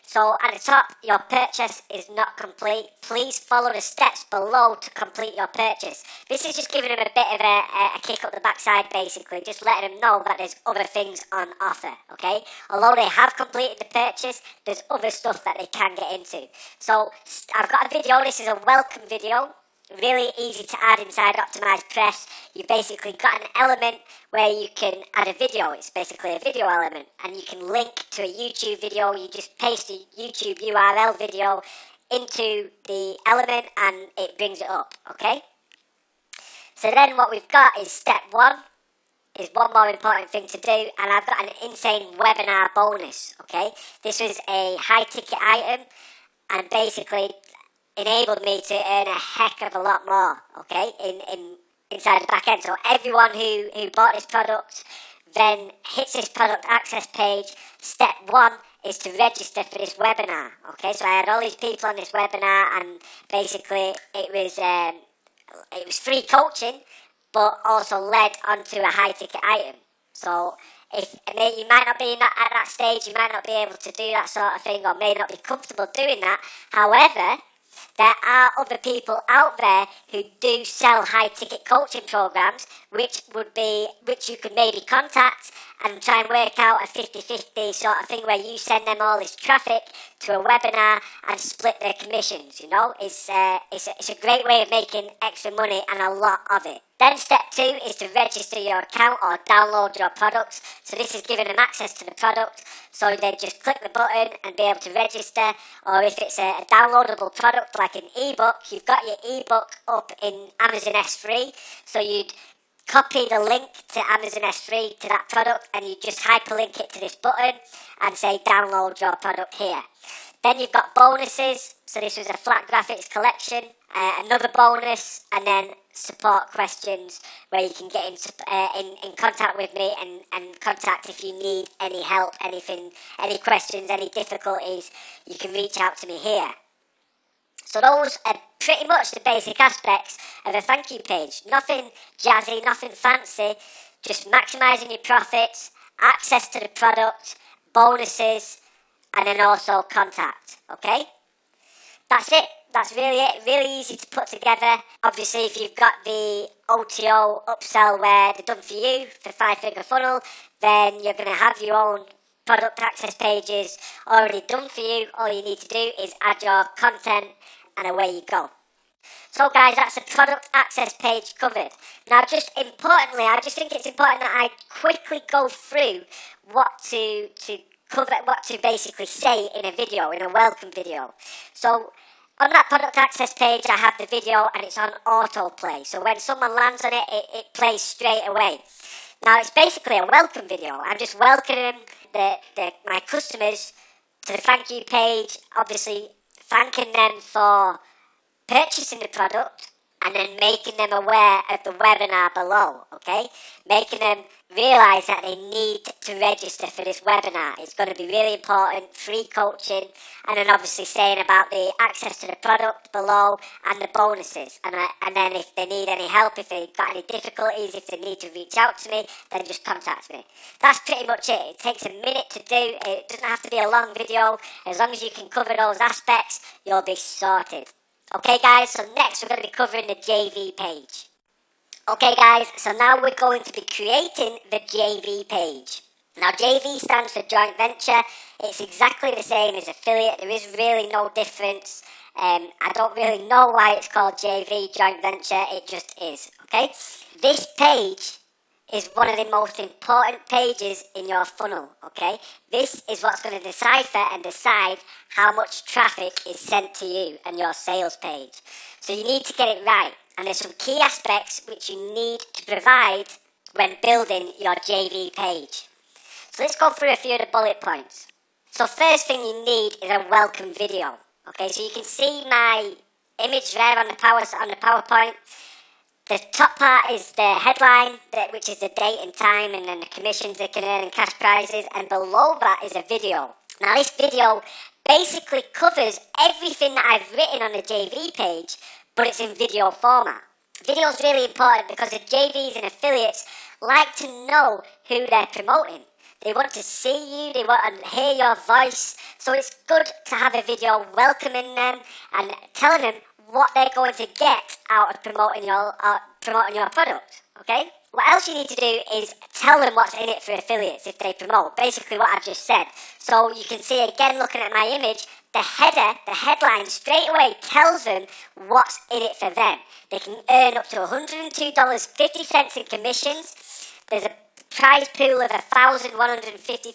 So at the top, your purchase is not complete. Please follow the steps below to complete your purchase. This is just giving them a bit of a kick up the backside, basically. Just letting them know that there's other things on offer, okay? Although they have completed the purchase, there's other stuff that they can get into. So I've got a video. This is a welcome video. Really easy to add inside Optimized Press. You've basically got an element where you can add a video. It's basically a video element, and you can link to a YouTube video. You just paste a YouTube URL video into the element and it brings it up, okay? So then what we've got is step one, is one more important thing to do, and I've got an insane webinar bonus, okay? This was a high ticket item and basically enabled me to earn a heck of a lot more, okay, inside the back end. So everyone who bought this product then hits this product access page. Step one is to register for this webinar, okay? So I had all these people on this webinar, and basically it was free coaching, but also led onto a high ticket item. So you might not be at that stage, you might not be able to do that sort of thing, or may not be comfortable doing that. However, there are other people out there who do sell high-ticket coaching programs, which you could maybe contact and try and work out a 50-50 sort of thing where you send them all this traffic to a webinar and split their commissions. You know, it's a great way of making extra money, and a lot of it. Then step two is to register your account or download your products. So this is giving them access to the product, so they just click the button and be able to register. Or if it's a downloadable product like an ebook, you've got your ebook up in Amazon S3, so you'd copy the link to Amazon S3 to that product, and you just hyperlink it to this button and say download your product here. Then you've got bonuses. So this was a flat graphics collection, another bonus, and then support questions where you can get in contact with me and contact if you need any help, anything, any questions, any difficulties, you can reach out to me here. So those are pretty much the basic aspects of a thank you page. Nothing jazzy, nothing fancy, just maximising your profits, access to the product, bonuses, and then also contact, okay? That's it. That's really it. Really easy to put together. Obviously, if you've got the OTO upsell where they're done for you for 5-figure funnel, then you're going to have your own product access pages already done for you. All you need to do is add your content and away you go. So guys, that's the product access page covered. Now just importantly, I just think it's important that I quickly go through what to cover, what to basically say in a video, in a welcome video. So on that product access page, I have the video and it's on autoplay. So when someone lands on it, it plays straight away. Now it's basically a welcome video. I'm just welcoming my customers to the thank you page, obviously thanking them for purchasing the product and then making them aware of the webinar below, okay? Making them realise that they need to register for this webinar. It's going to be really important, free coaching, and then obviously saying about the access to the product below and the bonuses. And then if they need any help, if they've got any difficulties, if they need to reach out to me, then just contact me. That's pretty much it. It takes a minute to do. It doesn't have to be a long video. As long as you can cover those aspects, you'll be sorted. Okay guys, so next we're going to be covering the JV page. Okay guys, so now we're going to be creating the JV page. Now JV stands for joint venture. It's exactly the same as affiliate. There is really no difference. I don't really know why it's called JV, joint venture. It just is, okay? This page is one of the most important pages in your funnel, okay? This is what's going to decipher and decide how much traffic is sent to you and your sales page. So you need to get it right. And there's some key aspects which you need to provide when building your JV page. So let's go through a few of the bullet points. So first thing you need is a welcome video. Okay, so you can see my image there on the PowerPoint. The top part is the headline, which is the date and time, and then the commissions they can earn and cash prizes, and below that is a video. Now this video basically covers everything that I've written on the JV page, but it's in video format. Video is really important because the JVs and affiliates like to know who they're promoting. They want to see you, they want to hear your voice, so it's good to have a video welcoming them and telling them what they're going to get out of promoting your product, okay? What else you need to do is tell them what's in it for affiliates if they promote, basically what I've just said. So you can see again, looking at my image, the headline straight away tells them what's in it for them. They can earn up to $102.50 in commissions. There's a prize pool of $1,150,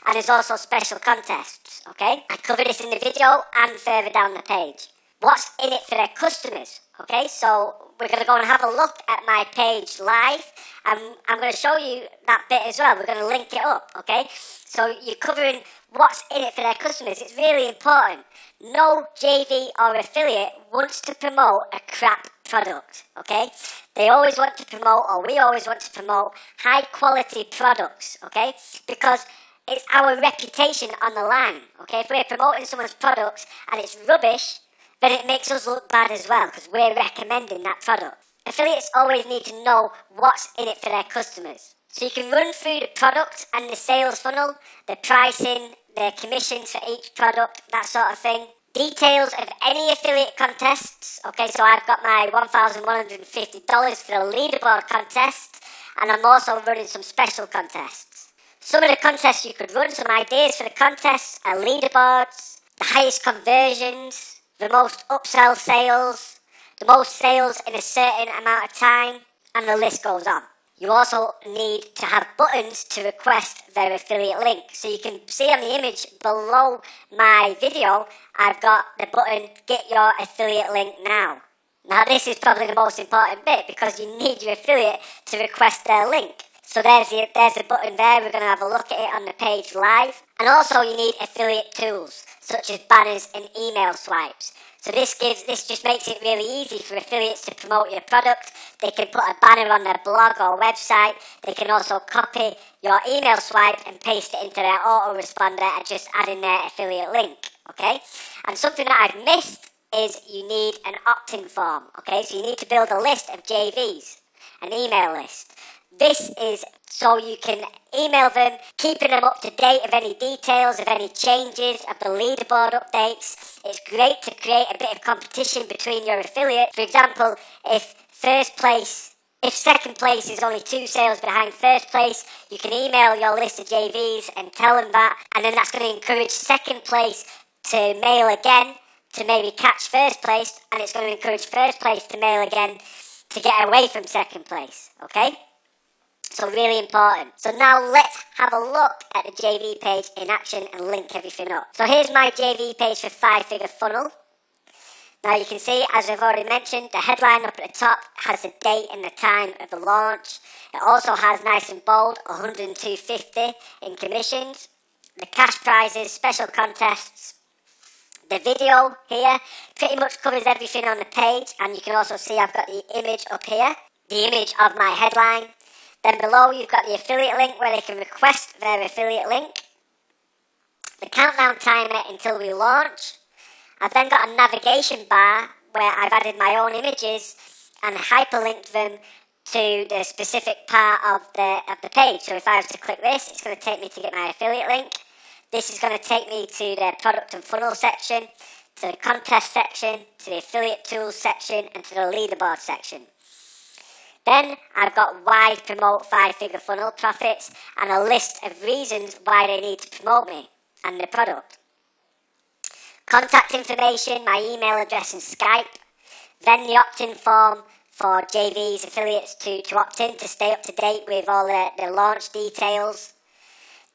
and there's also special contests, okay? I cover this in the video and further down the page. What's in it for their customers, okay? So we're going to go and have a look at my page live, and I'm going to show you that bit as well. We're going to link it up, okay? So you're covering what's in it for their customers. It's really important. No JV or affiliate wants to promote a crap product, okay? They always want to promote, or we always want to promote, high quality products, okay? Because it's our reputation on the line, okay? If we're promoting someone's products and it's rubbish, then it makes us look bad as well because we're recommending that product. Affiliates always need to know what's in it for their customers. So you can run through the product and the sales funnel, the pricing, the commissions for each product, that sort of thing. Details of any affiliate contests. Okay, so I've got my $1,150 for the leaderboard contest, and I'm also running some special contests. Some of the contests you could run, some ideas for the contests are leaderboards, the highest conversions, the most upsell sales, the most sales in a certain amount of time, and the list goes on. You also need to have buttons to request their affiliate link. So you can see on the image below my video, I've got the button, get your affiliate link now. Now this is probably the most important bit because you need your affiliate to request their link. So there's the button there. We're going to have a look at it on the page live. And also you need affiliate tools such as banners and email swipes. So this just makes it really easy for affiliates to promote your product. They can put a banner on their blog or website. They can also copy your email swipe and paste it into their Autoresponder and just add in their affiliate link, okay? And something that I've missed is you need an Optin form, okay? So you need to build a list of JVs, an email list. This is so you can email them, keeping them up to date of any details, of any changes, of the leaderboard updates. It's great to create a bit of competition between your affiliates. For example, if first place If second place is only 2 sales behind first place, you can email your list of JVs and tell them that, and then that's going to encourage second place to mail again to maybe catch first place, and it's going to encourage first place to mail again to get away from second place, okay? So really important. So now let's have a look at the JV page in action and link everything up. So here's my JV page for 5-figure funnel. Now you can see, as I've already mentioned, the headline up at the top has the date and the time of the launch. It also has nice and bold, 102.50 in commissions, the cash prizes, special contests. The video here pretty much covers everything on the page, and you can also see I've got the image up here, the image of my headline. Then below you've got the affiliate link where they can request their affiliate link, the countdown timer until we launch. I've then got a navigation bar where I've added my own images and hyperlinked them to the specific part of the page. So if I was to click this, it's going to take me to get my affiliate link. This is going to take me to the product and funnel section, to the contest section, to the affiliate tools section, and to the leaderboard section. Then I've got why promote 5-figure funnel profits and a list of reasons why they need to promote me and the product. Contact information, my email address and Skype. Then the opt-in form for JV's affiliates to opt in to stay up to date with all the launch details.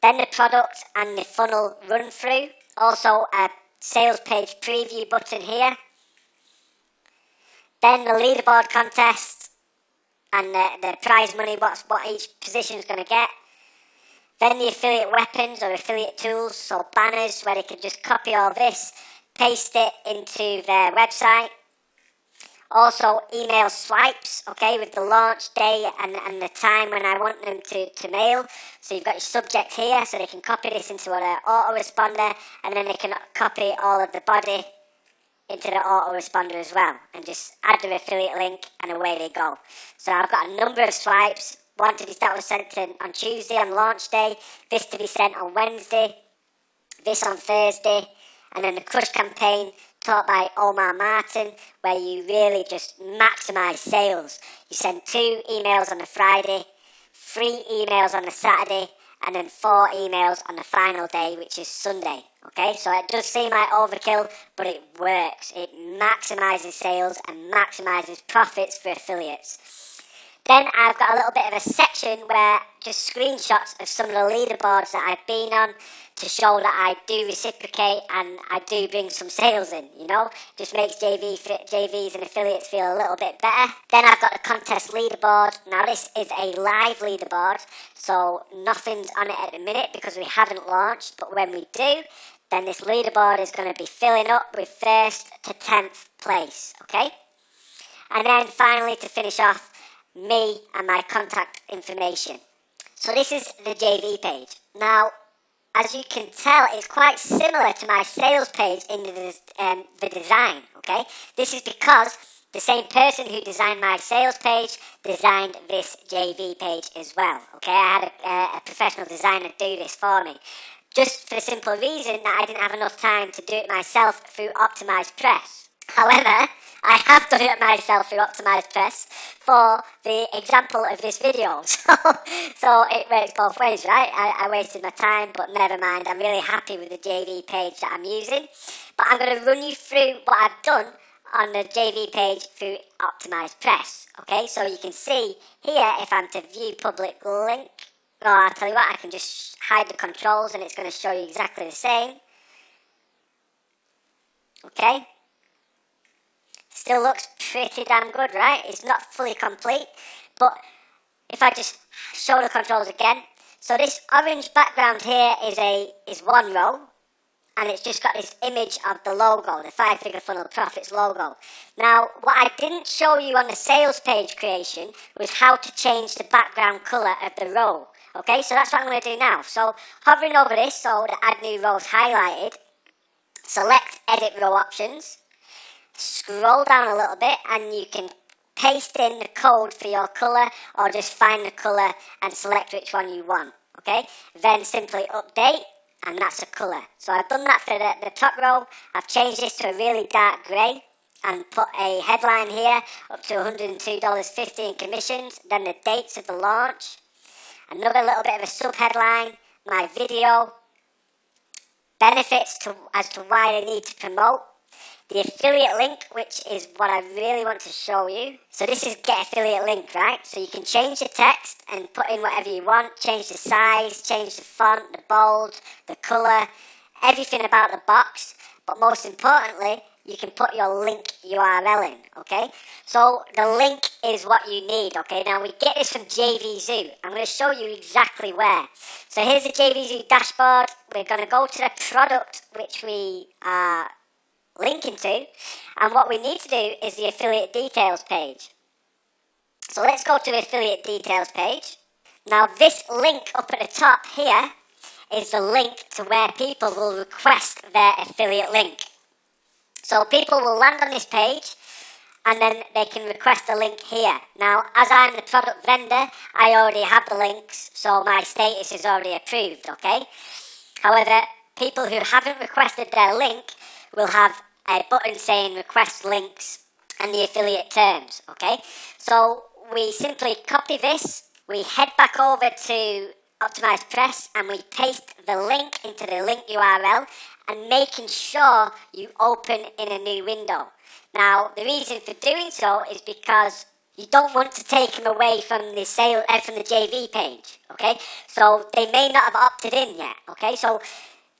Then the product and the funnel run through. Also a sales page preview button here. Then the leaderboard contest and the prize money, what each position is going to get. Then the affiliate weapons or affiliate tools, so banners where they can just copy all this, paste it into their website. Also email swipes, okay, with the launch day and the time when I want them to mail. So you've got your subject here, so they can copy this into an Autoresponder, and then they can copy all of the body into the Autoresponder as well, and just add their affiliate link and away they go. So I've got a number of swipes. One to be that was sent on Tuesday on launch day, this to be sent on Wednesday, this on Thursday, and then the Crush campaign taught by Omar Martin, where you really just maximise sales. You send 2 emails on the Friday, 3 emails on the Saturday, and then 4 emails on the final day, which is Sunday. Okay, so it does seem like overkill, but it works. It maximises sales and maximises profits for affiliates. Then I've got a little bit of a section where just screenshots of some of the leaderboards that I've been on to show that I do reciprocate and I do bring some sales in, you know. Just makes JVs and affiliates feel a little bit better. Then I've got the contest leaderboard. Now this is a live leaderboard, so nothing's on it at the minute because we haven't launched, but when we do, then this leaderboard is going to be filling up with 1st to 10th place, okay? And then finally, to finish off, me and my contact information. So this is the JV page. Now, as you can tell, it's quite similar to my sales page in the design, okay? This is because the same person who designed my sales page designed this JV page as well, okay? I had a professional designer do this for me, just for the simple reason that I didn't have enough time to do it myself through Optimized Press. However, I have done it myself through Optimized Press for the example of this video. So it works both ways, right? I wasted my time, but never mind. I'm really happy with the JV page that I'm using. But I'm going to run you through what I've done on the JV page through Optimized Press. Okay, so you can see here, if I'm to view public link, I'll tell you what, I can just hide the controls and it's going to show you exactly the same. Okay. Still looks pretty damn good, right? It's not fully complete, but if I just show the controls again, so this orange background here is one row, and it's just got this image of the logo, the 5-figure funnel profits logo. Now, what I didn't show you on the sales page creation was how to change the background colour of the row. Okay, so that's what I'm going to do now. So hovering over this, so the add new rows highlighted, select edit row options, scroll down a little bit and you can paste in the code for your colour or just find the colour and select which one you want, okay? Then simply update and that's the colour. So I've done that for the top row. I've changed this to a really dark grey and put a headline here, up to $102.50 in commissions, then the dates of the launch, another little bit of a sub-headline, my video, benefits as to why they need to promote, the affiliate link, which is what I really want to show you. So this is get affiliate link, right? So you can change the text and put in whatever you want, change the size, change the font, the bold, the colour, everything about the box. But most importantly, you can put your link URL in, okay? So the link is what you need, okay? Now we get this from JVZoo. I'm going to show you exactly where. So here's the JVZoo dashboard. We're going to go to the product which we are linking to, and what we need to do is the affiliate details page. So let's go to the affiliate details page. Now this link up at the top here is the link to where people will request their affiliate link. So people will land on this page and then they can request a link here. Now, as I'm the product vendor, I already have the links, so my status is already approved, okay? However, people who haven't requested their link will have a button saying request links and the affiliate terms, okay? So we simply copy this, we head back over to Optimized Press and we paste the link into the link URL and making sure you open in a new window. Now, the reason for doing so is because you don't want to take them away from the from the JV page, okay? So they may not have opted in yet, okay? So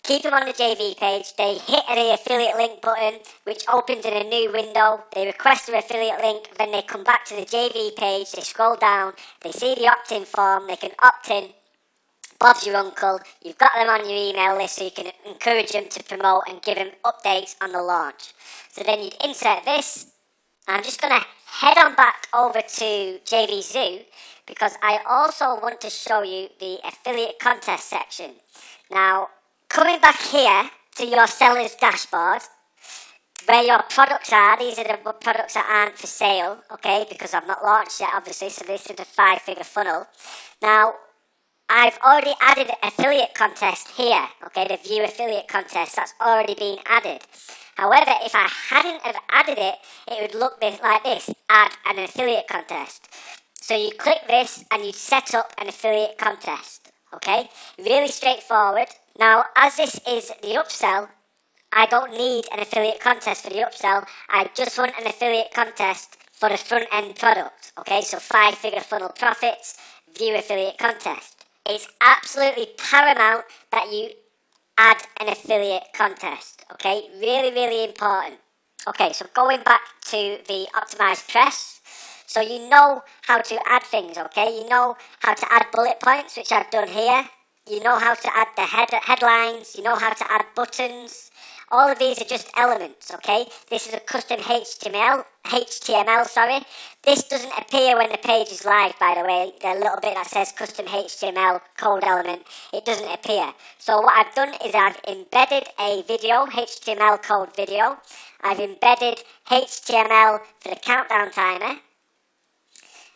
keep them on the JV page, they hit the affiliate link button, which opens in a new window, they request their affiliate link, then they come back to the JV page, they scroll down, they see the opt-in form, they can opt in. Bob's your uncle, you've got them on your email list so you can encourage them to promote and give them updates on the launch. So then you'd insert this. I'm just going to head on back over to JVZoo because I also want to show you the affiliate contest section. Now, coming back here to your seller's dashboard, where your products are, these are the products that aren't for sale, okay, because I've not launched yet obviously, so this is the 5-figure funnel. Now, I've already added an affiliate contest here, okay, the view affiliate contest, that's already been added. However, if I hadn't have added it, it would look like this, add an affiliate contest. So you click this and you set up an affiliate contest, okay, really straightforward. Now, as this is the upsell, I don't need an affiliate contest for the upsell, I just want an affiliate contest for the front end product, okay, so 5-figure funnel profits, view affiliate contest. It's absolutely paramount that you add an affiliate contest, okay? Really, really important. Okay, so going back to the Optimized Press, so you know how to add things, okay? You know how to add bullet points, which I've done here. You know how to add the headlines. You know how to add buttons. All of these are just elements, okay? This is a custom HTML, This doesn't appear when the page is live, by the way. The little bit that says custom HTML code element, it doesn't appear. So what I've done is I've embedded a video, HTML code video. I've embedded HTML for the countdown timer.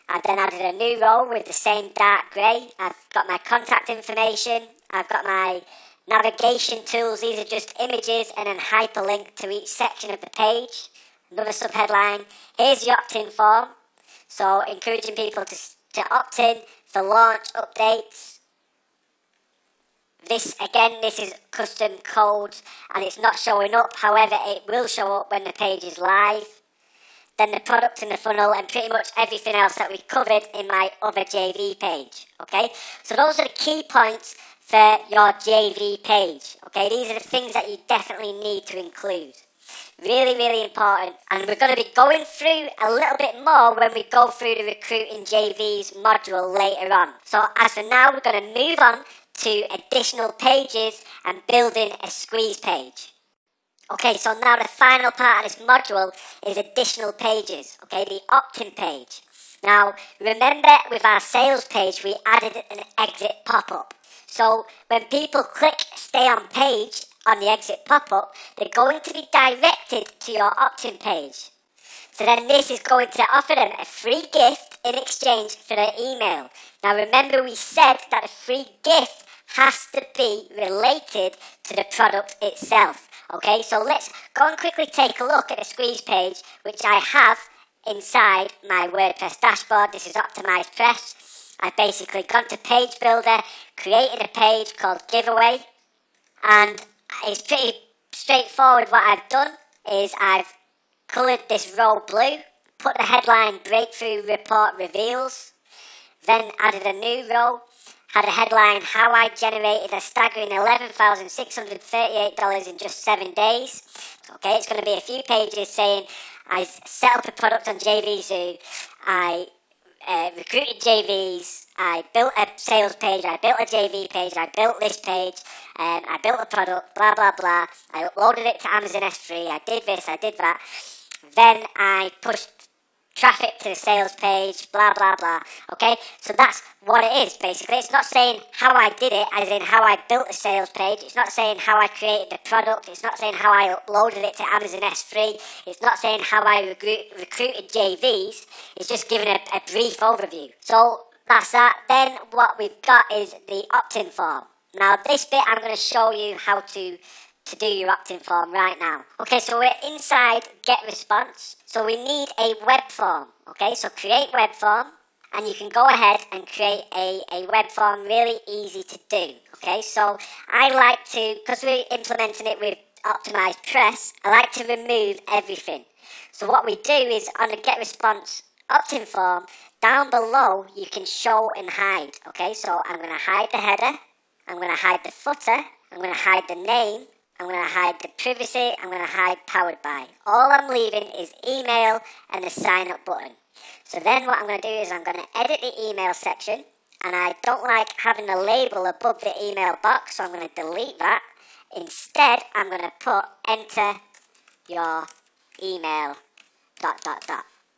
I've then added a new row with the same dark grey. I've got my contact information. I've got my navigation tools. These are just images and then hyperlink to each section of the page. Another subheadline. Here's the opt-in form. So encouraging people to opt in for launch updates. This is custom code and it's not showing up. However, it will show up when the page is live. Then the product in the funnel and pretty much everything else that we covered in my other JV page. Okay, so those are the key points for your JV page. Okay, these are the things that you definitely need to include. Really, really important. And we're going to be going through a little bit more when we go through the Recruiting JVs module later on. So as for now, we're going to move on to additional pages and building a squeeze page. Okay, so now the final part of this module is additional pages, okay, the opt-in page. Now, remember with our sales page, we added an exit pop-up. So when people click stay on page on the exit pop-up, they're going to be directed to your opt-in page. So then this is going to offer them a free gift in exchange for their email. Now remember we said that a free gift has to be related to the product itself. Okay, so let's go and quickly take a look at the squeeze page, which I have inside my WordPress dashboard. This is Optimized Press. I've basically gone to Page Builder, created a page called Giveaway, and it's pretty straightforward. What I've done is I've coloured this row blue, put the headline Breakthrough Report Reveals, then added a new row, had a headline How I Generated a Staggering $11,638 in just 7 days. Okay, it's going to be a few pages saying I set up a product on JVZoo, I recruited JVs, I built a sales page, I built a JV page, I built this page, I built a product, blah blah blah, I uploaded it to Amazon S3, I did this, I did that, then I pushed traffic to the sales page, blah blah blah. Okay, so that's what it is basically. It's not saying how I did it, as in how I built a sales page. It's not saying how I created the product. It's not saying how I uploaded it to Amazon S3. It's not saying how I recruited JVs. It's just giving a brief overview. So that's that. Then what we've got is the opt-in form. Now this bit I'm going to show you how to do your opt-in form right now. Okay, so we're inside Get Response. So we need a web form. Okay, so create web form, and you can go ahead and create a web form, really easy to do. Okay, so I like to, because we're implementing it with Optimized Press, I like to remove everything. So what we do is on the Get Response opt-in form, down below you can show and hide. Okay, so I'm going to hide the header, I'm going to hide the footer, I'm going to hide the name, I'm going to hide the privacy, I'm going to hide powered by. All I'm leaving is email and the sign up button. So then what I'm going to do is I'm going to edit the email section, and I don't like having a label above the email box, so I'm going to delete that. Instead, I'm going to put enter your email ...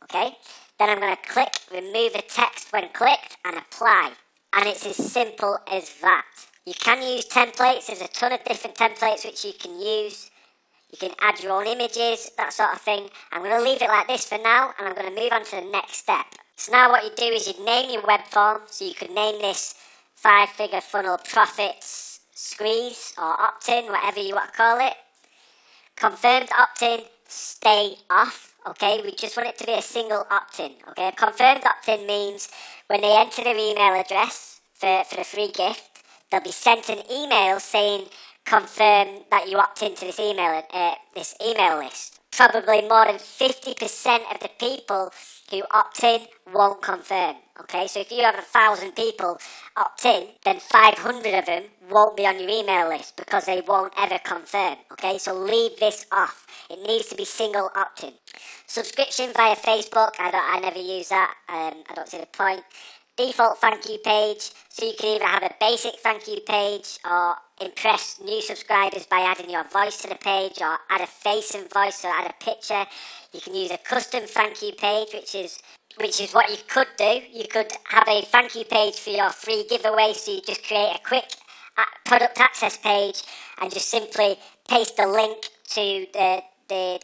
Okay? Then I'm going to click remove the text when clicked and apply. And it's as simple as that. You can use templates. There's a ton of different templates which you can use. You can add your own images, that sort of thing. I'm going to leave it like this for now, and I'm going to move on to the next step. So now what you do is you name your web form. So you could name this 5-figure funnel profits squeeze or opt-in, whatever you want to call it. Confirmed opt-in, stay off. Okay, we just want it to be a single opt-in. Okay, a confirmed opt-in means when they enter their email address for the free gift, they'll be sent an email saying confirm that you opt into this email list. Probably more than 50% of the people who opt in won't confirm. Okay, so if you have 1,000 people opt in, then 500 of them won't be on your email list because they won't ever confirm. Okay, so leave this off. It needs to be single opt-in. Subscription via Facebook, I never use that. I don't see the point. Default thank you page, so you can either have a basic thank you page or impress new subscribers by adding your voice to the page, or add a face and voice, so add a picture. You can use a custom thank you page, which is what you could do. You could have a thank you page for your free giveaway, so you just create a quick product access page and just simply paste the link to the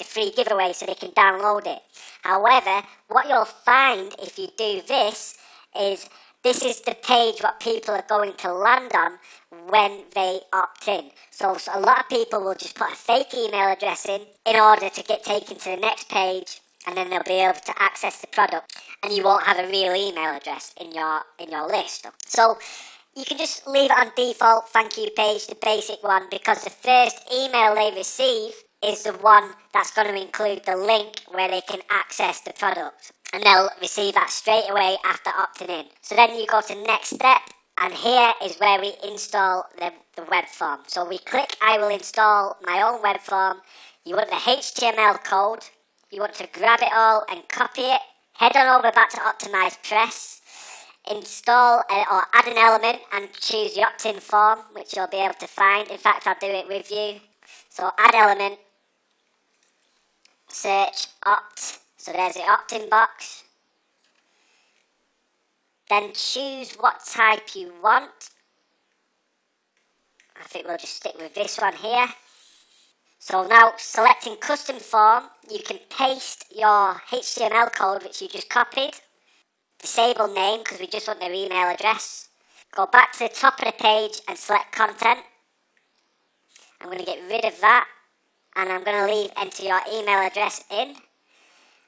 free giveaway so they can download it. However, what you'll find if you do this is the page what people are going to land on when they opt in. So a lot of people will just put a fake email address in order to get taken to the next page, and then they'll be able to access the product, and you won't have a real email address in your list. So you can just leave it on default thank you page, the basic one, because the first email they receive is the one that's going to include the link where they can access the product, and they'll receive that straight away after opting in. So then you go to next step, and here is where we install the web form. So we click I will install my own web form. You want the HTML code, you want to grab it all and copy it, head on over back to Optimized Press, install or add an element and choose the opt-in form, which you'll be able to find. In fact, I'll do it with you. So add element, search opt, so there's the opt-in box. Then choose what type you want. I think we'll just stick with this one here. So now selecting custom form, you can paste your HTML code which you just copied. Disable name because we just want their email address. Go back to the top of the page and select content. I'm going to get rid of that. and I'm going to enter your email address in.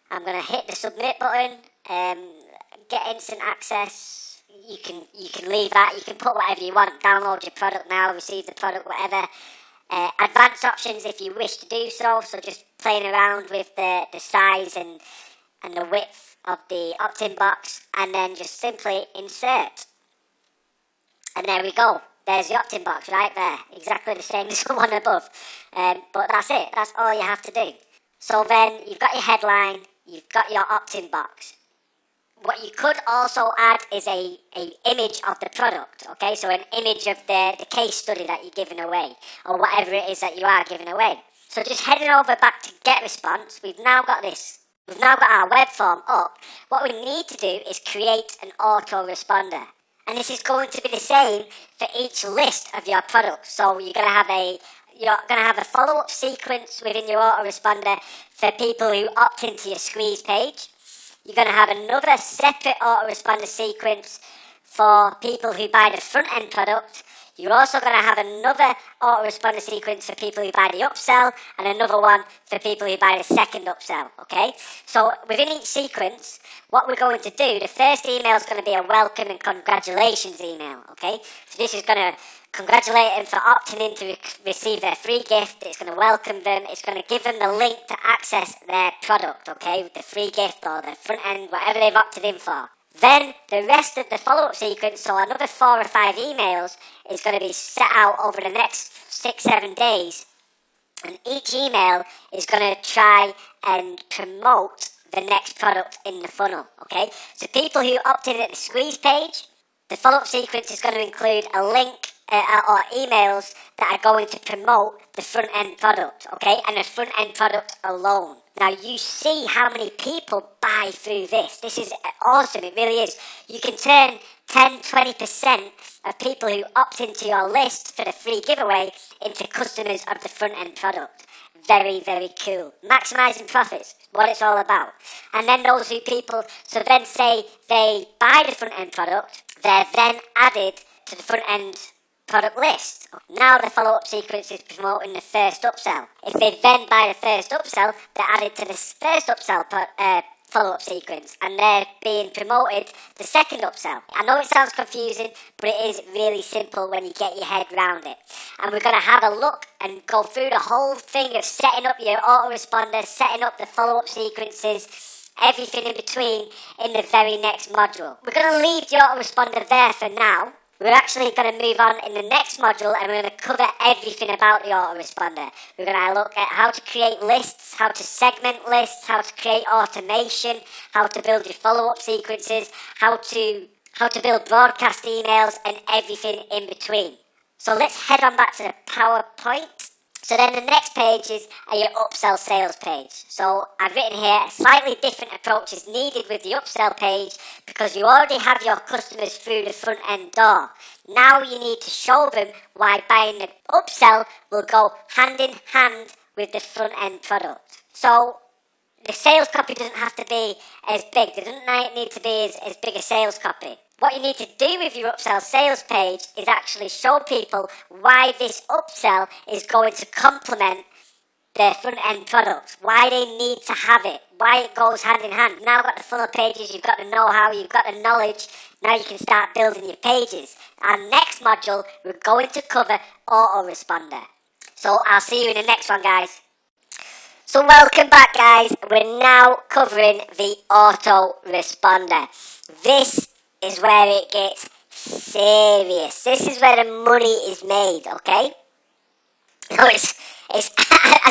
I'm going to hit the submit button, get instant access. You can leave that, you can put whatever you want, download your product now, receive the product, whatever. Advanced options if you wish to do so, so just playing around with the size and the width of the opt-in box, and then just simply insert. And there we go. There's the opt-in box right there. Exactly the same as the one above. But that's it. That's all you have to do. So then you've got your headline. You've got your opt-in box. What you could also add is a image of the product. Okay, so an image of the case study that you're giving away, or whatever it is that you are giving away. So just heading over back to get response. We've now got this. We've now got our web form up. What we need to do is create an autoresponder. And this is going to be the same for each list of your products. So you're going to have a follow-up sequence within your autoresponder for people who opt into your squeeze page. You're going to have another separate autoresponder sequence for people who buy the front-end product. You're also going to have another autoresponder sequence for people who buy the upsell, and another one for people who buy the second upsell, okay? So within each sequence, what we're going to do, the first email is going to be a welcome and congratulations email, okay? So this is going to congratulate them for opting in to receive their free gift. It's going to welcome them. It's going to give them the link to access their product, okay, with the free gift or the front end, whatever they've opted in for. Then the rest of the follow-up sequence, so another 4 or 5 emails, is going to be set out over the next 6-7 days. And each email is going to try and promote the next product in the funnel, okay? So people who opt in at the squeeze page, the follow-up sequence is going to include a link or emails that are going to promote the front-end product, okay? And the front-end product alone. Now, you see how many people buy through this. This is awesome. It really is. You can turn 10-20% of people who opt into your list for the free giveaway into customers of the front-end product. Very, very cool. Maximising profits, what it's all about. And then those who people, so then say they buy the front-end product, they're then added to the front-end product list. Now the follow-up sequence is promoting the first upsell. If they then buy the first upsell, they're added to the first upsell follow-up sequence, and they're being promoted the second upsell. I know it sounds confusing, but it is really simple when you get your head around it. And we're going to have a look and go through the whole thing of setting up your autoresponder, setting up the follow-up sequences, everything in between in the very next module. We're going to leave the autoresponder there for now. We're actually going to move on in the next module, and we're going to cover everything about the autoresponder. We're going to look at how to create lists, how to segment lists, how to create automation, how to build your follow-up sequences, how to build broadcast emails, and everything in between. So let's head on back to the PowerPoint. So then the next page is your upsell sales page. So I've written here, a slightly different approach is needed with the upsell page because you already have your customers through the front end door. Now you need to show them why buying the upsell will go hand in hand with the front end product. So the sales copy doesn't have to be as big. There doesn't need to be as big a sales copy. What you need to do with your upsell sales page is actually show people why this upsell is going to complement their front end product, why they need to have it, why it goes hand in hand. Now you've got the funnel pages, you've got the know-how, you've got the knowledge. Now you can start building your pages. Our next module, we're going to cover Autoresponder. So I'll see you in the next one, guys. So welcome back, guys. We're now covering the Autoresponder. This is where it gets serious. This is where the money is made, okay? No, it's as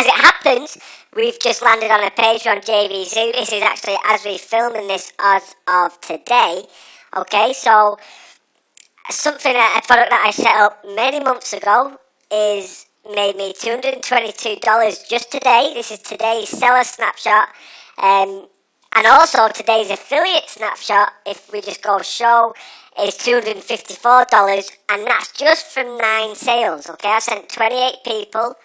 it happens, we've just landed on a page on JVZoo. This is actually as we're filming this as of today, okay? So a product that I set up many months ago is made me $222 just today. This is today's seller snapshot. And also today's affiliate snapshot, if we just go show, is $254, and that's just from 9 sales, okay? I sent 28 people,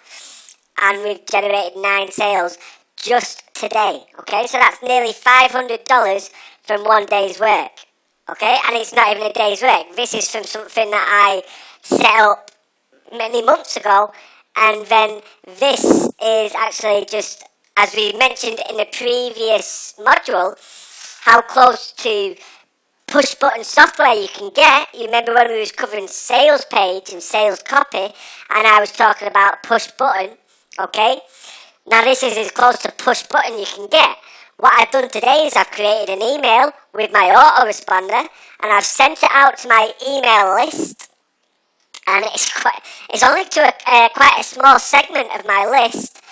and we've generated 9 sales just today, okay? So that's nearly $500 from 1 day's work, okay? And it's not even a day's work. This is from something that I set up many months ago, And then this is actually just, as we mentioned in the previous module, how close to push button software you can get. You remember when we was covering sales page and sales copy, and I was talking about push button, okay? Now this is as close to push button you can get. What I've done today is I've created an email with my autoresponder, and I've sent it out to my email list, and it's only to quite a small segment of my list.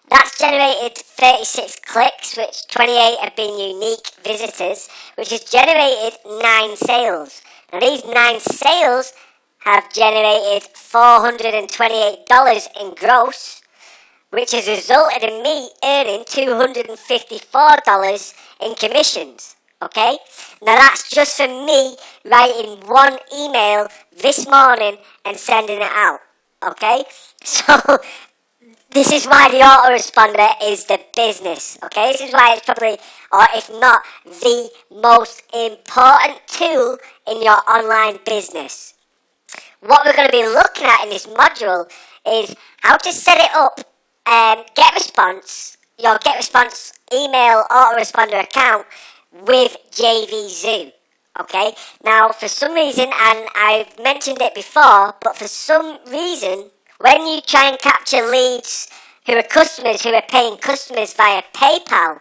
That's generated 36 clicks, which 28 have been unique visitors, which has generated 9 sales. Now these 9 sales have generated $428 in gross, which has resulted in me earning $254 in commissions. Okay? Now that's just for me writing one email this morning and sending it out. Okay? So this is why the autoresponder is the business, okay? This is why it's probably, or if not, the most important tool in your online business. What we're going to be looking at in this module is how to set it up, GetResponse, your GetResponse email autoresponder account with JVZoo. Okay, now for some reason, and I've mentioned it before, but for some reason, when you try and capture leads who are customers, who are paying customers via PayPal,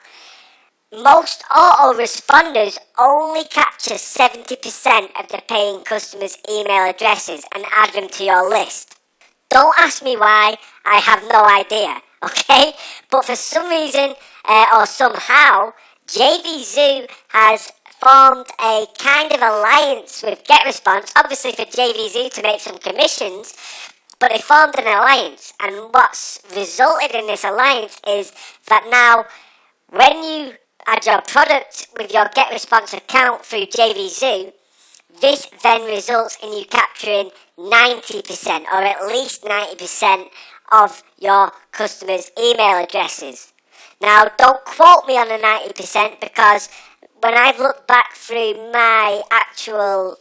most autoresponders only capture 70% of the paying customers' email addresses and add them to your list. Don't ask me why, I have no idea, okay? But for some reason, or somehow, JVZoo has formed a kind of alliance with GetResponse, obviously for JVZoo to make some commissions, but they formed an alliance, and what's resulted in this alliance is that now, when you add your product with your GetResponse account through JVZoo, this then results in you capturing 90%, or at least 90% of your customers' email addresses. Now, don't quote me on the 90% because when I've looked back through my actual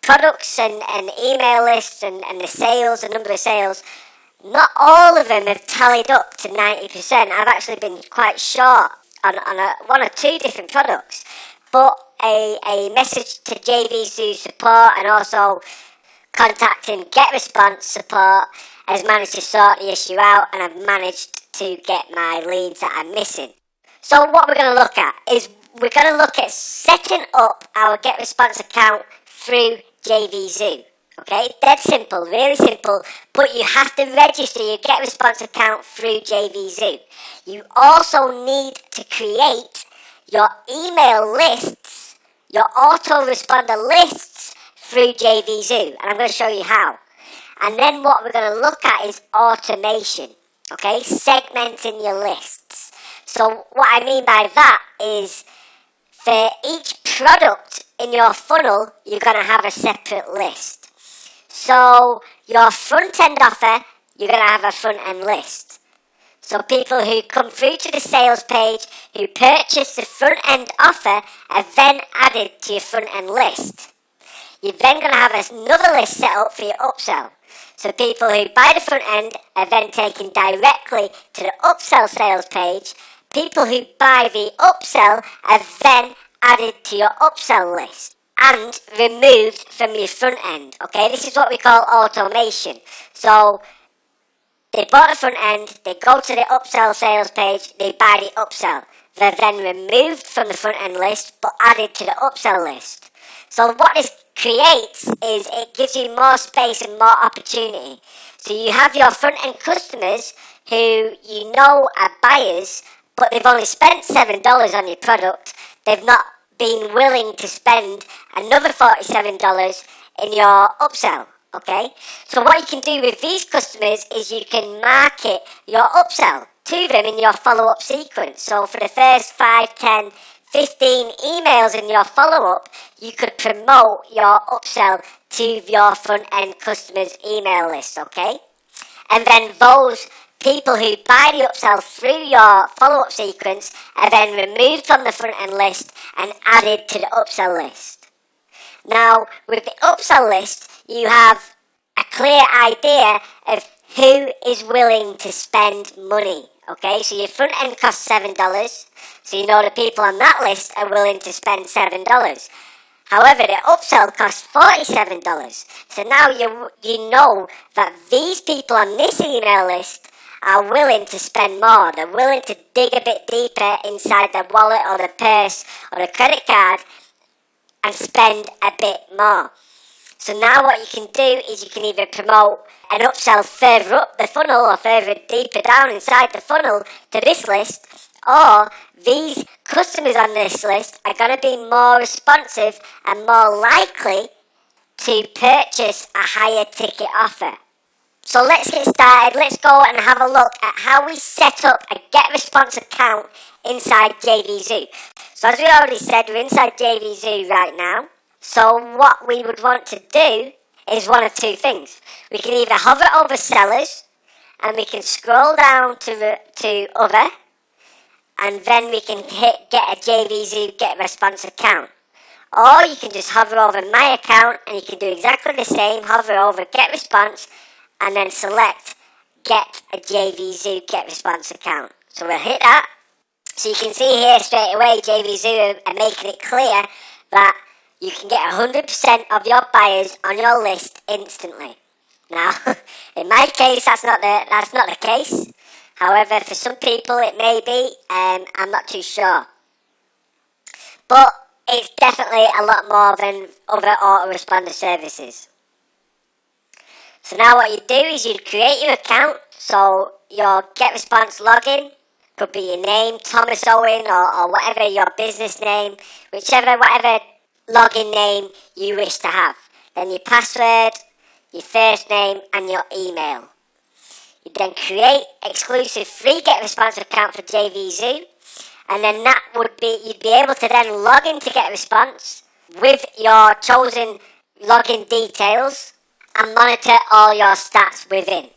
products and email lists and the sales, the number of sales, not all of them have tallied up to 90%. I've actually been quite short on one or two different products. But a message to JVZoo support and also contacting GetResponse support has managed to sort the issue out, and I've managed to get my leads that I'm missing. So what we're going to look at is we're going to look at setting up our GetResponse account through JVZoo. Okay, dead simple, really simple, but you have to register your GetResponse account through JVZoo. You also need to create your email lists, your autoresponder lists through JVZoo, and I'm going to show you how. And then what we're going to look at is automation, okay, segmenting your lists. So what I mean by that is for each product in your funnel, you're going to have a separate list. So your front-end offer, you're going to have a front-end list. So people who come through to the sales page, who purchase the front-end offer, are then added to your front-end list. You're then going to have another list set up for your upsell. So people who buy the front end are then taken directly to the upsell sales page. People who buy the upsell are then added to your upsell list and removed from your front end. Okay, this is what we call automation. So they bought the front end, they go to the upsell sales page, they buy the upsell. They're then removed from the front end list but added to the upsell list. So what this creates is it gives you more space and more opportunity. So you have your front end customers who you know are buyers, but they've only spent $7 on your product. They've not been willing to spend another $47 in your upsell. Okay, so what you can do with these customers is you can market your upsell to them in your follow-up sequence. So for the first 5, 10, 15 emails in your follow-up, you could promote your upsell to your front-end customers' email list, okay? And then those people who buy the upsell through your follow-up sequence are then removed from the front-end list and added to the upsell list. Now, with the upsell list, you have a clear idea of who is willing to spend money. Okay, so your front end costs $7, so you know the people on that list are willing to spend $7. However, the upsell costs $47. So now you know that these people on this email list are willing to spend more. They're willing to dig a bit deeper inside their wallet or the purse or the credit card and spend a bit more. So now what you can do is you can either promote an upsell further up the funnel or further deeper down inside the funnel to this list, or these customers on this list are going to be more responsive and more likely to purchase a higher ticket offer. So let's get started. Let's go and have a look at how we set up a get response account inside JVZoo. So as we already said, we're inside JVZoo right now. So what we would want to do is one of two things. We can either hover over sellers and we can scroll down to other, and then we can hit get a JVZoo get response account. Or you can just hover over my account and you can do exactly the same, hover over get response and then select get a JVZoo get response account. So we'll hit that. So you can see here straight away JVZoo are making it clear that you can get 100% of your buyers on your list instantly. Now, in my case, that's not the case. However, for some people it may be, I'm not too sure. But it's definitely a lot more than other autoresponder services. So now what you do is you create your account. So your get response login could be your name, Thomas Owen, or whatever your business name, whatever login name you wish to have. Then your password, your first name and your email. You then create exclusive free get response account for JVZoo, and then you'd be able to then log into get response with your chosen login details and monitor all your stats within.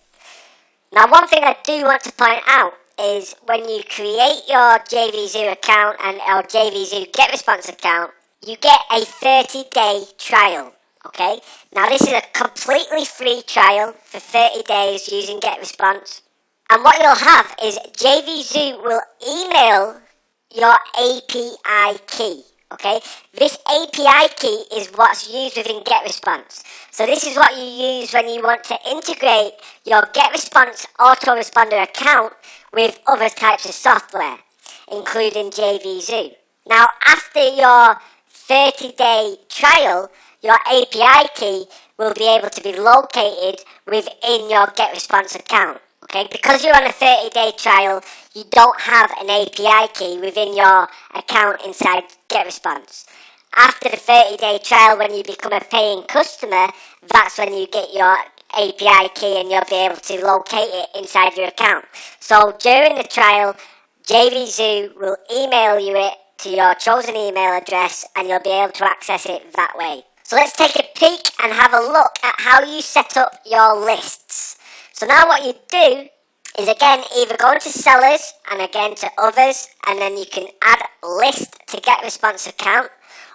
Now one thing I do want to point out is when you create your JVZoo account and our JVZoo get response account, you get a 30-day trial. Okay, now this is a completely free trial for 30 days using get response, and what you'll have is JVZoo will email your API key. Okay, this API key is what's used within get response. So this is what you use when you want to integrate your get response autoresponder account with other types of software, including JVZoo. Now after your 30-day trial, your API key will be able to be located within your get response account. Okay, because you're on a 30-day trial, you don't have an API key within your account inside get response. After the 30-day trial, when you become a paying customer, that's when you get your API key and you'll be able to locate it inside your account. So during the trial, JVZoo will email you it to your chosen email address and you'll be able to access it that way. So let's take a peek and have a look at how you set up your lists. So now what you do is again either go into sellers and again to others, and then you can add list to get response account,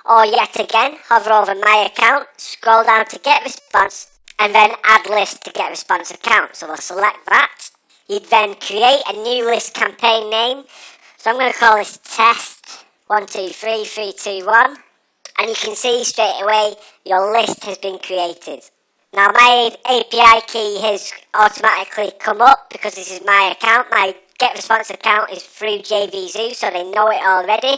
or yet again hover over my account, scroll down to get response and then add list to get response account. So we'll select that. You'd then create a new list campaign name. So I'm going to call this test 1 2 3 3 2 1. And you can see straight away your list has been created. Now my API key has automatically come up because this is my account. My get response account is through JVZoo, so they know it already.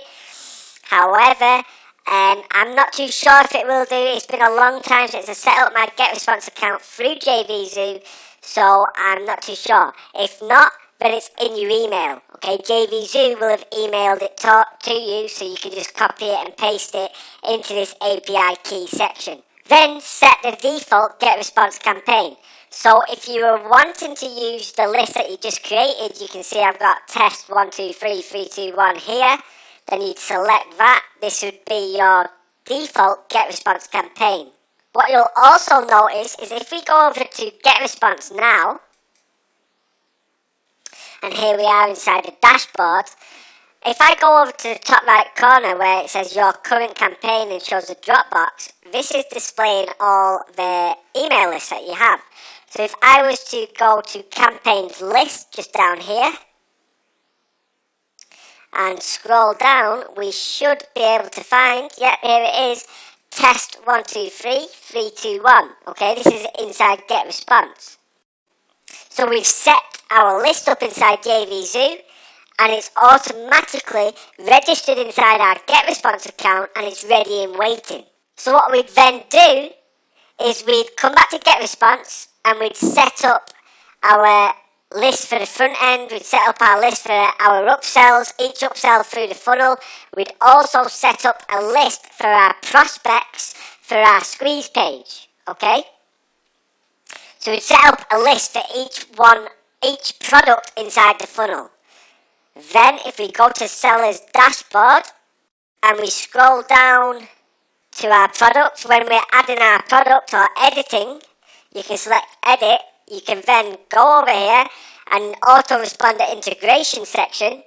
However, I'm not too sure if it will do. It's been a long time since I set up my get response account through JVZoo, so I'm not too sure. If not, then it's in your email. Okay, JVZoo will have emailed it to you, so you can just copy it and paste it into this API key section. Then set the default get response campaign. So if you are wanting to use the list that you just created, you can see I've got test 1 2 3 3 2 1 here. Then you'd select that. This would be your default get response campaign. What you'll also notice is if we go over to get response now, and here we are inside the dashboard, if I go over to the top right corner where it says your current campaign and shows a drop box, this is displaying all the email lists that you have. So if I was to go to campaigns list just down here and scroll down, we should be able to find, yep, here it is, test 123 321. Okay, this is inside get response. So we've set our list up inside JVZoo, and it's automatically registered inside our get response account, and it's ready and waiting. So what we'd then do is we'd come back to get response and we'd set up our list for the front end, we'd set up our list for our upsells, each upsell through the funnel. We'd also set up a list for our prospects for our squeeze page, okay? So we'd set up a list for each product inside the funnel. Then if we go to seller's dashboard and we scroll down to our products, when we're adding our product or editing, you can select edit. You can then go over here and Autoresponder integration section,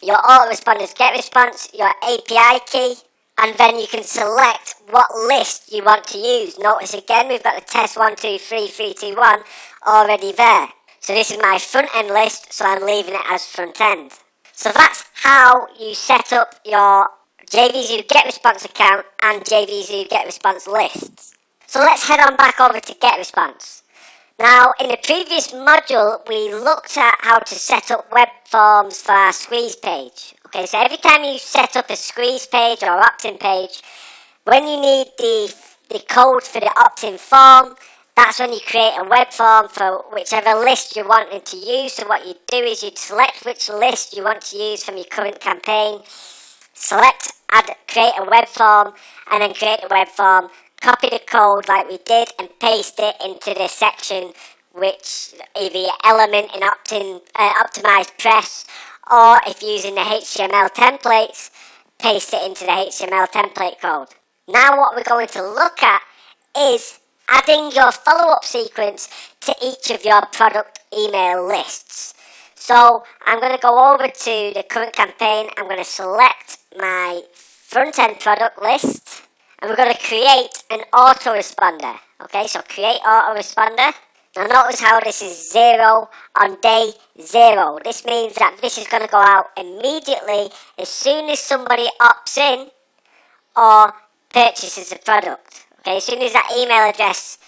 your Autoresponder's get response, your API key, and then you can select what list you want to use. Notice again we've got the test 123 321 already there. So this is my front end list, so I'm leaving it as front end. So that's how you set up your JVZoo get response account and JVZoo get response lists. So let's head on back over to get response. Now, in the previous module, we looked at how to set up web forms for our squeeze page. Okay, so every time you set up a squeeze page or opt-in page, when you need the code for the opt-in form, that's when you create a web form for whichever list you're wanting to use. So what you do is you'd select which list you want to use from your current campaign, select, add, create a web form, and then create a web form, copy the code like we did and paste it into the section which either your element in optimized press, or if you're using the HTML templates, paste it into the HTML template code. Now what we're going to look at is adding your follow-up sequence to each of your product email lists. So I'm going to go over to the current campaign, I'm going to select my front-end product list, and we're going to create an autoresponder. Okay, so create autoresponder. Now notice how this is 0 on day 0. This means that this is going to go out immediately as soon as somebody opts in or purchases the product. Okay, as soon as that email address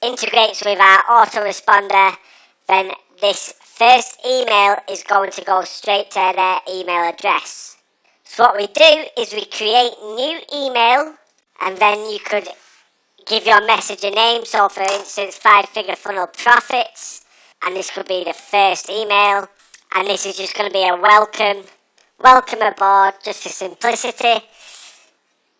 integrates with our autoresponder, then this first email is going to go straight to their email address. So what we do is we create new email, and then you could give your message a name. So for instance, 5-figure funnel profits, and this could be the first email, and this is just going to be a welcome aboard, just for simplicity.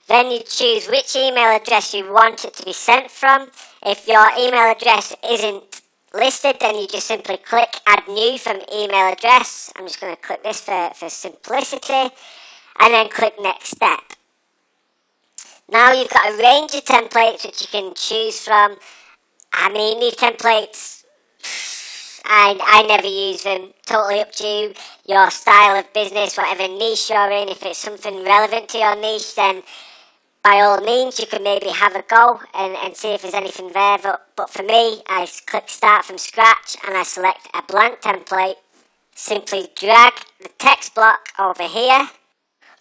Then you choose which email address you want it to be sent from. If your email address isn't listed, then you just simply click add new from email address. I'm just going to click this for simplicity, and then click next step. Now you've got a range of templates which you can choose from. I mean, these templates, I never use them. Totally up to you, your style of business, whatever niche you're in. If it's something relevant to your niche, then by all means you can maybe have a go and see if there's anything there. But for me, I click start from scratch and I select a blank template. Simply drag the text block over here.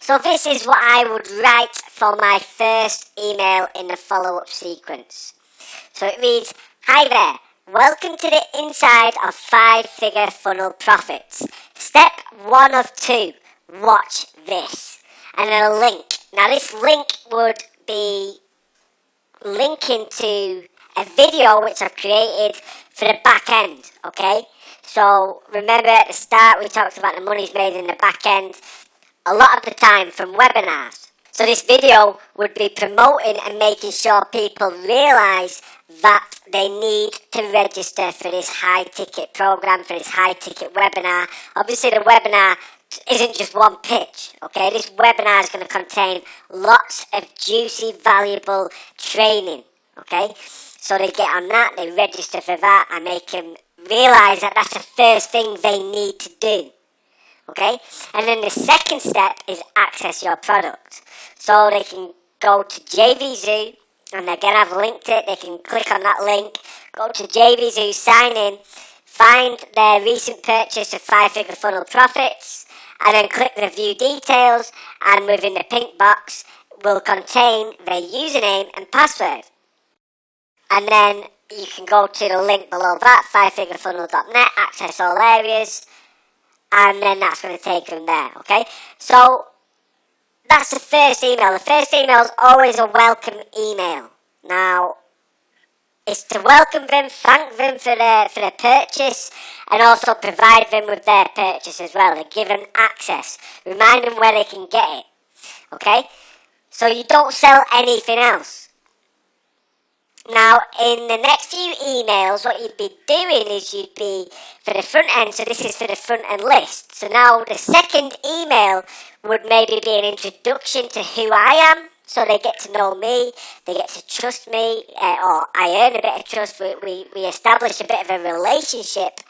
So this is what I would write for my first email in the follow-up sequence. So it reads, hi there, welcome to the inside of 5-figure funnel profits. Step 1 of 2, watch this. And then a link. Now this link would be linking to a video which I've created for the back end, okay? So remember at the start we talked about the money's made in the back end. A lot of the time from webinars. So this video would be promoting and making sure people realise that they need to register for this high ticket program, for this high ticket webinar. Obviously the webinar isn't just one pitch, okay? This webinar is going to contain lots of juicy, valuable training, okay? So they get on that, they register for that, I make them realise that that's the first thing they need to do. Okay, and then the second step is access your product. So they can go to JVZoo, and again I've linked it, they can click on that link, go to JVZoo, sign in, find their recent purchase of 5-figure funnel profits, and then click the view details, and within the pink box will contain their username and password. And then you can go to the link below that, 5figurefunnel.net, access all areas, and then that's going to take them there, okay? So that's the first email. The first email is always a welcome email. Now, it's to welcome them, thank them for their purchase, and also provide them with their purchase as well, and give them access, remind them where they can get it, okay? So you don't sell anything else. Now, in the next few emails, what you'd be doing is you'd be, for the front end, so this is for the front end list. So now the second email would maybe be an introduction to who I am, so they get to know me, they get to trust me, or I earn a bit of trust, we establish a bit of a relationship.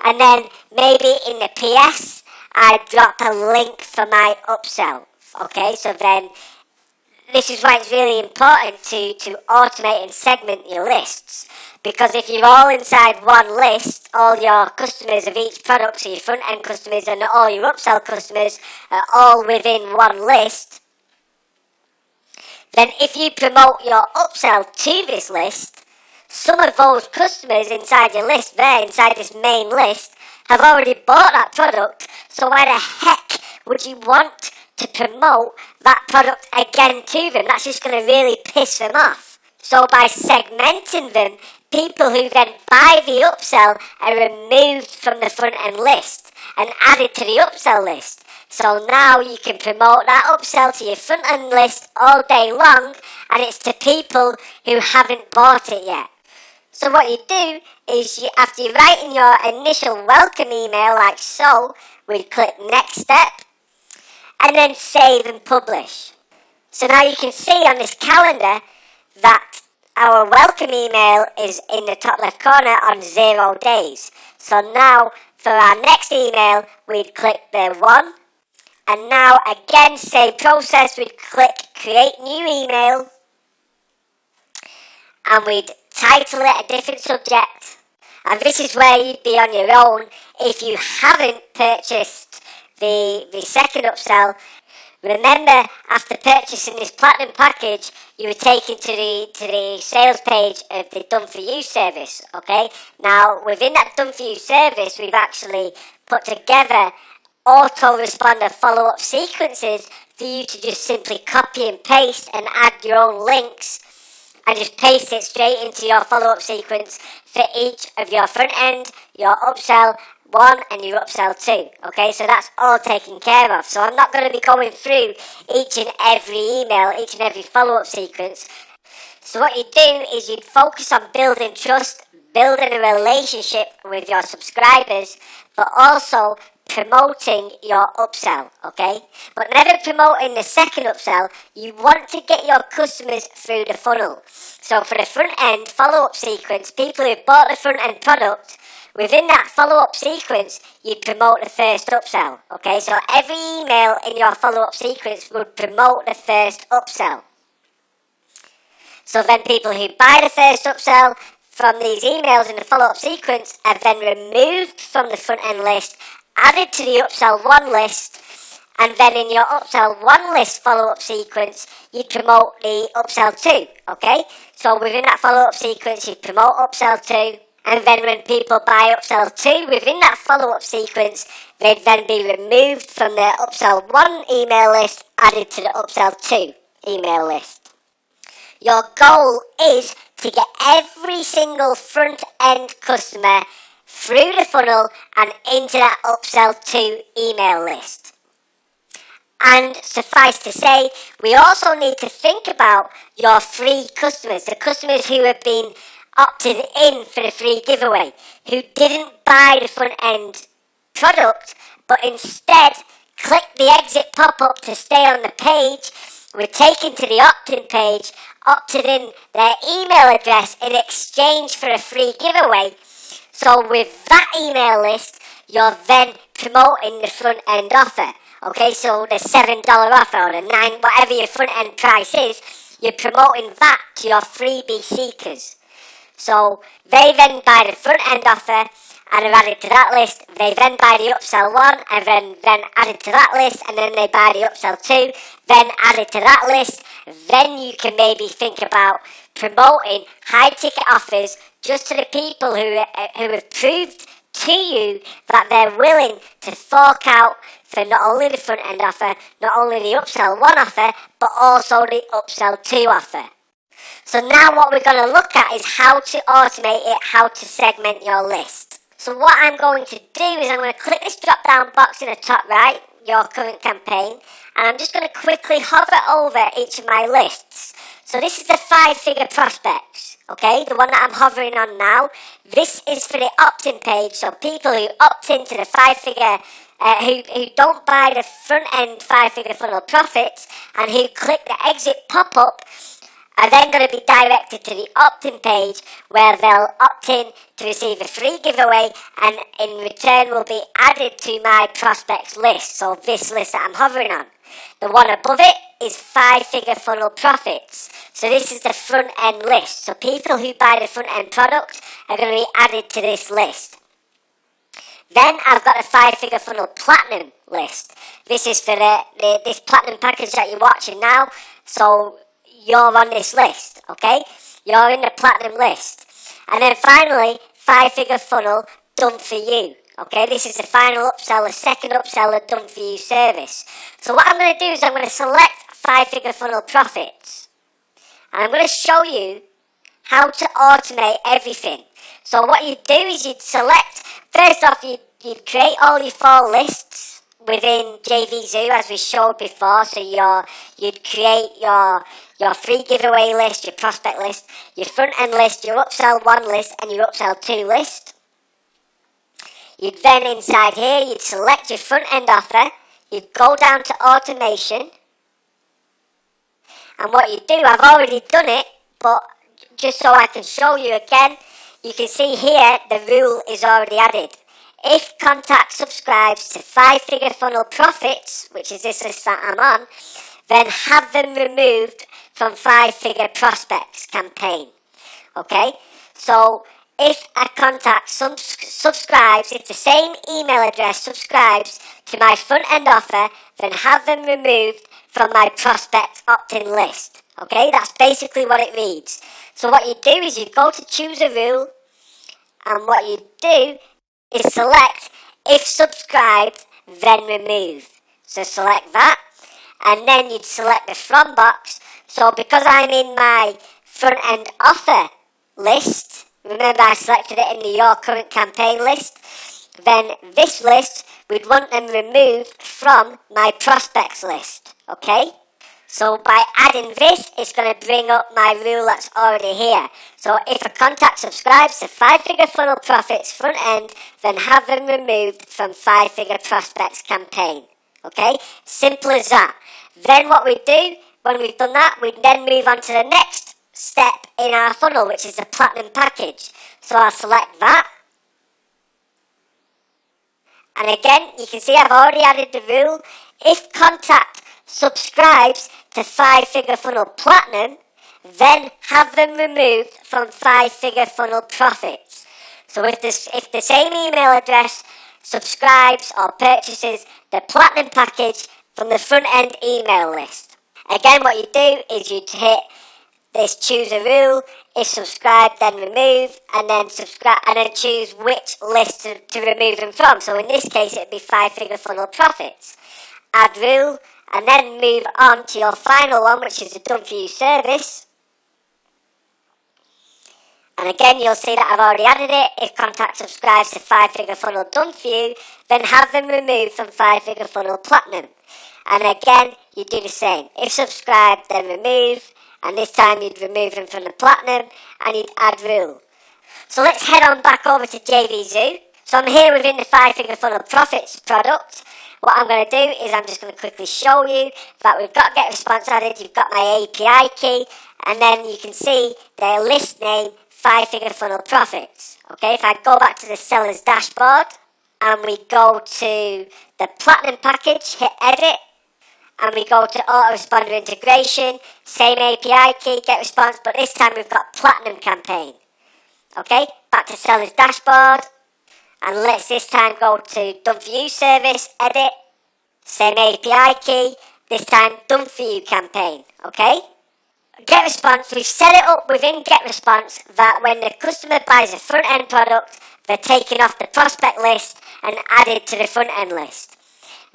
And then maybe in the PS, I drop a link for my upsell, okay? So then, this is why it's really important to automate and segment your lists. Because if you're all inside one list, all your customers of each product, so your front-end customers and all your upsell customers are all within one list, then if you promote your upsell to this list, some of those customers inside your list there, inside this main list, have already bought that product, so why the heck would you want to promote that product again to them? That's just going to really piss them off. So by segmenting them, people who then buy the upsell are removed from the front end list and added to the upsell list. So now you can promote that upsell to your front end list all day long, and it's to people who haven't bought it yet. So what you do is, after you write in your initial welcome email like so, we click next step, and then save and publish. So now you can see on this calendar that our welcome email is in the top left corner on 0 days. So now for our next email, we'd click the 1. And now again, same process, we'd click create new email. And we'd title it a different subject. And this is where you'd be on your own if you haven't purchased the second upsell. Remember, after purchasing this platinum package, you were taken to the sales page of the Done For You service, okay? Now, within that Done For You service, we've actually put together Autoresponder follow-up sequences for you to just simply copy and paste and add your own links and just paste it straight into your follow-up sequence for each of your front end, your upsell 1 and your upsell 2. Okay, so that's all taken care of. So I'm not going to be going through each and every email, each and every follow-up sequence. So what you do is you focus on building trust, building a relationship with your subscribers, but also promoting your upsell, okay? But never promoting the second upsell. You want to get your customers through the funnel. So for the front end follow-up sequence, people who bought the front end product, within that follow-up sequence, you promote the first upsell, okay? So every email in your follow-up sequence would promote the first upsell. So then people who buy the first upsell from these emails in the follow-up sequence are then removed from the front end list, added to the upsell 1 list, and then in your upsell 1 list follow-up sequence, you promote the upsell 2, okay? So within that follow-up sequence, you promote upsell 2, and then when people buy upsell 2 within that follow-up sequence, they'd then be removed from the upsell 1 email list, added to the upsell 2 email list. Your goal is to get every single front-end customer through the funnel and into that upsell 2 email list. And suffice to say, we also need to think about your free customers, the customers who have been opted in for the free giveaway, who didn't buy the front-end product, but instead clicked the exit pop-up to stay on the page, were taken to the opt-in page, opted in their email address in exchange for a free giveaway. So with that email list, you're then promoting the front end offer. Okay, so the $7 offer or the $9, whatever your front end price is, you're promoting that to your freebie seekers. So they then buy the front end offer and are added to that list. They then buy the upsell one and then added to that list, and then they buy the upsell two, then added to that list. Then you can maybe think about promoting high ticket offers just to the people who have proved to you that they're willing to fork out for not only the front end offer, not only the upsell one offer, but also the upsell two offer. So now what we're going to look at is how to automate it, how to segment your list. So what I'm going to do is I'm going to click this drop down box in the top right, your current campaign, and I'm just going to quickly hover over each of my lists. So this is the 5-figure prospects, okay, the one that I'm hovering on now. This is for the opt-in page, so people who opt into the 5-figure, who don't buy the front end 5-figure funnel profits and who click the exit pop-up are then going to be directed to the opt-in page where they'll opt in to receive a free giveaway and in return will be added to my prospects list. So this list that I'm hovering on. The one above it is 5-figure funnel profits. So this is the front end list. So people who buy the front end product are going to be added to this list. Then I've got a 5-figure funnel platinum list. This is for this platinum package that you're watching now. So you're on this list, okay? You're in the platinum list. And then finally, 5-figure funnel done for you. Okay, this is the final upsell, the second upsell, the done for you service. So what I'm going to do is I'm going to select 5-figure funnel profits. And I'm going to show you how to automate everything. So what you do is you'd select, first off, you'd create all your 4 lists within JVZoo as we showed before. So you'd create your free giveaway list, your prospect list, your front end list, your upsell 1 list and your upsell 2 list. You'd then inside here, you'd select your front end offer, you'd go down to automation, and what you do, I've already done it, but just so I can show you again, you can see here the rule is already added. If contact subscribes to 5-figure funnel profits, which is this list that I'm on, then have them removed from 5-figure prospects campaign. Okay, so if a contact subscribes, if the same email address subscribes to my front end offer, then have them removed from my prospect opt-in list. Okay, that's basically what it reads. So what you do is you go to choose a rule, and what you do is select if subscribed, then remove. So select that, and then you'd select the from box. So because I'm in my front end offer list, remember I selected it in the your current campaign list, then this list, we'd want them removed from my prospects list, okay? So by adding this, it's going to bring up my rule that's already here. So if a contact subscribes to 5-figure funnel profits front end, then have them removed from 5-figure prospects campaign, okay? Simple as that. Then what we do, when we've done that, we then move on to the next step in our funnel, which is the platinum package. So I'll select that. And again, you can see I've already added the rule. If contact subscribes to 5-figure funnel platinum, then have them removed from 5-figure funnel profits. So if the same email address subscribes or purchases the platinum package from the front end email list. Again, what you do is you hit this choose a rule, if subscribed then remove, and then subscribe, and then choose which list to remove them from. So in this case it'd be 5-figure funnel profits. Add rule, and then move on to your final one, which is the done for you service. And again, you'll see that I've already added it. If contact subscribes to 5-figure funnel done for you, then have them removed from 5-figure funnel platinum. And again, you do the same. If subscribed, then remove. And this time you'd remove them from the platinum and you'd add rule. So let's head on back over to JVZoo. So I'm here within the 5-figure funnel profits product. What I'm going to do is I'm just going to quickly show you that we've got get response added, you've got my API key, and then you can see the list name 5-figure funnel profits. Okay, if I go back to the seller's dashboard, and we go to the Platinum package, hit edit, and we go to Autoresponder integration, same API key, get response, but this time we've got Platinum campaign. Okay, back to seller's dashboard, and let's this time go to done for you service, edit, same API key, this time done for you campaign. Okay, get response, we've set it up within get response that when the customer buys a front end product, they're taken off the prospect list and added to the front end list.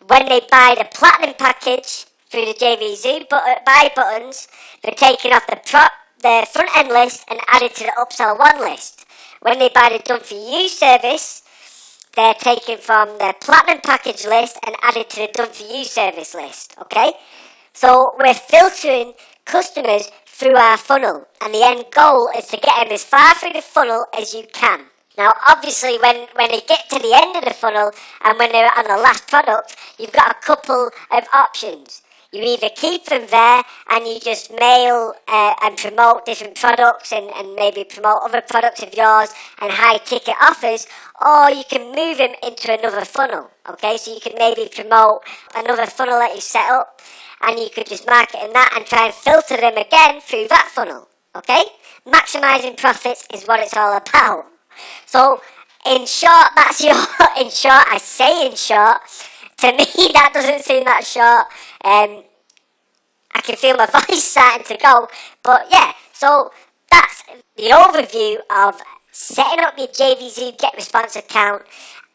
When they buy the Platinum package through the JVZoo buy buttons, they're taken off the front end list and added to the upsell one list. When they buy the done for you service, they're taken from the Platinum package list and added to the done for you service list. Okay, so we're filtering customers through our funnel, and the end goal is to get them as far through the funnel as you can. Now, obviously, when they get to the end of the funnel and when they're on the last product, you've got a couple of options. You either keep them there and you just mail and promote different products and maybe promote other products of yours and high ticket offers, or you can move them into another funnel. Okay, so you can maybe promote another funnel that you set up and you could just market in that and try and filter them again through that funnel. Okay, maximizing profits is what it's all about. So, in short, that's your, in short, I say in short, to me that doesn't seem that short. I can feel my voice starting to go, but yeah, so that's the overview of setting up your JVZoo Get Response account,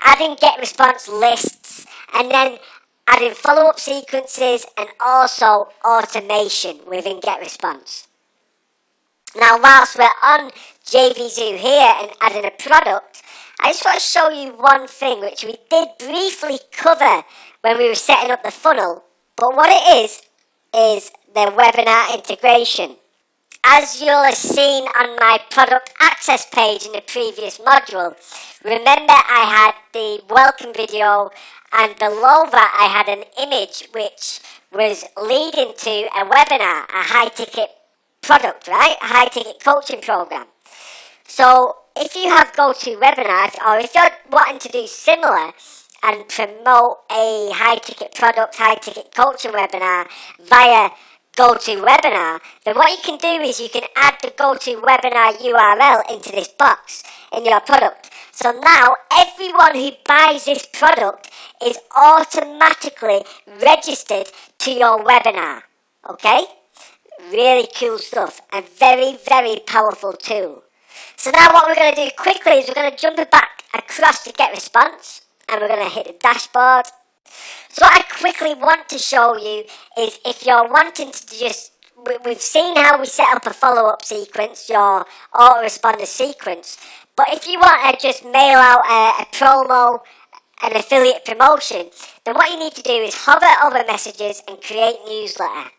adding Get Response lists, and then adding follow-up sequences and also automation within Get Response. Now, whilst we're on JVZoo here and adding a product, I just want to show you one thing which we did briefly cover when we were setting up the funnel, but what it is the webinar integration. As you'll have seen on my product access page in the previous module, remember I had the welcome video and below that I had an image which was leading to a webinar, a high ticket product, right? A high ticket coaching program. So if you have GoToWebinar, or if you're wanting to do similar and promote a high ticket product, high ticket coaching webinar via GoToWebinar, then what you can do is you can add the GoToWebinar URL into this box in your product. So now everyone who buys this product is automatically registered to your webinar. Okay? Really cool stuff. A very, very powerful tool. So now what we're going to do quickly is we're going to jump it back across to Get Response. And we're going to hit the dashboard. So what I quickly want to show you is if you're wanting to just... We've seen how we set up a follow-up sequence, your Autoresponder sequence. But if you want to just mail out a promo, an affiliate promotion, then what you need to do is hover over messages and create newsletter.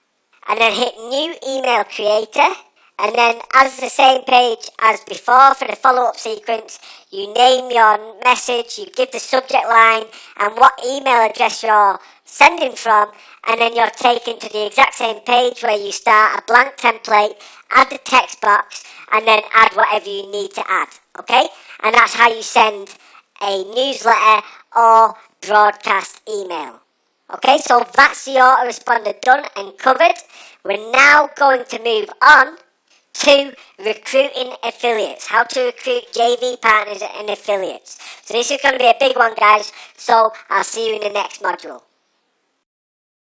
And then hit new email creator, and then as the same page as before for the follow-up sequence, you name your message, you give the subject line and what email address you're sending from, and then you're taken to the exact same page where you start a blank template, add the text box, and then add whatever you need to add, okay? And that's how you send a newsletter or broadcast email. Okay, so that's the Autoresponder done and covered. We're now going to move on to recruiting affiliates. How to recruit JV partners and affiliates. So this is going to be a big one, guys. So I'll see you in the next module.